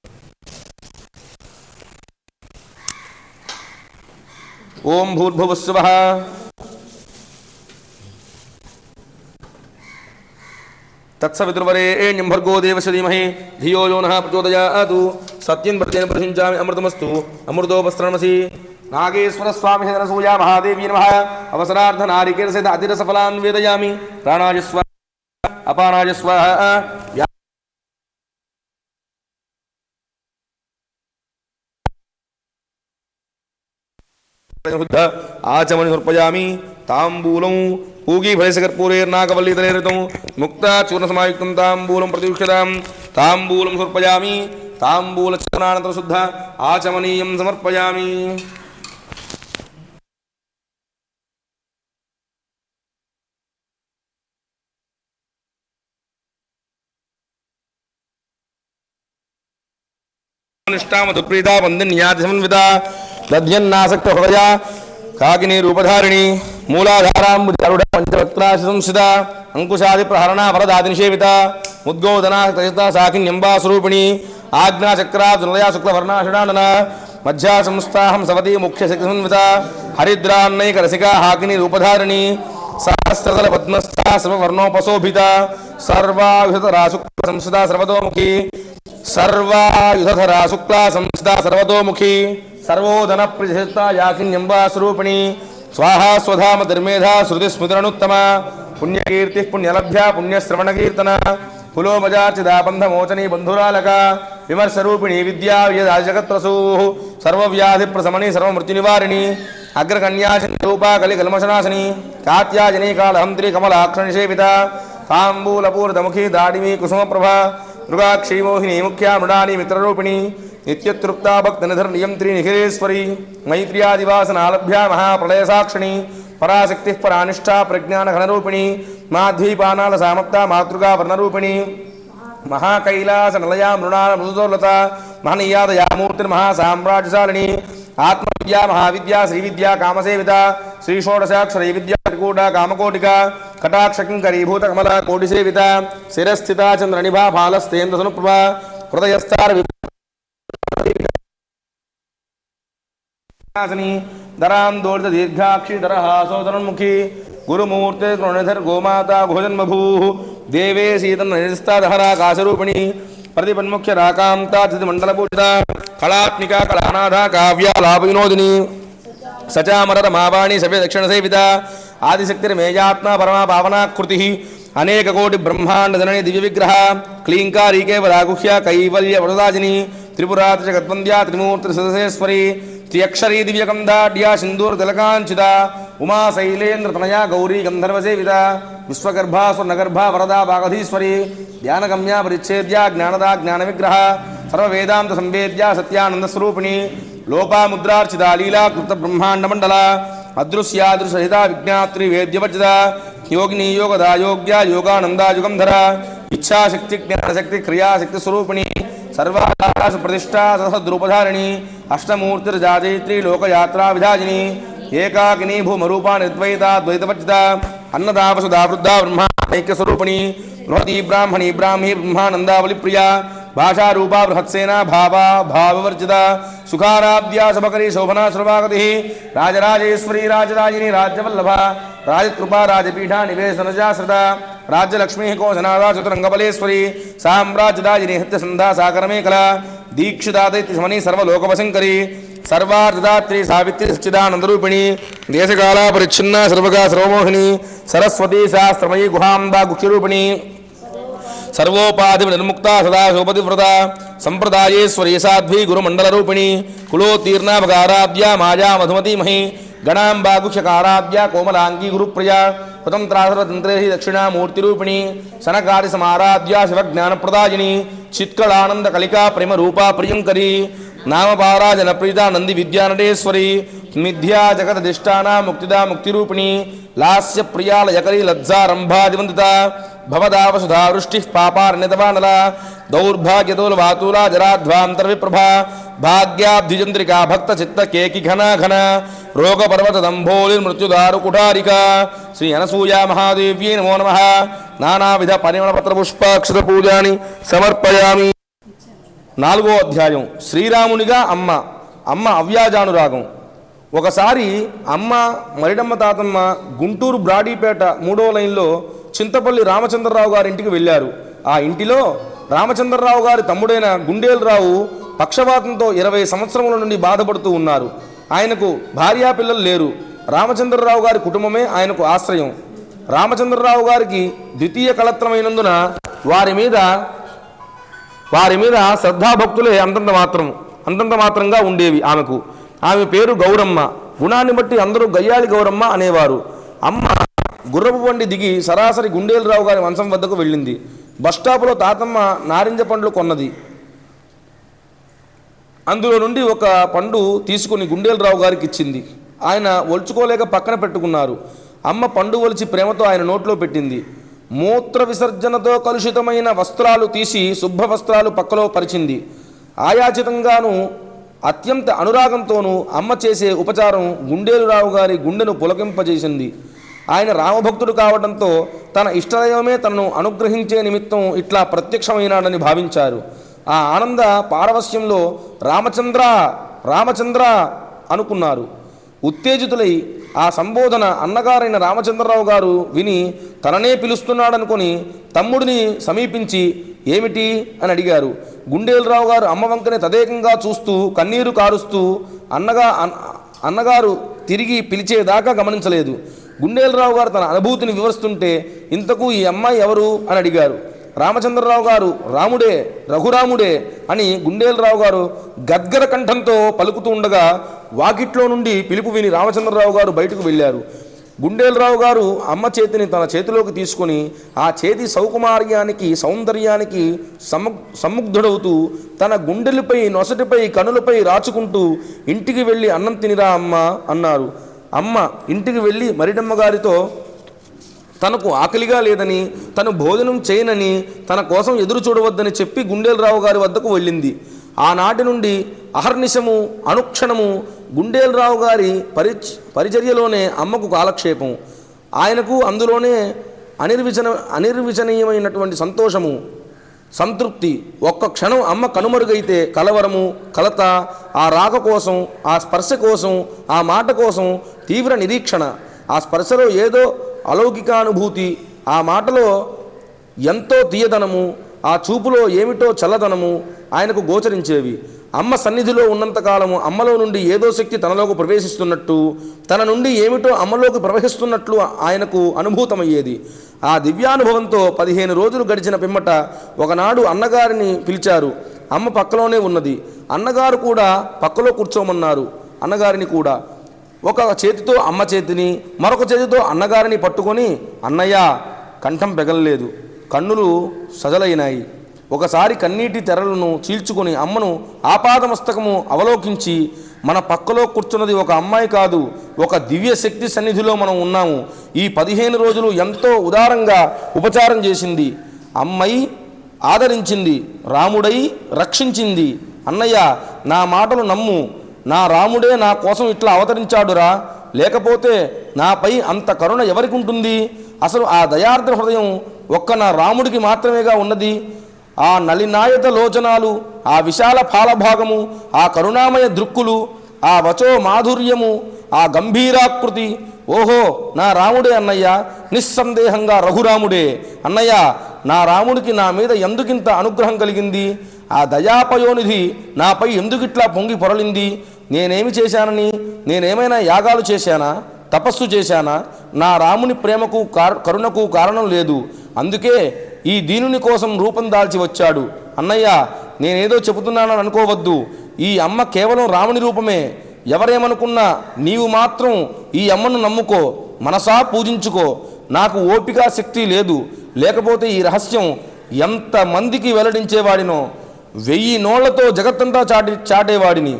ఓం భూర్భువస్సువః తత్సవితుర్వరేణ్యం భర్గో దేవస్య ధీమహి ధియో యో నః ప్రచోదయాతు. సత్యం ప్రత్యేన ప్రశంచామి అమృతమస్తు అమృతోపస్త్రమసి. నాగేశ్వర స్వామి అనసూయ మహాదేవి నమః. అవసరార్థ నారికేల సహిత అతిరస ఫలాన్ వేదయామి. ప్రాణాయ స్వాహ అపానాయ స్వాహ. ఆచమని సమర్పయామి. తాంబూలం పూగీ ఫలశకర్పూరేర్నాగవల్లీతరేరితం ముక్తా చూర్ణ సమాయుక్తం తాంబూలం ప్రతిక్షతాం. తాంబూలం సమర్పయామి. తాంబూల చరణానంతర శుద్ధ ఆచమనీయం సమర్పయామి. నిష్ఠామధుప్రీతా వందిన్యాది సమన్విత దధ్యన్నాసక్త హృదయ కాకినీ రూపధారిణి మూలాధారాంబుజారుడ పంచవక్త్రాశ సంస్థిత అంకుశాది ప్రహరణ వరదాది నిషేవిత ముద్గోదనాసక్త సాకిన్యంబా స్వరూపిణి ఆజ్ఞాచక్రాదునదయా శుక్లవర్ణాషడానన మధ్యా సంస్థాహం సవతి ముఖ్య శక్తి సమన్విత హరిద్రాన్నైక రసికా హాకిని రూపధారిణి సహస్రదల పద్మస్థా సర్వవర్ణోపశోభిత సర్వాయుధరా శుక్ల సంస్థిత సర్వతోముఖి సర్వాయుధరా శుక్ల సంస్థిత సర్వతోముఖి సర్వోదన ప్రతిష్ఠిత యాకిన్యంబా స్వరూపిణి స్వాహా స్వధామ ధర్మేధా శృతి స్మృతిరనుత్తమ పుణ్యకీర్తి పుణ్యలభ్య పుణ్యశ్రవణకీర్తన పులోమజాచిదాబంధమోచనీ బంధురాలక విమర్శరూపిణి విద్యా జగత్రసూ సర్వవ్యాధి ప్రశమని సర్వమృత్యునివారిణి అగ్రకన్యాశరూపా కలికల్మషనాశిని కాత్యాజనీ కాళహంత్రి కమలాక్షనిషేవిత తాంబూలపూరితముఖి దాడిమి కుసుమప్రభ మృగాక్షీమోహిని ముఖ్యా మృడాని మిత్రరూపిణి నిత్యతృప్తా భక్తనిధర్నియంత్రి నిఖిలేశ్వరి మైత్ర్యాదివాసనాలభ్యా మహాప్రళయ సాక్షిణి పరాశక్తి పరానిష్టా ప్రజ్ఞానఘనరూపిణి మాధ్వీపానాల సామప్తా మాతృగా వర్ణరూపిణి మహాకైలాస నిలయా మృణాల మృదుదోర్లత మహనీయాదయామూర్తిర్మహాసామ్రాజ్యశాలిని ఆత్మవిద్యా మహావిద్యా శ్రీవిద్యా కామసేవిత శ్రీషోడశాక్షరీ విద్యా త్రికూట కామకోటిక కటాక్షకింకరీభూత కమల కోటిసేవిత శిరస్థిత చంద్రనిభా ఫాలస్తేంద్ర సనుప్రభ హృదయస్థార ధరాందోళిత దీర్ఘాక్షి ధరహాసోదరన్ముఖి గురుమూర్తే కృణిధర్ గోమాతా గుహజన్మభూ దేవే సీతన్నిస్తాదహరాకాశరూపిణి ప్రతిపన్ముఖ్య రాకాంతా మండల పూజిత కళాత్మిక కళానాథ కావ్యాలాప వినోదిని సచామరత మావాణి సవ్య దక్షిణ సేవిత ఆదిశక్తిర్మేయాత్మ పరమా పావనాకృతి అనేక కోటి బ్రహ్మాండ జనని దివ్య విగ్రహ క్లీంకారీకే వరాగుహ్య కైవల్య వరదాజిని త్రిపురాత్రి జగద్వంద్యా త్రిమూర్తి సదసేశ్వరి త్రియక్షరీ దివ్యకందాఢ్యా సింధూర్ తిలకాంచిత ఉమా శైలేంద్ర తనయా గౌరీ గంధర్వసేవిత విశ్వగర్భా స్వర్ణగర్భా వరదా భాగధీశ్వరి ధ్యానగమ్యా పరిచ్ఛేద్యా జ్ఞానదా జ్ఞాన విగ్రహ సర్వవేదాంత సంవేద్యా సత్యానంద స్వరూపిణి లోపాముద్రార్చిత లీలా కృత బ్రహ్మాండ మండల అదృశ్యాదృశహిత విజ్ఞాత్రి వేద్యవర్జిత యోగిని యోగదా యోగ్య యోగానందా యుగంధర ఇచ్ఛాశక్తి జ్ఞానశక్తి క్రియాశక్తి స్వరూపిణి सर्वासु प्रतिष्ठा सद्रूपधारिणी अष्टमूर्तिर्जाजयित्री लोकयात्रा विधाजिनी एकाकिनी भूमरूपा निर्द्वैता द्वैतपच्चिता अन्नदा वसुधा वृद्धा ब्रह्मा ऐक्यस्वरूपिणी बृहती ब्राह्मणी ब्राह्मी ब्रह्मानंदावली प्रिया भाषा रूपा बृहत्सेना भावा भाववर्जिता सुखाराध्या सबकरी शोभना सर्वागति राजराजेश्वरी राजराजिनी राज्यवल्लभा राजकृपा राजपीठा निवेशनजाश्रिता राज्यलक्ष्मी कोशनादा चतुरंगबलेश्वरी साम्राज्यदाजिनी हत्यसंधा साकरमेकला दीक्षिता दैत्यशमनी सर्वलोकवशंकरी सर्वार्धदात्री सावित्री सच्चिदानंदरूपिणी देशकाला परिच्छिन्ना सर्वगा सर्वमोहिनी सरस्वती शास्त्रमयी गुहांबा गुक्षरूपिणी सर्वोपाधि निर्मुक्ता सदा शोभतिव्रता संप्रदायेश्वरी साध्वी गुरुमंडलरूपिणी कुलोत्तीर्णा भगाराध्या माया मधुमती मही गणांबा गुक्षकाराध्या कोमलांगी गुरुप्रिया स्वतंत्रासुरतंत्रे दक्षिणा मूर्तिरूपिणी सनकादि समाराध्या शिवज्ञानप्रदायिनी चित्कलानंद कलिका प्रेम रूपा प्रियंकरी नामपारा जनप्रीता नंदी विद्यानटेश्वरी मिथ्या जगदधिष्ठाना मुक्तिदा मुक्तिरूपिणी लास्य प्रिया लयकरी लज्जारंभादिवंदिता भवदावसुधा वृष्टिः पापार्णितवानला दौर्भाग्यतोलवातुला जराध्वान्तर्विप्रभा भाग्याब्धिचन्द्रिका भक्तचित्तकेकि घना घन रोगपर्वतदम्भोलिर्मृत्युदारुकुठारिका श्री अनसूया महादेव्यै नमो नमः नानाविध परिमళపత్రపుష్పాక్షతపూజాని సమర్పయామి। 4వ అధ్యాయం శ్రీరామునిగా అమ్మ అవ్యాజానురాగం। ఒకసారి అమ్మ మరిడమ్మ తాతమ్మ గుంటూరు బ్రాడీపేట 3వ లైన్లో చింతపల్లి రామచంద్రరావు గారి ఇంటికి వెళ్ళారు। ఆ ఇంటిలో రామచంద్రరావు గారి తమ్ముడైన గుండేలరావు పక్షవాతంతో 20 సంవత్సరముల నుండి బాధపడుతూ ఉన్నారు। ఆయనకు భార్యా పిల్లలు లేరు। రామచంద్రరావు గారి కుటుంబమే ఆయనకు ఆశ్రయం। రామచంద్రరావు గారికి ద్వితీయ కళత్రమైనందున వారి మీద శ్రద్ధాభక్తులే అంతంత మాత్రంగా ఉండేవి ఆమెకు। ఆమె పేరు గౌరమ్మ। గుణాన్ని బట్టి అందరూ గయ్యాళి గౌరమ్మ అనేవారు। అమ్మ గుర్రపు బండి దిగి సరాసరి గుండేలరావు గారి వంశం వద్దకు వెళ్ళింది। బస్టాపులో తాతమ్మ నారింజ పండ్లు కొన్నది। అందులో నుండి ఒక పండు తీసుకుని గుండేలరావు గారికి ఇచ్చింది। ఆయన ఒలుచుకోలేక పక్కన పెట్టుకున్నారు। అమ్మ పండు ఒలిచి ప్రేమతో ఆయన నోట్లో పెట్టింది। మూత్ర విసర్జనతో కలుషితమైన వస్త్రాలు తీసి శుభ్ర వస్త్రాలు పక్కలో పరిచింది। ఆయాచితంగాను అత్యంత అనురాగంతోనూ అమ్మ చేసే ఉపచారం గుండేలరావు గారి గుండెను పులకింపజేసింది। ఆయన రామభక్తుడు కావడంతో తన ఇష్టదైవమే తనను అనుగ్రహించే నిమిత్తం ఇట్లా ప్రత్యక్షమైనాడని భావించారు। ఆ ఆనంద పారవస్యంలో రామచంద్ర అనుకున్నారు। ఉత్తేజితులై ఆ సంబోధన అన్నగారైన రామచంద్రరావు గారు విని తననే పిలుస్తున్నాడనుకొని తమ్ముడిని సమీపించి ఏమిటి అని అడిగారు। గుండేలరావు గారు అమ్మ వంకనే తదేకంగా చూస్తూ కన్నీరు కారుస్తూ అన్నగారు తిరిగి పిలిచేదాకా గమనించలేదు। గుండేలరావు గారు తన అనుభూతిని వివరిస్తుంటే ఇంతకు ఈ అమ్మాయి ఎవరు అని అడిగారు। రామచంద్రరావు గారు రాముడే, రఘురాముడే అని గుండేలరావు గారు గద్గర కంఠంతో పలుకుతూ ఉండగా వాకిట్లో నుండి పిలుపు విని రామచంద్రరావు గారు బయటకు వెళ్ళారు। గుండేలరావు గారు అమ్మ చేతిని తన చేతిలోకి తీసుకొని ఆ చేతి సౌందర్యానికి సముగ్ధుడవుతూ తన గుండెలపై నొసటిపై కనులపై రాచుకుంటూ ఇంటికి వెళ్ళి అన్నం తినిరా అమ్మ అన్నారు। అమ్మ ఇంటికి వెళ్ళి మరిడమ్మ గారితో తనకు ఆకలిగా లేదని, తను భోజనం చేయనని, తన కోసం ఎదురు చూడవద్దని చెప్పి గుండేలరావు గారి వద్దకు వెళ్ళింది। ఆనాటి నుండి అహర్నిశము అనుక్షణము గుండేలరావు గారి పరిచర్యలోనే అమ్మకు కాలక్షేపం। ఆయనకు అందులోనే అనిర్వచనీయమైనటువంటి సంతోషము, సంతృప్తి। ఒక్క క్షణం అమ్మ కనుమరుగైతే కలవరము, కలత, ఆ రాక కోసం, ఆ స్పర్శ కోసం, ఆ మాట కోసం తీవ్ర నిరీక్షణ, ఆ స్పర్శలో ఏదో అలౌకికానుభూతి, ఆ మాటలో ఎంతో తీయదనము, ఆ చూపులో ఏమిటో చల్లదనము ఆయనకు గోచరించేవి। అమ్మ సన్నిధిలో ఉన్నంతకాలము అమ్మలో నుండి ఏదో శక్తి తనలోకి ప్రవేశిస్తున్నట్టు, తన నుండి ఏమిటో అమ్మలోకి ప్రవహిస్తున్నట్లు ఆయనకు అనుభూతమయ్యేది। ఆ దివ్యానుభవంతో 15 రోజులు గడిచిన పిమ్మట ఒకనాడు అన్నగారిని పిలిచారు। అమ్మ పక్కలోనే ఉన్నది। అన్నగారు కూడా పక్కలో కూర్చోమన్నారు। అన్నగారిని కూడా ఒక చేతితో అమ్మ చేతిని, మరొక చేతితో అన్నగారిని పట్టుకొని, అన్నయ్య కంఠం పెగలలేదు, కన్నులు సజలైనాయి। ఒకసారి కన్నీటి తెరలను చీల్చుకొని అమ్మను ఆపాదమస్తకము అవలోకించి, మన పక్కలో కూర్చున్నది ఒక అమ్మాయి కాదు, ఒక దివ్య శక్తి సన్నిధిలో మనం ఉన్నాము। ఈ 15 రోజులు ఎంతో ఉదారంగా ఉపచారం చేసింది। ఆదరించింది, రాముడై రక్షించింది. అన్నయ్య, నా మాటలు నమ్ము, నా రాముడే నా కోసం ఇట్లా అవతరించాడురా, లేకపోతే నాపై అంత కరుణ ఎవరికి ఉంటుంది? అసలు ఆ దయార్ద్ర హృదయం ఒక్క నా రాముడికి మాత్రమేగా ఉన్నది. ఆ నలినాయత లోచనాలు, ఆ విశాల ఫాలభాగము, ఆ కరుణామయ దృక్కులు, ఆ వచో మాధుర్యము, ఆ గంభీరాకృతి, ఓహో నా రాముడే అన్నయ్య, నిస్సందేహంగా రఘురాముడే. అన్నయ్య, నా రాముడికి నా మీద ఎందుకింత అనుగ్రహం కలిగింది? ఆ దయాపయోనిధి నాపై ఎందుకిట్లా పొంగి పొరలింది? నేనేమి చేశానని? నేనేమైనా యాగాలు చేశానా, తపస్సు చేశానా? నా రాముని ప్రేమకు కరుణకు కారణం లేదు. అందుకే ఈ దీనుని కోసం రూపం దాల్చి వచ్చాడు. అన్నయ్య, నేనేదో చెబుతున్నానని అనుకోవద్దు. ఈ అమ్మ కేవలం రాముని రూపమే. ఎవరేమనుకున్నా నీవు మాత్రం ఈ అమ్మను నమ్ముకో, మనసా పూజించుకో. నాకు ఓపిక శక్తి లేదు, లేకపోతే ఈ రహస్యం ఎంతమందికి వెల్లడించేవాడినో. 1000 నోళ్లతో జగత్తంతా చాటేవాడిని.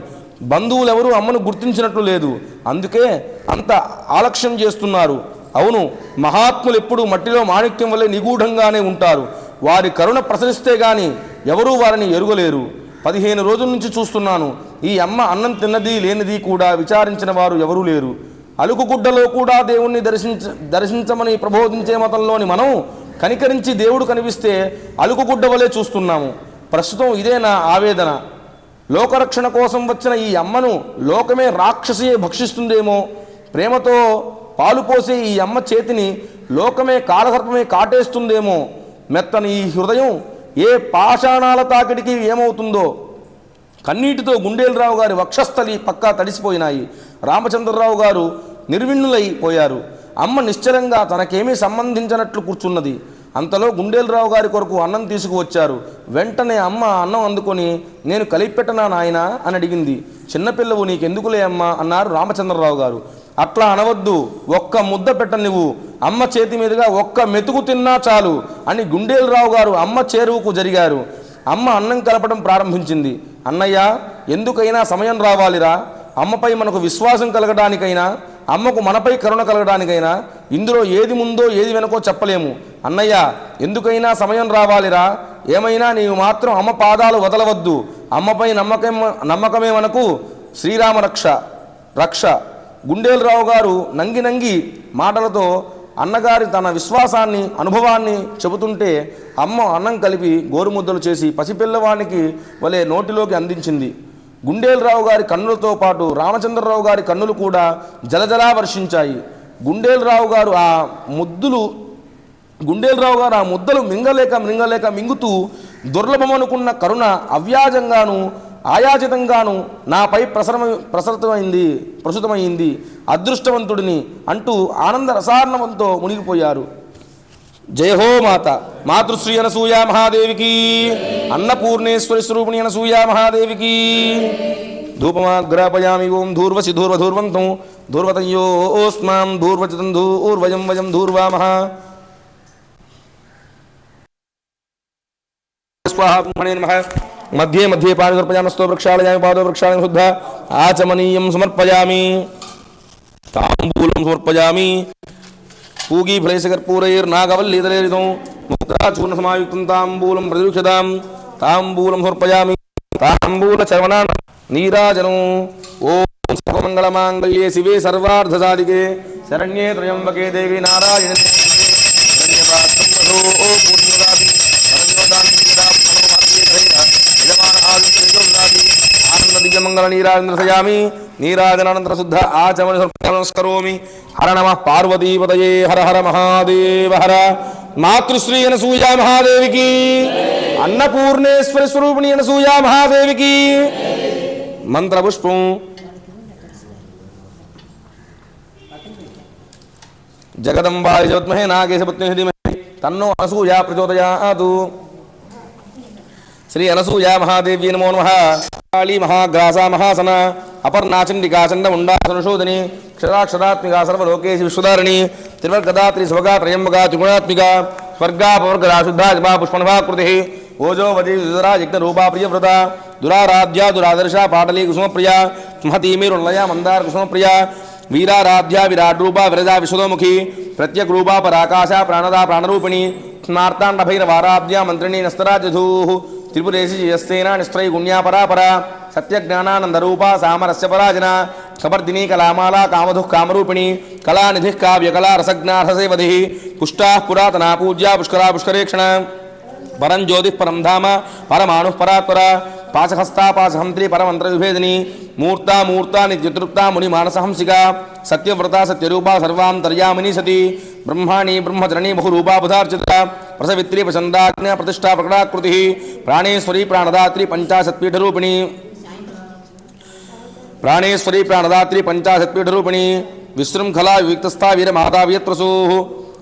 బంధువులెవరూ అమ్మను గుర్తించినట్లు లేదు. అందుకే అంత ఆలక్ష్యం చేస్తున్నారు. అవును, మహాత్ములు ఎప్పుడూ మట్టిలో మాణిక్యం వల్లే నిగూఢంగానే ఉంటారు. వారి కరుణ ప్రసరిస్తే గాని ఎవరూ వారిని ఎరుగలేరు. 15 రోజుల నుంచి చూస్తున్నాను. ఈ అమ్మ అన్నం తిన్నది లేనిది కూడా విచారించిన వారు ఎవరూ లేరు. అలుకుగుడ్డలో కూడా దేవుణ్ణి దర్శించమని ప్రబోధించే మతంలోని మనం కనికరించి దేవుడు కనిపిస్తే అలుకుగుడ్డ వలె చూస్తున్నాము. ప్రస్తుతం ఇదే నా ఆవేదన. లోకరక్షణ కోసం వచ్చిన ఈ అమ్మను లోకమే రాక్షసియే భక్షిస్తుందేమో. ప్రేమతో పాలు పోసే ఈ అమ్మ చేతిని లోకమే కాలసర్పమే కాటేస్తుందేమో. మెత్తని ఈ హృదయం ఏ పాషాణాల తాకిడికి ఏమవుతుందో. కన్నీటితో గుండేలరావు గారి వక్షస్థలి పక్కా తడిసిపోయినాయి. రామచంద్రరావు గారు నిర్విణ్ణులైపోయారు. అమ్మ నిశ్చలంగా తనకేమీ సంబంధించినట్లు కూర్చున్నది. అంతలో గుండేలరావు గారి కొరకు అన్నం తీసుకువచ్చారు. వెంటనే అమ్మ అన్నం అందుకొని, నేను కలిపెట్టనా నాయనా అని అడిగింది. చిన్నపిల్లవు, నీకెందుకులే అమ్మ అన్నారు రామచంద్రరావు గారు. అట్లా అనవద్దు, ఒక్క ముద్ద పెట్ట, నువ్వు అమ్మ చేతి మీదుగా ఒక్క మెతుకు తిన్నా చాలు అని గుండేలరావు గారు అమ్మ చేరువుకు జరిగారు. అమ్మ అన్నం కలపడం ప్రారంభించింది. అన్నయ్య, ఎందుకైనా సమయం రావాలిరా. అమ్మపై మనకు విశ్వాసం కలగడానికైనా, అమ్మకు మనపై కరుణ కలగడానికైనా ఇందులో ఏది ముందో ఏది వెనకో చెప్పలేము. అన్నయ్య, ఎందుకైనా సమయం రావాలిరా. ఏమైనా నీవు మాత్రం అమ్మ పాదాలు వదలవద్దు. అమ్మపై నమ్మకమే మనకు శ్రీరామ రక్ష. గుండేలరావు గారు నంగి మాటలతో అన్నగారి తన విశ్వాసాన్ని, అనుభవాన్ని చెబుతుంటే అమ్మ అన్నం కలిపి గోరుముద్దలు చేసి పసిపిల్లవానికి వలె నోటిలోకి అందించింది. గుండేలరావు గారి కన్నులతో పాటు రామచంద్రరావు గారి కన్నులు కూడా జలజలా వర్షించాయి. గుండేలరావు గారు ఆ ముద్దలు మింగలేక మింగుతూ దుర్లభమనుకున్న కరుణ అవ్యాజంగాను ఆయాచితంగాను నాపై ప్రసృతమైంది. అదృష్టవంతుడిని అంటూ ఆనంద రసార్ణవంతో మునిగిపోయారు. జయహో మాత మాతృశ్రీ అనసూయ మహాదేవికి, అన్నపూర్ణేశ్వరి స్వరూపిణి అనసూయ మహాదేవికి. ధూపమాగ్రాపయామి. ఓం ధూర్వసి ధూర్వధూర్వంతం ధూర్వతయోస్మాం ధూర్వచితం ధూర్వయం వయం ధూర్వామః. స్వాహాత్మనే నమః. మధ్యే మధ్యే పాణి సమర్పయామస్తో వృక్షాళయామి పాదో వృక్షాళయామి శుద్ధ ఆచమనీయం సమర్పయామి. తాంబూలం సమర్పయామి. పూగీ ఫలైసకర్పూరైర్నాగవల్లీదలేరితం ముద్రాచూర్ణ సమాయుక్తం తాంబూలం ప్రతివృక్షతాం. తాంబూలం సమర్పయామి. తాంబూల చర్వణ నీరాజనం. ఓం సర్వమంగళమాంగళ్యే శివే సర్వార్థసాధికే శరణ్యే త్రయంబకే దేవి నారాయణి ఆనందదివ్యమంగళ నీరాజనయామి. నీరాజనానంతర శుద్ధ ఆచమని నమస్కరోమి. హర నమః పార్వతీపతయే. హర హర మహాదేవ హర. మాతృశ్రీ అనసూయ మహాదేవికి, అన్నపూర్ణేశ్వరి స్వరూపిణి అనసూయ మహాదేవికి. మంత్రపుష్పం. జగదంబాయ జగద్మహే నాగేశపత్ని ధీమహి తన్నో అనసూయ ప్రచోదయాతు. శ్రీ అనసూయ మహాదేవ్యై నమో నమః. కాళీ మహాగ్రాసా మహాసన అపర్ణా చండికా చండముండా సంశోధని క్షరాక్షరాత్మికా సర్వలోకేశి విశ్వధారిణి త్రివర్గదాత్రి శుభగా త్రయంబగా త్రిగుణాత్మిక స్వర్గాపవర్గదా శుద్ధా జపా పుష్పణభాకృతి ఓజో వజీ సుధరా యజ్ఞరూపా ప్రియవ్రత దురారాధ్యా దురాదర్శ పాటలీ కుసుమప్రియ మహతీ మీరుల్లయ మందార కుసుమప్రియ వీరారాధ్య విరాట్ రూప విరజా విశదోముఖి ప్రత్యక్ రూప పరాకాశ ప్రాణదా ప్రాణరూపిణి స్మార్తాండ భైరవారాధ్య మంత్రిణి నస్తరాజధూ త్రిపురేశి యస్సేన నిస్త్రై గుణ్యా పరాపర సత్యజ్ఞానానంద రూప సామరస్య పరాజన కబర్దిని కళామాలా కామధు కామరూపిణి కళానిధి కావ్యకళా రసజ్ఞారసేవధి పుష్టా పురాతనా పూజ్య పుష్కరా పుష్కరేక్షణ పరం జ్యోతి పరం ధామ పరమాణు పరాత్పర పాశహస్తా పాశహంత్రి పరమంత్ర విభేదిని మూర్తా మూర్తా నిత్యతృప్తా ముని మానసహంసిక సత్యవ్రత సత్యరూపా సర్వాంతర్యామిని సతి బ్రహ్మాణి బ్రహ్మచరణి బహురూపా బుధార్చిత ప్రసవిత్రి ప్రచందాజ్ఞ ప్రతిష్టా ప్రకటాకృతి ప్రాణేశ్వరి ప్రాణదాత్రి పంచాశత్పీఠరూపిణి ప్రాణేశ్వరి ప్రాణదాత్రి పంచాశత్పీఠరూపిణి విశృంఖలా వివిక్తస్థా వీరమాతా వియత్రసూ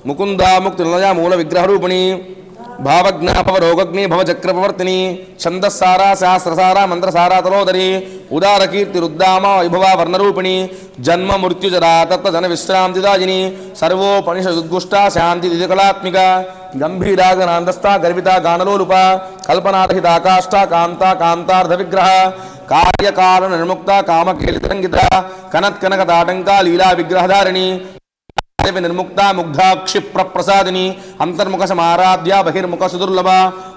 ముకుందా ముక్తినిలయ మూల విగ్రహరూపిణి భావజ్ఞాపవ రోగగ్ని భవచక్రపవర్తిని ఛందస్సారా శాస్త్రసారా మంత్రసారా తలోదరి ఉదారకీర్తి రుద్దామ వైభవ వర్ణరూపిణి జన్మ మృత్యుజరా తత్వ జన విశ్రాంతిదాయిని సర్వోపనిషదుద్గుష్టా శాంతి దికళాత్మిక గంభీరాగనాందస్థా గర్విత గానలోలుప కల్పనారహిత కాష్ట కాంత కాంతార్థ విగ్రహ కార్యకారణ నిర్ముక్త కామకేలితరంగిత కనత్కనకతాటంకా లీలా విగ్రహధారిణి నిర్ముక్త ముగ్ధాక్షిప్ర ప్రసాదిని అంతర్ముఖ సమారాధ్య బహిర్ముఖ సుదుర్లభ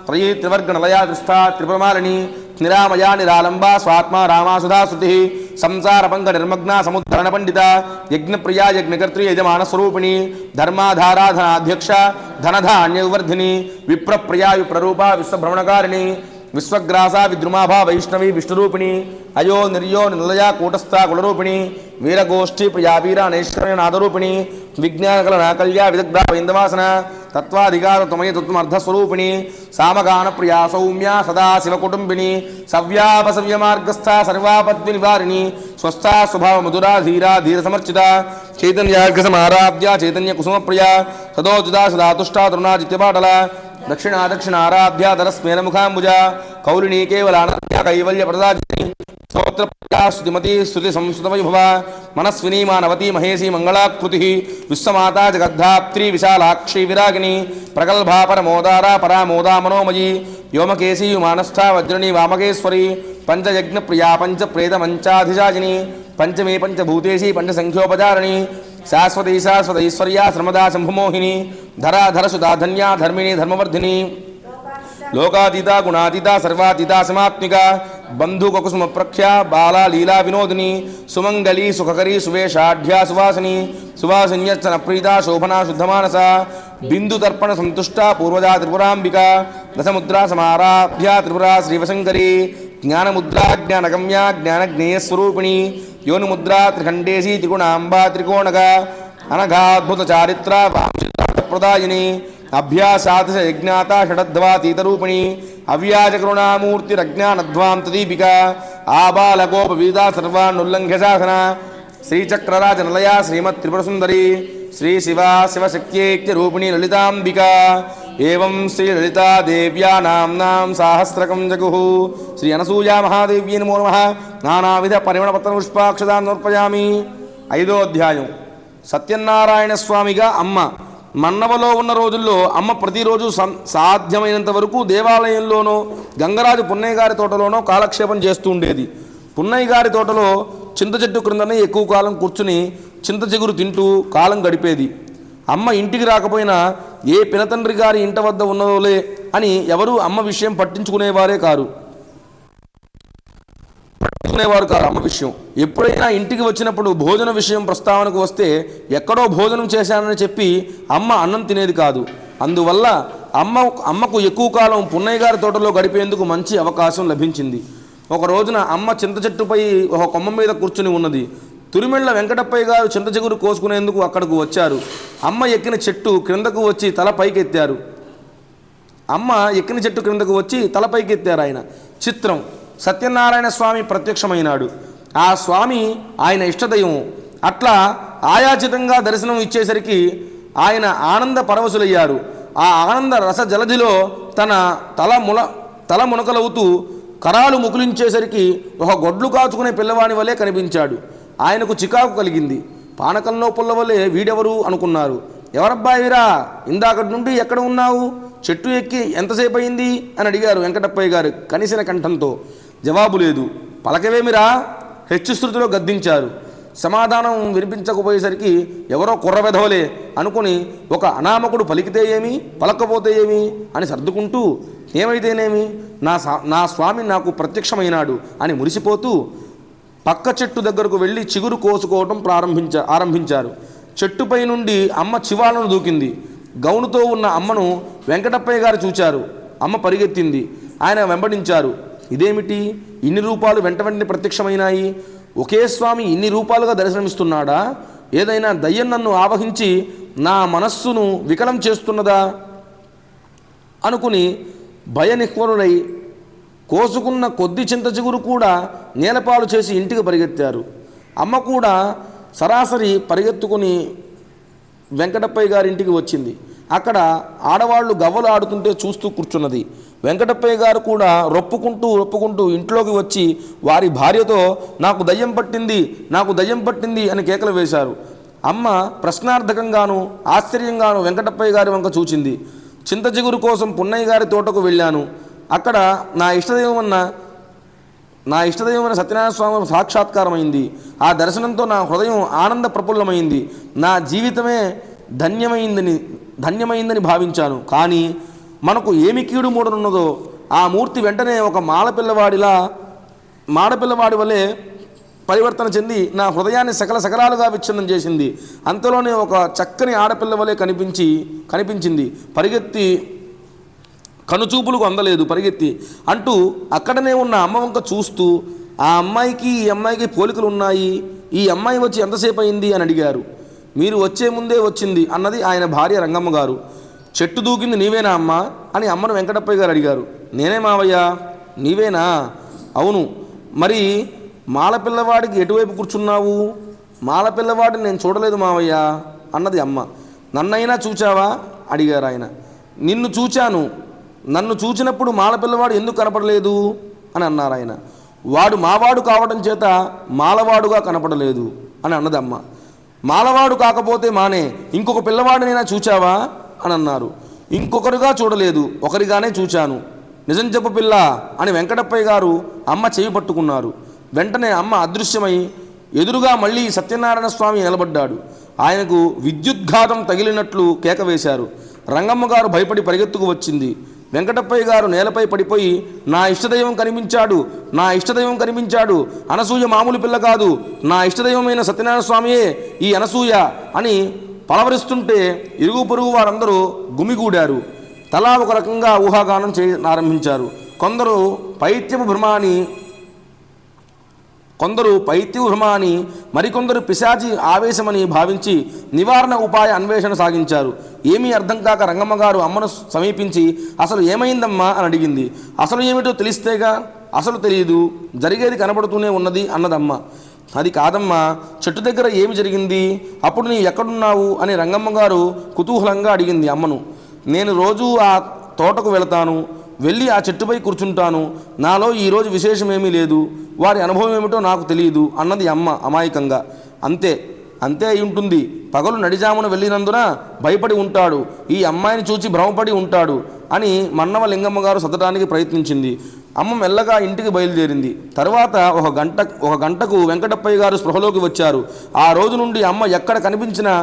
త్రయీ త్రివర్గణలయా దృష్టా త్రిపురమాలిని నిరామయా నిరాలంబా స్వాత్మ రామాసుధా శృతి సంసార పంక నిర్మగ్న సముద్ధరణ పండిత యజ్ఞప్రియా యజ్ఞకర్త్రి యజమాన స్వరూపిణి ధర్మాధారాధనాధ్యక్ష ధనధాన్యవర్ధిని విప్రప్రియా విప్రరూప విశ్వభ్రమణకారిణి విశ్వగ్రాసా విద్రుమాభా వైష్ణవి విష్ణురూపిణి అయో నిర్యో నిలయ కూటస్థ కులరూపిణి వీరగోష్ఠి ప్రియా వీర నైష్కర్య నాదరూపిణి విజ్ఞానకల నాకల్య విదగ్ధ వైందవాసన తత్వాధికార తమయ తత్వమర్ధస్వరూపిణి సామగాన ప్రియా సౌమ్య సదా శివకుటుంబిని సవ్యాపసవ్య మార్గస్థ సర్వాపద్వి నివారిణి స్వస్థా స్వభావ మధురా ధీరా ధీర సమర్చిత చైతన్యార్ఘ సమారాధ్య చైతన్య కుసుమ ప్రియ సదోజితా సదాతుష్టా తరుణా చిత్యపాటల దక్షిణాదక్షిణారాధ్య ధరస్మేన ముఖాంబుజ కౌలినీ కేవలానర్య కైవల్య ప్రదాజిని స్తోత్రప్రయాస్తుతిమతి స్తుతి సంస్కృతవైభవ మనస్వినీ మానవతి మహేశీ మంగళాకృతి విశ్వమాతా జగద్ధాత్రి విశాలాక్షి విరాగిని ప్రగల్భా పరమోదారా పరామోదా మనోమయీ వ్యోమకేశీ మానస్థా వజ్రణి వామకేశ్వరి పంచయజ్ఞ ప్రియా పంచప్రేత మంచాధిజాజిని పంచమే పంచభూతేశీ పంచసంఖ్యోపచారిణి శాశ్వతీ శాశ్వతైశ్వర్యా శ్రమదా శంభుమోహిని ధరాధర సుధాధన్యా ధర్మిణి ధర్మవర్ధిని లోకాతీత గుణాతీత సర్వాతీత సమాత్మిక బంధుకుసుమ ప్రఖ్యా బాలా లీలా వినోదిని సుమంగళీ సుఖకరీ సువేషాఢ్యా సువాసిని సువాసిన్యచ్చన ప్రీత శోభనా శుద్ధమానస బిందుతర్పణ సంతుష్ట పూర్వజా త్రిపురాంబిక దశముద్రా సమారాధ్యా త్రిపురా శ్రీవశంకరీ జ్ఞానముద్రా జ్ఞానగమ్యా జ్ఞానజ్ఞేయస్వరూపిణి యోనిముద్రా త్రిఖండేశీ త్రిగుణాంబా త్రికోణక అనఘాద్భుత చారిత్ర ప్రదాయిని అభ్యాసాతిశ యజ్ఞాత షడధ్వాతీతరూపిణి అవ్యాజకరుణామూర్తిరజ్ఞానధ్వాం తదీపిక ఆబాలగోపవీదా సర్వాన్నుల్లంఘ్య శాసన శ్రీచక్రరాజనలయా శ్రీమత్ త్రిపురసుందరి శ్రీ శివా శివశక్త్యేక్య రూపిణి లలితాంబిక ఏవం శ్రీ లలితా దేవ్యా నామ్నాం సాహస్రకం జగుః శ్రీ అనసూయా మహాదేవ్యై నమో నమః నానావిధ పరిమళపత్ర పుష్పాక్షదాన్ సమర్పయామి. 5వ అధ్యాయం. సత్యనారాయణ స్వామిగా అమ్మ. మన్నవలో ఉన్న రోజుల్లో అమ్మ ప్రతిరోజు సాధ్యమైనంత వరకు దేవాలయంలోనో గంగరాజు పున్నయ్య గారి తోటలోనో కాలక్షేపం చేస్తూ ఉండేది. పున్నయ్య గారి తోటలో చింత చెట్టు క్రిందనే ఎక్కువ కాలం కూర్చుని చింత చిగురు తింటూ కాలం గడిపేది. అమ్మ ఇంటికి రాకపోయినా ఏ పినతండ్రి గారి ఇంట వద్ద ఉన్నదోలే అని ఎవరూ అమ్మ విషయం పట్టించుకునేవారు కారు అమ్మ విషయం. ఎప్పుడైనా ఇంటికి వచ్చినప్పుడు భోజన విషయం ప్రస్తావనకు వస్తే ఎక్కడో భోజనం చేశానని చెప్పి అమ్మ అన్నం తినేది కాదు. అందువల్ల అమ్మకు ఎక్కువ కాలం పున్నయ్య గారి తోటలో గడిపేందుకు మంచి అవకాశం లభించింది. ఒక రోజున అమ్మ చింత చెట్టుపై ఒక కొమ్మ మీద కూర్చుని ఉన్నది. తురిమెళ్ల వెంకటప్పయ్య గారు చింత చిగురు కోసుకునేందుకు అక్కడకు వచ్చారు. అమ్మ ఎక్కిన చెట్టు క్రిందకు వచ్చి తల పైకెత్తారు. ఆయన చిత్రం. సత్యనారాయణ స్వామి ప్రత్యక్షమైనాడు. ఆ స్వామి ఆయన ఇష్టదైవం. అట్లా ఆయాచితంగా దర్శనం ఇచ్చేసరికి ఆయన ఆనంద పరవశులయ్యారు. ఆ ఆనంద రస జలధిలో తన తల మునకలవుతూ కరాలు ముకులించేసరికి ఒక గొడ్లు కాచుకునే పిల్లవాని వలె కనిపించాడు. ఆయనకు చికాకు కలిగింది. పానకంలో పుల్లవలే వీడెవరు అనుకున్నారు. ఎవరబ్బాయిరా, ఇందాకటి నుండి ఎక్కడ ఉన్నావు? చెట్టు ఎక్కి ఎంతసేపు అయింది అని అడిగారు వెంకటప్పయ్య గారు కనిసిన కంఠంతో. జవాబు లేదు. పలకవేమిరా? హెచ్చు శృతిలో గద్దించారు. సమాధానం వినిపించకపోయేసరికి ఎవరో కుర్రవెధవలే అనుకుని ఒక అనామకుడు పలికితే ఏమి, పలకపోతే ఏమి అని సర్దుకుంటూ ఏమైతేనేమి నా స్వామి నాకు ప్రత్యక్షమైనాడు అని మురిసిపోతూ పక్క చెట్టు దగ్గరకు వెళ్ళి చిగురు కోసుకోవడం ఆరంభించారు. చెట్టుపై నుండి అమ్మ చివాలను దూకింది. గౌనుతో ఉన్న అమ్మను వెంకటప్పయ్య గారు చూచారు. అమ్మ పరిగెత్తింది. ఆయన వెంబడించారు. ఇదేమిటి, ఇన్ని రూపాలు వెంట వెంటనే ప్రత్యక్షమైనాయి? ఒకే స్వామి ఇన్ని రూపాలుగా దర్శనమిస్తున్నాడా? ఏదైనా దయ్యం నన్ను ఆవహించి నా మనస్సును వికలం చేస్తున్నదా అనుకుని భయనిహ్వరులై కోసుకున్న కొద్ది చింత చిగురు కూడా నేలపాలు చేసి ఇంటికి పరిగెత్తారు. అమ్మ కూడా సరాసరి పరిగెత్తుకుని వెంకటప్పయ్య గారి ఇంటికి వచ్చింది. అక్కడ ఆడవాళ్లు గవ్వలు ఆడుతుంటే చూస్తూ కూర్చున్నది. వెంకటప్పయ్య గారు కూడా రొప్పుకుంటూ ఇంట్లోకి వచ్చి వారి భార్యతో నాకు దయ్యం పట్టింది అని కేకలు వేశారు. అమ్మ ప్రశ్నార్థకంగాను ఆశ్చర్యంగాను వెంకటప్పయ్య గారి వంక చూచింది. చింత చిగురు కోసం పున్నయ్య గారి తోటకు వెళ్ళాను. అక్కడ నా ఇష్టదైవమైన సత్యనారాయణ స్వామి సాక్షాత్కారమైంది. ఆ దర్శనంతో నా హృదయం ఆనంద ప్రఫుల్లమైంది. నా జీవితమే ధన్యమైందని భావించాను. కానీ మనకు ఏమి కీడు మూడనున్నదో ఆ మూర్తి వెంటనే ఒక మాడపిల్లవాడి వలె పరివర్తన చెంది నా హృదయాన్ని సకలాలుగా విచ్ఛిన్నం చేసింది. అంతలోనే ఒక చక్కని ఆడపిల్ల వలె కనిపించింది. పరిగెత్తి కనుచూపులకు అందలేదు పరిగెత్తి అంటూ అక్కడనే ఉన్న అమ్మ వంక చూస్తూ ఆ అమ్మాయికి ఈ అమ్మాయికి పోలికలు ఉన్నాయి, ఈ అమ్మాయి వచ్చి ఎంతసేపు అయింది అని అడిగారు. మీరు వచ్చే ముందే వచ్చింది అన్నది ఆయన భార్య రంగమ్మ గారు. చెట్టు దూకింది నీవేనా అమ్మ అని అమ్మను వెంకటప్పయ్య గారు అడిగారు. నేనే మావయ్య. నీవేనా? అవును. మరి మాలపిల్లవాడికి ఎటువైపు కూర్చున్నావు? మాలపిల్లవాడిని నేను చూడలేదు మావయ్య అన్నది అమ్మ. నన్నైనా చూచావా అడిగారు ఆయన. నిన్ను చూచాను. నన్ను చూచినప్పుడు మాలపిల్లవాడు ఎందుకు కనపడలేదు అని అన్నారు ఆయన. వాడు మావాడు కావడం చేత మాలవాడుగా కనపడలేదు అని అన్నదమ్మ. మాలవాడు కాకపోతే మానే ఇంకొక పిల్లవాడినైనా చూచావా అని అన్నారు. ఇంకొకరుగా చూడలేదు, ఒకరిగానే చూచాను. నిజం చెప్పు పిల్ల అని వెంకటప్పయ్య గారు అమ్మ చేయి పట్టుకున్నారు. వెంటనే అమ్మ అదృశ్యమై ఎదురుగా మళ్ళీ సత్యనారాయణ స్వామి నిలబడ్డాడు. ఆయనకు విద్యుద్ఘాతం తగిలినట్లు కేక వేశారు. రంగమ్మ గారు భయపడి పరిగెత్తుకు వచ్చింది. వెంకటప్పయ్య గారు నేలపై పడిపోయి నా ఇష్టదైవం కనిపించాడు, అనసూయ మామూలు పిల్ల కాదు, నా ఇష్టదైవమైన సత్యనారాయణ స్వామియే ఈ అనసూయ అని పలవరిస్తుంటే ఇరుగు పొరుగు వారందరూ గుమిగూడారు. తలా ఒక రకంగా ఊహాగానం ఆరంభించారు. కొందరు పైత్యపు భ్రమాని మరికొందరు పిశాచి ఆవేశమని భావించి నివారణ ఉపాయ అన్వేషణ సాగించారు. ఏమీ అర్థం కాక రంగమ్మ గారు అమ్మను సమీపించి అసలు ఏమైందమ్మా అని అడిగింది. అసలు ఏమిటో తెలిస్తేగా. అసలు తెలియదు, జరిగేది కనబడుతూనే ఉన్నది అన్నదమ్మ. అది కాదమ్మా, చెట్టు దగ్గర ఏమి జరిగింది, అప్పుడు నీ ఎక్కడున్నావు అని రంగమ్మ గారు కుతూహలంగా అడిగింది అమ్మను. నేను రోజూ ఆ తోటకు వెళతాను, వెళ్ళి ఆ చెట్టుపై కూర్చుంటాను. నాలో ఈరోజు విశేషమేమీ లేదు, వారి అనుభవం ఏమిటో నాకు తెలియదు అన్నది అమ్మ అమాయకంగా. అంతే అయి ఉంటుంది. పగలు నడిజామున వెళ్ళినందున భయపడి ఉంటాడు, ఈ అమ్మాయిని చూచి భ్రమపడి ఉంటాడు అని మన్నవ లింగమ్మ గారు సతడానికి ప్రయత్నించింది. అమ్మ మెల్లగా ఇంటికి బయలుదేరింది. తర్వాత ఒక గంటకు వెంకటప్పయ్య గారు స్పృహలోకి వచ్చారు. ఆ రోజు నుండి అమ్మ ఎక్కడ కనిపించినా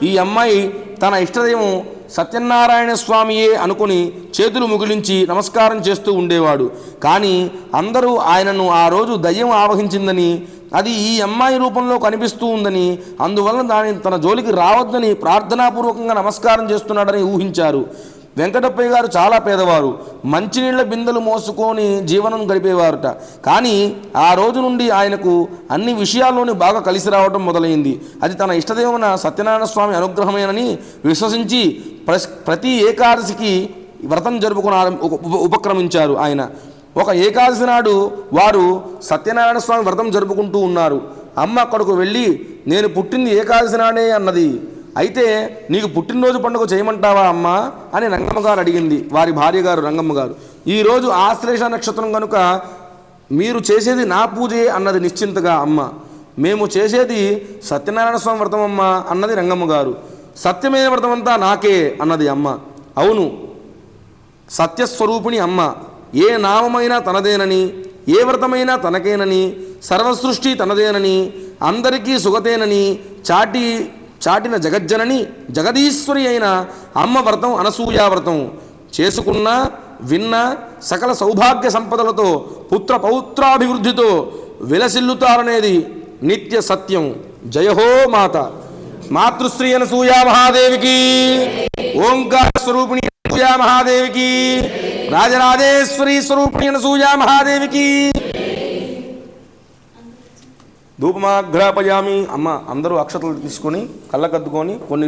ఈ అమ్మాయి తన ఇష్టదైవం సత్యనారాయణ స్వామియే అనుకుని చేతులు ముగిలించి నమస్కారం చేస్తూ ఉండేవాడు. కానీ అందరూ ఆయనను ఆ రోజు దయ్యం ఆవహించిందని, అది ఈ అమ్మాయి రూపంలో కనిపిస్తూ ఉందని, అందువలన దాని తన జోలికి రావద్దని ప్రార్థనాపూర్వకంగా నమస్కారం చేస్తున్నాడని ఊహించారు. వెంకటప్పయ్య గారు చాలా పేదవారు, మంచినీళ్ల బిందెలు మోసుకొని జీవనం గడిపేవారుట. కానీ ఆ రోజు నుండి ఆయనకు అన్ని విషయాల్లోనూ బాగా కలిసి రావడం మొదలైంది. అది తన ఇష్టదేవన సత్యనారాయణ స్వామి అనుగ్రహమేనని విశ్వసించి ప్రతి ఏకాదశికి వ్రతం ఉపక్రమించారు ఆయన. ఒక ఏకాదశి నాడు వారు సత్యనారాయణ స్వామి వ్రతం జరుపుకుంటూ ఉన్నారు. అమ్మ అక్కడకు వెళ్ళి నేను పుట్టింది ఏకాదశి నాడే అన్నది. అయితే నీకు పుట్టినరోజు పండుగ చేయమంటావా అమ్మా అని రంగమ్మ గారు అడిగింది. వారి భార్య గారు రంగమ్మ గారు, ఈరోజు ఆశ్లేష నక్షత్రం కనుక మీరు చేసేది నా పూజే అన్నది నిశ్చింతగా అమ్మ. మేము చేసేది సత్యనారాయణ స్వామి వ్రతం అమ్మ అన్నది రంగమ్మ గారు. సత్యమైన వ్రతం అంతా నాకే అన్నది అమ్మ. అవును, సత్యస్వరూపిణి అమ్మ. ఏ నామమైనా తనదేనని, ఏ వ్రతమైనా తనకేనని, సర్వసృష్టి తనదేనని, అందరికీ సుగతేనని చాటిన జగజ్జనని జగదీశ్వరి అయిన అమ్మ వ్రతం అనసూయ వ్రతం చేసుకున్న విన్న సకల సౌభాగ్య సంపదలతో పుత్ర పౌత్రాభివృద్ధితో విలసిల్లుతారనేది నిత్య సత్యం. జయహో మాత. మాతృశ్రీ అనసూయ మహాదేవికి, ఓంకార స్వరూపిణి అనసూయ మహాదేవికి, రాజరాజేశ్వరి స్వరూపిణి అనసూయ మహాదేవికి. ధూపమాఘ్రాపయామి. అమ్మ అందరూ అక్షతలు తీసుకొని కళ్ళకద్దుకొని కొన్ని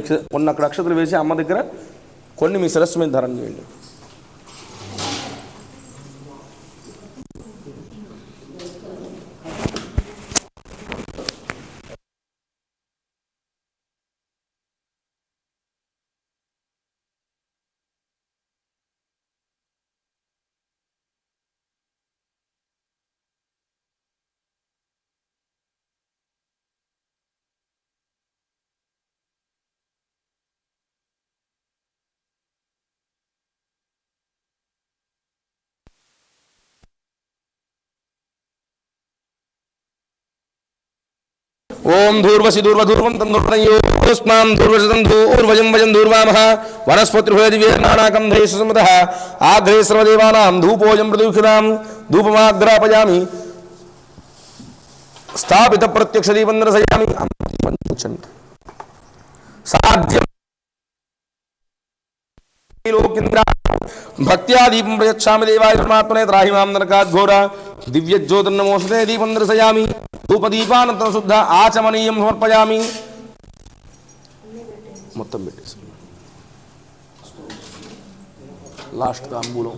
అక్కడ అక్షతలు వేసి అమ్మ దగ్గర కొన్ని మీ శిరస్సు మీద ధారణ చేయండి. ఓం ధూర్వసి దూర్వధూర్వం తందుర్వయోస్మాం ధూర్వశతం ధూర్వజం వజం ధూర్వామః వనస్పతిర్హృదివేనానాకం ధైషసముదః ఆగ్రే సర్వదేవానాం ధూపోజం ప్రదూషితాం ధూపమాగ్రాపయామి స్థాపిత ప్రత్యక్ష దీపం దర్శయామి. సాధ్యం భక్త్యా దీపం ప్రయచ్ఛామి దేవాయ పరమాత్మనే త్రాహి మాం నరకాద్ఘోర దివ్యజ్యోతిర్నమోస్తే దీపం దర్శయామి. ధూపదీపానంతరం శుద్ధ ఆచమనీయం సమర్పయామి. మొత్తం పెట్టేసి లాస్ట్ తాంబూలం.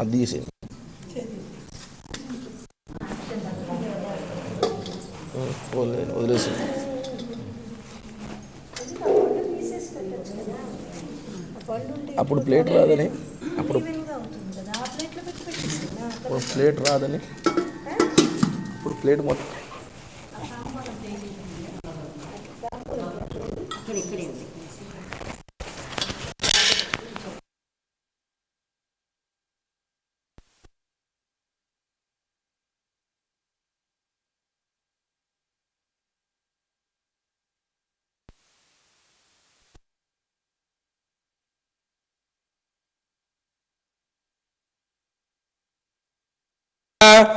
అది తీసేయండి. వదిలేసి అప్పుడు ప్లేట్ రాదని అప్పుడు ప్లేట్ రాదని ఇప్పుడు ప్లేట్ మొత్తం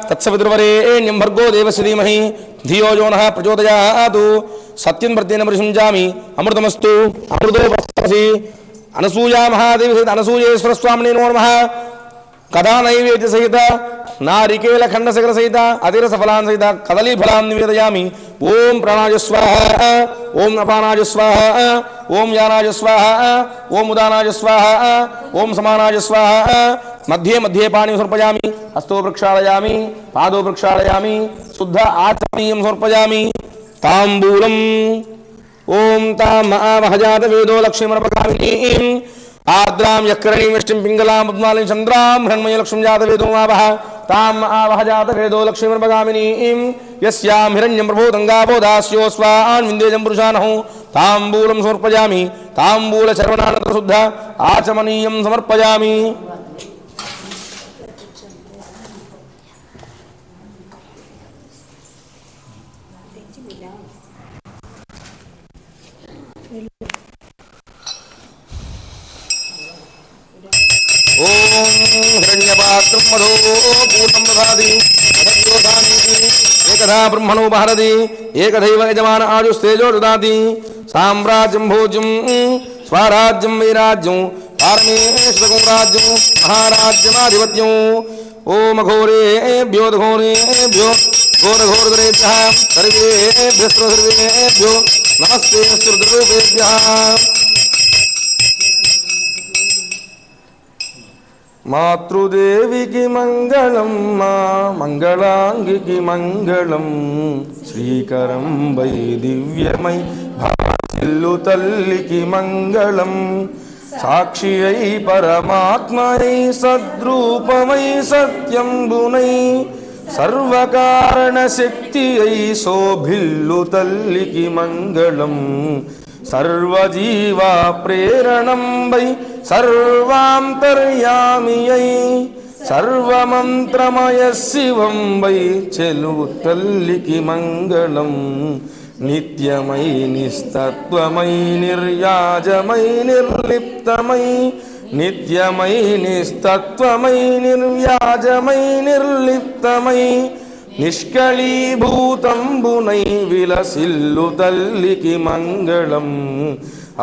తత్సవితుర్వరేణ్యం భర్గో దేవస్య ధీమహి ధియో యో నః ప్రచోదయాత్. సత్యం ప్రత్యేన పరిశుంచామి. అమృతమస్తు. అమృతోపస్తసి. అనసూయా మహాదేవి సహిత అనసూయేశ్వర స్వామినే నమో నమః. కథా నైవేద్య సహిత నారికేల ఖండ శిఖర సహిత అతిరస ఫలాన్ సహిత కదలీ ఫలాన్ నివేదయామి. ఓం ప్రాణాయ స్వాహ, ఓం అపానాయ స్వాహ, ఓం యానాయ స్వాహ, ఓం ఉదానాయ స్వాహ, ఓం సమానాయ స్వాహ. మధ్యే మధ్యే పాణి సమర్పయామి. హస్తో ప్రక్షాళయామి, పాదో ప్రక్షాళయామి, శుద్ధ ఆచమనీయం సమర్పయామి. తాంబూలం. ఓం తాం మహామహజాత వేదో లక్ష్మీమర్పగామినీం ఆద్రాం యక్కరణీం విష్టిం పింగళాం పద్మాలిం చంద్రాం హృణ్మయ లక్ష్మీం జాత వేదో మావహ తాం మహామహజాత వేదో లక్ష్మీమర్పగామినీం యస్యాం హిరణ్యం ప్రభూతంగాపో దాస్యో స్వాన్ విందేజం పురుషానహు. తాంబూలం సమర్పయామి. తాంబూల చర్వణానంతర శుద్ధ ఆచమనీయం సమర్పయామి. ఓం హిరణ్యపాత్రం మధో పూర్ణం దదాతి ఏకదా బ్రహ్మణో మహరది ఏకదైవ యజమాన ఆయుస్తేజో దదాతి. సామ్రాజ్యం భోజ్యం స్వరాజ్యం వైరాజ్యం పారమేశ్వరం రాజ్యం మహారాజ్యమాధిపత్యం. ఓం ఘోరేభ్యో ఘోరేభ్యో ఘోరఘోరధరేభ్యః సర్వేభ్యః సర్వేభ్యో నమస్తే శ్రుతరూపేభ్యః. మాతృదేవికి మంగళం మా మంగళాంగికి మంగళం. శ్రీకరం వై దివ్యమై భాసిల్లు తల్లికి మంగళం. సాక్షి అయి పరమాత్మై సద్రూపమై సత్యంబునై సర్వకారణ శక్తి అయి శోభిల్లు తల్లికి మంగళం. సర్వజీవా ప్రేరణం వై సర్వాంతర్యామియై సర్వమంత్రమయ శివం వై చెలువు తల్లికి మంగళం నిత్యమై నిస్తత్వమై నిర్యాజమై నిర్లిప్తమై నిత్యమై నిస్తత్వమై నిర్వ్యాజమై నిర్లిప్తమై నిష్కళీభూతంబునై విలసిల్లు తల్లికి మంగళం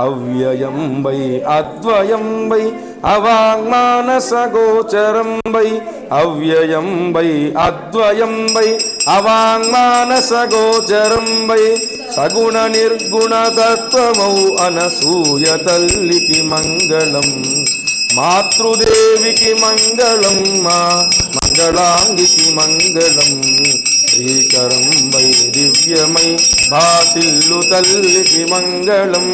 అవ్యయం వై అద్వయం వై అవాంగ్మానసగోచరం వై అవ్యయం వై అద్వయం వై అవాంగ్మానసగోచరం వై సగుణ నిర్గుణ తత్వమౌ అనసూయ తల్లికి మంగళం మాతృదేవికి మంగళం మా మంగళాంగికి మంగళం శ్రీకరం వై దివ్యమై భాసిల్లు తల్లికి మంగళం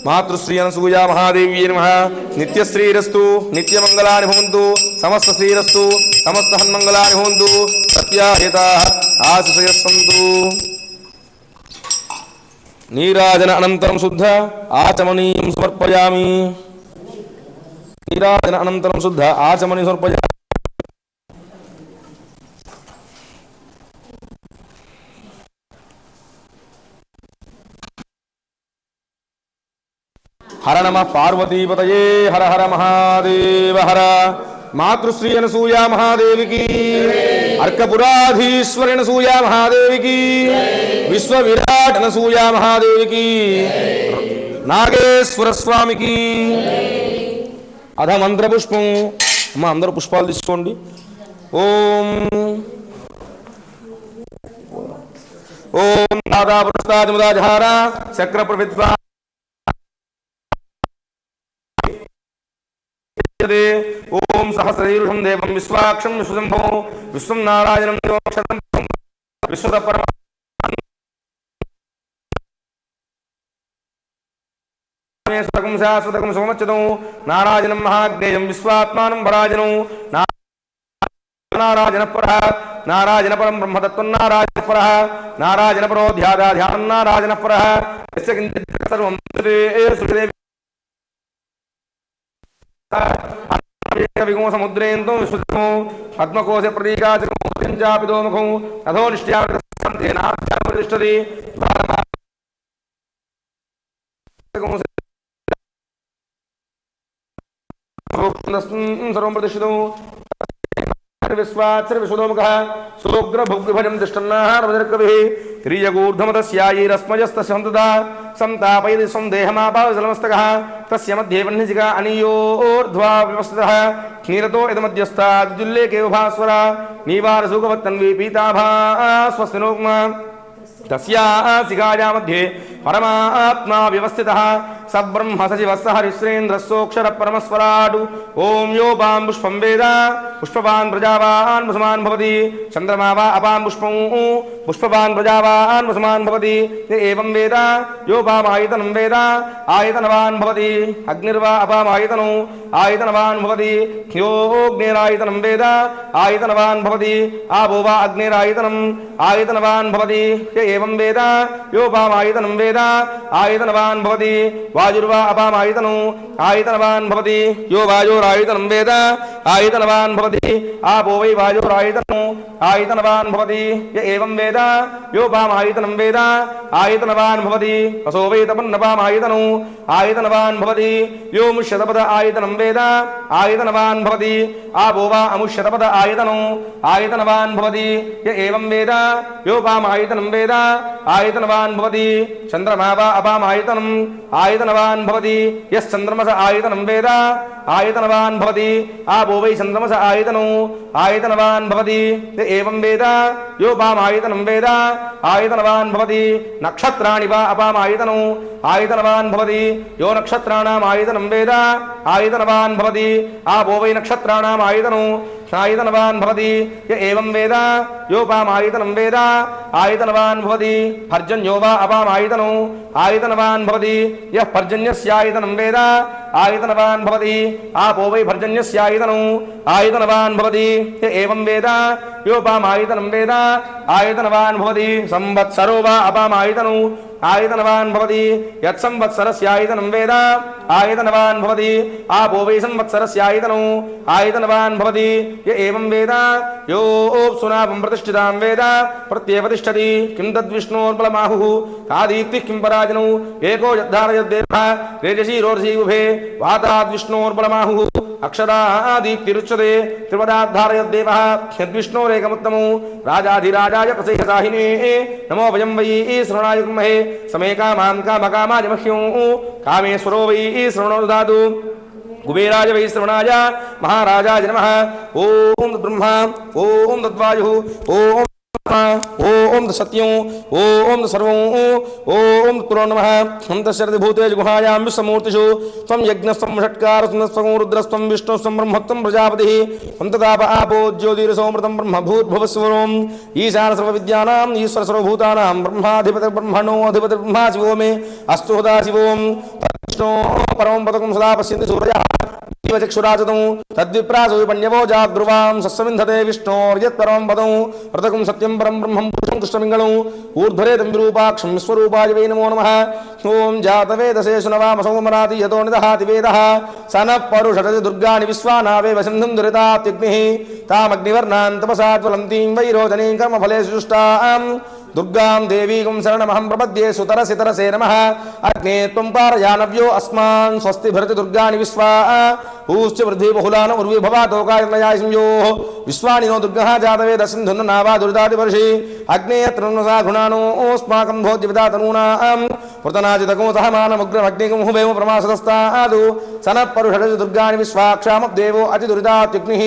మాతృశ్రీ అనసూయ మహాదేవి నమః నిత్యశ్రీరస్తు నిత్యమంగళాని భవంతు సమస్త శ్రీరస్తు సమస్త హన్మంగళాని భవంతు సత్యాహితాః ఆశిషయః సంతు నీరాజన అనంతరం శుద్ధ ఆచమనీయం సమర్పయామి నీరాజన అనంతరం శుద్ధ ఆచమని సమర్పయామి హర నమ పార్వతీపతయే హర హర మహాదేవ హర మాతృశ్రీ అనసూయ మహాదేవికి అర్కపురాధీశ్వరి అనసూయ మహాదేవికి విశ్వవిరాట్ అనసూయ మహాదేవికి నాగేశ్వర స్వామికి అధ మంత్రపుష్పం అమ్మ అందరూ పుష్పాలు తీసుకోండి ఓం ఓం దాదా పురస్తాదిముదాజహార చక్ర ప్రవిద్వా ఓం సహస్రీరుషం దేవం విశ్వాక్షం విశ్వశంభో విశ్వం నారాయణం దేవక్షరం విశ్వత పరమ శాశ్వతకం సోమచ్చతం నారాయణం మహాజ్ఞేయం విశ్వాత్మానం పరాజనం నారాయణ పర నారాయణ పరం బ్రహ్మతత్వం నారాయణ పర నారాయణ పరో ధ్యానం నారాయణ పర సర్వం విగో సముద్రేంతో విశ్వతో పద్మకోశ ప్రతీకాచోముఖం అధో నిష్ఠ్యాతిష్టది సర్వం ప్రతిష్ఠితం విశ్వాత్సర్విశుధోముఖ సోగ్ర భుగ్విభజం తిష్టన్నాహారవదర్కవిః క్రియగూర్ధమతస్యాయైరస్మయస్తస్య సంతాపయది సందేహమాపావజలమస్తకः తస్య మధ్యే వహ్నిజికా అనీయోర్ధ్వా వ్యవస్థితः నీరతో ఇదమధ్యస్థాద్యుల్లేకే భాస్వర నీవారసుగవత్తన్వీ పీతాభా స్వస్తినోగ్మా తస్యాసికాయా మధ్యే పరమాత్మా వ్యవస్థితః సబ్రహ్మ సచివః హరిశ్రేంద్రస్సోక్షర పరమస్వరాడు ఓం యోపాం పుష్పం వేద పుష్పవాన్ ప్రజావాన్ ముసమాన్ భవతి చంద్రమా వా అపాం పుష్పం పుష్పవాన్ ప్రజావాన్ ముసమాన్ భవతి ఏవం వేద యోపామాయతనం వేద ఆయతనవాన్ భవతి అగ్నిర్వా అపామాయతనం ఆయతనవాన్ భవతి యోగ్నిరాయతనం వేద ఆయతనవాన్ భవతి ఆపో వా అగ్నిరాయతనం ఆయతనవాన్ భవతి ఏవం వేద యోపామాయతనం వేద ఆయతనవాన్ భవతి వాయుర్వా అపామాయతనం ఆయతనవాన్ భవతి యో వాయోరాయతనం వేద ఆయతనవాన్ భవతి ఆపో వై వాయోరాయతనం ఆయతనవాన్ భవతి ఏవం వేద యోపామాయతనం వేద ఆయతనవాన్ భవతి అసో వై తపన్నపామాయతనం ఆయతనవాన్ భవతి యో ముష్యతపద ఆయతనం వేద ఆయతనవాన్ భవతి ఆపో వా అముష్యతపద ఆయతనం ఆయతనవాన్ భవతి ఏవం వేద యోపామాయతనం వేద ఆయతనవాన్ భవతి చంద్రమా వా అపామాయతనం ఆయతనవాన్ భవతి యశ్చంద్రమస ఆయతనం వేద ఆయతనవాన్ భవతి ఆపో వై చంద్రమస ఆయతనం ఆయతనవాన్ భవతి ఏవం వేద యోపామాయతనం వేద ఆయతనవాన్ భవతి నక్షత్రాణి వా అపామాయతనం ఆయతనవాన్ భవతి యో నక్షత్రాణాం ఆయతనం వేద ఆయతనవాన్ భవతి ఆపో వై నక్షత్రాణాం ఆయతనం ఆయతనవాన్ భవతి ఏవం వేద యోపామాయతనం వేద ఆయతనవాన్ భవతి పర్జన్యో వా అపామాయతనం ఆయతనవాన్ భవతి యః పర్జన్యస్యాయతనం వేద ఆయతనవాన్ భవతి ఆపో వై పర్జన్యస్యాయతనం ఆయతనవాన్ భవతి ఏవం వేద యోపామాయతనం వేద ఆయతనవాన్ భవతి సంవత్సరో వా అపామాయతనం आयतनवान् भवति यत्संवत्सरस्यायतनं वेद आयतनवान् भवति आपो वै संवत्सरस्यायतनो आयतनवान् भवति य एवं वेद यो सुनापं प्रतिष्ठितां वेद प्रत्येवतिष्ठति किं तद्विष्णोर्बलमाहुः कादीप्तिः किं पराजनौ एको यद्धारयद्देवः तेजसी उभे वाताद्विष्णोर्बलमाहुः अक्षरादीप्तिरुच्यते त्रिपदाद्धारयद्देवः यद्विष्णोरेकमुत्तमौ राजाधिराजाय प्रसेहसाहिने नमो वयं वै श्रवणाय कुर्महे समे कामां कामकामाय मह्यं कामेश्वरो वै श्रवणो ददातु कुबेराय वै श्रवणाय महाराजाय नमः ओम ब्रह्मा ओम तद्वायुः ओम ओम सत्यं ओम सर्वं ओम पुरो नमः हन्तशरति भूतेषु गुहायां विश्वमूर्तिषु त्वं यज्ञस्त्वं षट्कारस्त्वं रुद्रस्त्वं विष्णुस्त्वं ब्रह्मत्वं प्रजापतिः हन्तताप आपो ज्योतिरसोमृतं ब्रह्म भूर्भुवस्वरम् ईशान सर्वविद्यानां ईश्वर सर्वभूतानां ब्रह्माधिपति ब्रह्मणो अधिपति ब्रह्मा शिवो मे अस्तु सदा शिवों तद्विष्णो परमं पदकं सदा पश्यन्ति सूर्यः चक्षुराजतं तद्विप्रासो विपण्यवो जाग्रुवां सस्सविन्धते विष्णोर्यत्परमं पदं प्रतकं सत्यं परं ब्रह्मं पुरुषं कृष्णमिङ्गलं ऊर्ध्वरेतं विरूपाक्षं विश्वरूपाय वै नमो नमः ॐ जातवेदसे सुनवामसोमराति यतो निदहाति वेदः स नः परुषटति दुर्गाणि विश्वानावेव सिन्धुं दुरितात्यग्निः तामग्निवर्णां तपसा ज्वलन्तीं वैरोचनीं कर्मफलेषु जुष्टां दुर्गां देवीं शरणमहं प्रपद्ये सुतरसि तरसे नमः अग्ने त्वं पारयानव्यो अस्मान् स्वस्ति भरति दुर्गाणि विश्वा ऊश्च वृद्धि बहुलान उर्वी भवातोकायमयाय संयोः विश्वानि नो दुर्गः जातवेद सिन्धुन्न नावा दुरितादिवर्षि अग्ने तृणसा गुणानो अस्माकं भोज्यविदातनूनां प्रतनाजितको सहमानमुग्रमग्निकं हुवेम प्रमासदस्तादु सनः परुषटति दुर्गाणि विश्वाक्षामदेवो अतिदुरितात्यग्निः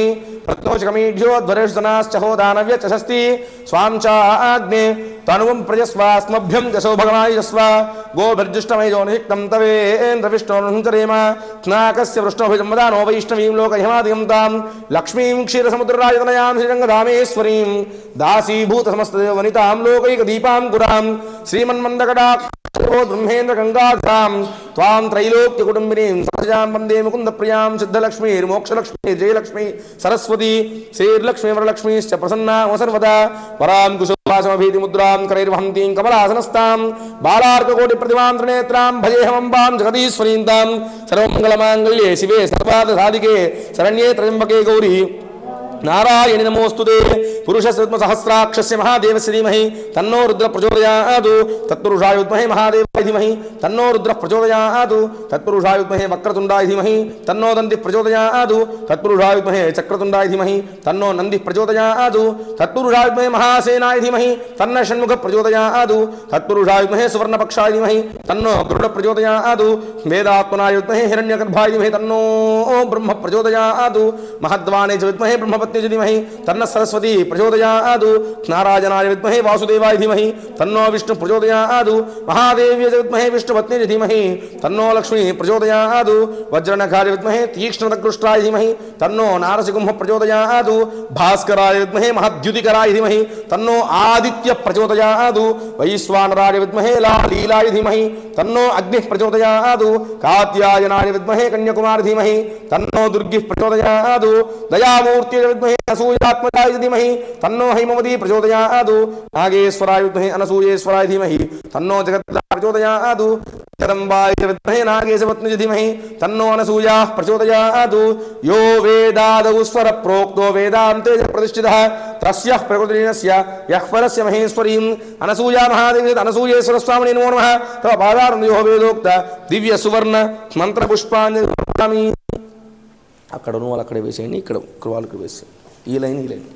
प्रत्नोषकमीढ्योध्वरेषु होदानव्य च षष्टि स्वां च अग्ने तनुवं प्रजस्वास्मभ्यं जसो भगवायुजस्व गोभिर्जुष्टमयो निहिक्तं तवेन्द्रविष्णोर्हंचरेम स्नाकस्य वृष्णोभिजम्बदानो वैष्णवीं लोकहिमादिं तां लक्ष्मीं क्षीरसमुद्रराजतनयां श्रीरङ्गधामेश्वरीं दासीभूतसमस्तदेववनितां लोकैकदीपां गुरां श्रीमन्मन्दकटाक्ष ब्रह्मेन्द्र गंगाधाम त्वां त्रैलोक्य कुटुंबिनीं सहजां वंदे मुकुंद प्रियां सिद्धलक्ष्मी मोक्षलक्ष्मी जयलक्ष्मी सरस्वती श्रीर्लक्ष्मी वरलक्ष्मीश्च प्रसन्ना सर्वदा वरां कुशोभासमभीति मुद्रां करैर्वहन्तीं कमलासनस्तां बालार्ककोटि प्रतिमां त्रिनेत्रां भजेऽहमम्बां जगदीश्वरीं तां सर्वमङ्गलमाङ्गल्ये शिवे सर्वार्थसाधिके शरण्ये त्र्यम्बके गौरी नारायणि नमोस्तुते पुरुषसहस्राक्षस्य महादेवस्य धीमहि तन्नो रुद्र प्रचोदयात् तत्पुरुषाय विद्महे महादेवाय धीमहि तन्नो रुद्र प्रचोदयात् तत्पुरुषाय विद्महे वक्रतुण्डाय धीमहि तन्नो नन्दिः प्रचोदयात् तत्पुरुषाय विद्महे चक्रतुण्डाय धीमहि तन्नो नन्दिः प्रचोदयात् तत्पुरुषाय विद्महे महासेनाय धीमहि तन्नो षण्मुखः प्रचोदयात् तत्पुरुषाय विद्महे सुवर्णपक्षाय धीमहि तन्नो गरुडः प्रचोदयात् वेदात्मनाय विद्महे हिरण्यगर्भाय धीमहि तन्नो ब्रह्म प्रचोदयात् महद्वाणे च विद्महे ब्रह्म धीमहि तन्न सरस्वती प्रचोदयात् नारायणाय विद्महे वासुदेवाय धीमहि तन्नो विष्णु प्रचोदयात् महादेव्यै विद्महे विष्णुपत्नी धीमहि तन्नो लक्ष्मी प्रचोदयात् वज्रनखाय विद्महे तीक्ष्णदकृष्टाय धीमहि तन्नो नारसिंह प्रचोदयात् भास्कराय विद्महे महद्युतिकराय धीमहि तन्नो आदित्य प्रचोदयात् वैश्वानराय विद्महे लीलाय धीमहि तन्नो अग्निः प्रचोदयात् कात्यायनाय विद्महे कन्याकुमारी धीमहि तन्नो दुर्गिः प्रचोदयात् दयामूर्ति विद्महे अनसूयात्मजाय धीमहि तन्नो हैमवती प्रचोदयात् नागेश्वराय विद्महे अनसूयेश्वराय धीमहि तन्नो जगद्धात्री प्रचोदयात् जगदम्बाय विद्महे नागेशपत्नी धीमहि तन्नो अनसूयाः प्रचोदयात् यो वेदादौ स्वर प्रोक्तो वेदान्ते प्रतिष्ठितः तस्यः प्रकृतिर्यस्य यः परस्य महेश्वरीं अनसूया महादेवी अनसूयेश्वर स्वामिने नमो नमः तव पादारविन्दो वेदोक्त दिव्य सुवर्ण मंत्र पुष्पाञ्जलि అక్కడ ఉన్న వాళ్ళు అక్కడే వేసేయండి ఇక్కడ వాళ్ళకి వేసేయండి ఈ లైన్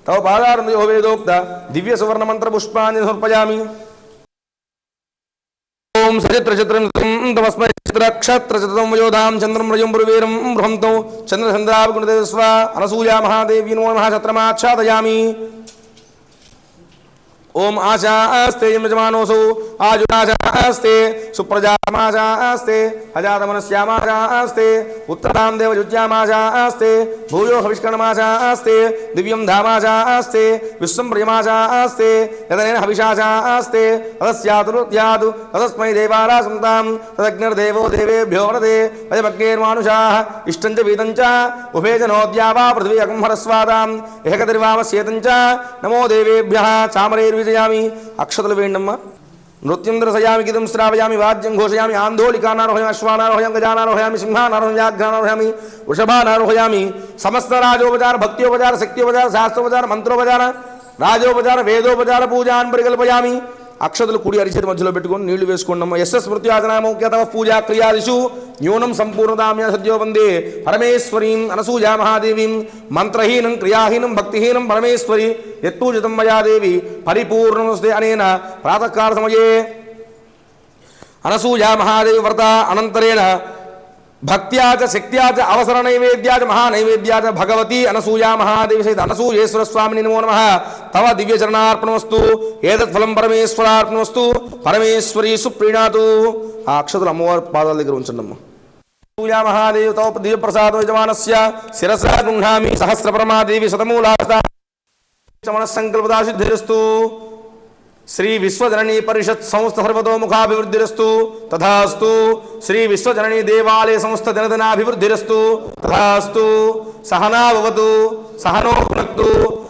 తవ పాదారంభో వేదోక్త దివ్య సువర్ణ మంత్ర పుష్పాన్ని సమర్పయామి ఓం సచిత్రచిత్రం తమస్మై చిత్రక్షత్రచిత్రం వయోధాం చంద్రం రజం పురువీరం బృహంతో చంద్రచంద్రాభిగుణదేవస్వ అనసూయా మహాదేవి నమో నమః ఛత్రమాచ్ఛాదయామి ओम आशास्ते यजमानोसु आजुनाशास्ते सुप्रजामाशास्ते अजातमनस्यामाशास्ते उत्तरां देवजुज्यामाशास्ते भूयो हविष्कर्माशास्ते दिव्यं धामाशास्ते विश्वं प्रियमाशास्ते यदनेन हविषाशास्ते तदस्यातुरुद्यातु तदस्मै देवारासन्तां तदग्निर्देवो देवेभ्यो वरदे अजमग्नेर्मानुषाः इष्टं च वीतं च उभे जनोद्या वा पृथ्वी अगंहरस्वादां एकतिर्वामस्येतं च नमो देवेभ्यः चामरेर्विजयामि अक्षतलु वेण्डम्मा नृत्यं दर्शयामि गीतं श्रावयामि वाद्यं घोषयामि आन्दोलिकानारोहयामि अश्वानारोहयामि गजानारोहयामि सिंहानारोहयामि व्याघ्रानारोहयामि वृषभानारोहयामि समस्त राजोपचार भक्त्योपचार शक्त्योपचार शास्त्रोपचार मंत्रोपचार राजोपचार वेदोपचार पूजान् परिकल्पयामि అక్షతలు కుడి అరిచేతి మధ్యలో పెట్టుకొని నీళ్లు వేసుకోండమ్మ యస్య స్మృత్యాజనామౌఖ్యతమ పూజా క్రియాదిషు న్యూనం సంపూర్ణతామ్య సద్యో వందే పరమేశ్వరీం అనసూయా మహాదేవీం మంత్రహీనం క్రియాహీనం భక్తిహీనం పరమేశ్వరి యత్పూజితం మయా దేవి పరిపూర్ణమస్తే అనేన ప్రాతకాల సమయే అనసూయా మహాదేవి వ్రత అనంతరేణ भक्त्या च शक्त्या च अवसर नैवेद्या च महानैवेद्या च भगवती अनसूया महादेवी सहित अनसूयेश्वर स्वामिने नमो नमः तव दिव्य चरणार्पणमस्तु एतत् फलं परमेश्वरार्पणमस्तु परमेश्वरी सुप्रीणातु आ अक्षतुल अम्मवार पादाల దగ్గర ఉంచండమ్మ अनसूया महादेवी तव दिव्य प्रसाद यजमानस्य शिरसा गृह्णामि सहस्रपरमादेवी शतमूलास्ता मनस्संकल्पदा सिद्धिरस्तु श्री विश्वजननी परिषद संस्थ सर्वतोमुखाभिवृद्धिरस्तु तथास्तु श्री विश्वजननी देवालय संस्थ जनधनाभिवृद्धिरस्तु तथास्तु सहना भवतु सहनो भुनक्तु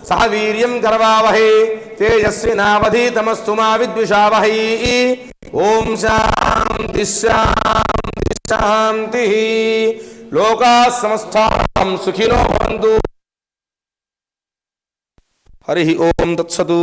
सह वीर्यं करवावहै तेजस्विनावधीतमस्तु मा विद्विषावहै ओम शांति शांति शांति लोकाः समस्ताः सुखिनो भवन्तु हरि ओम तत्सतु।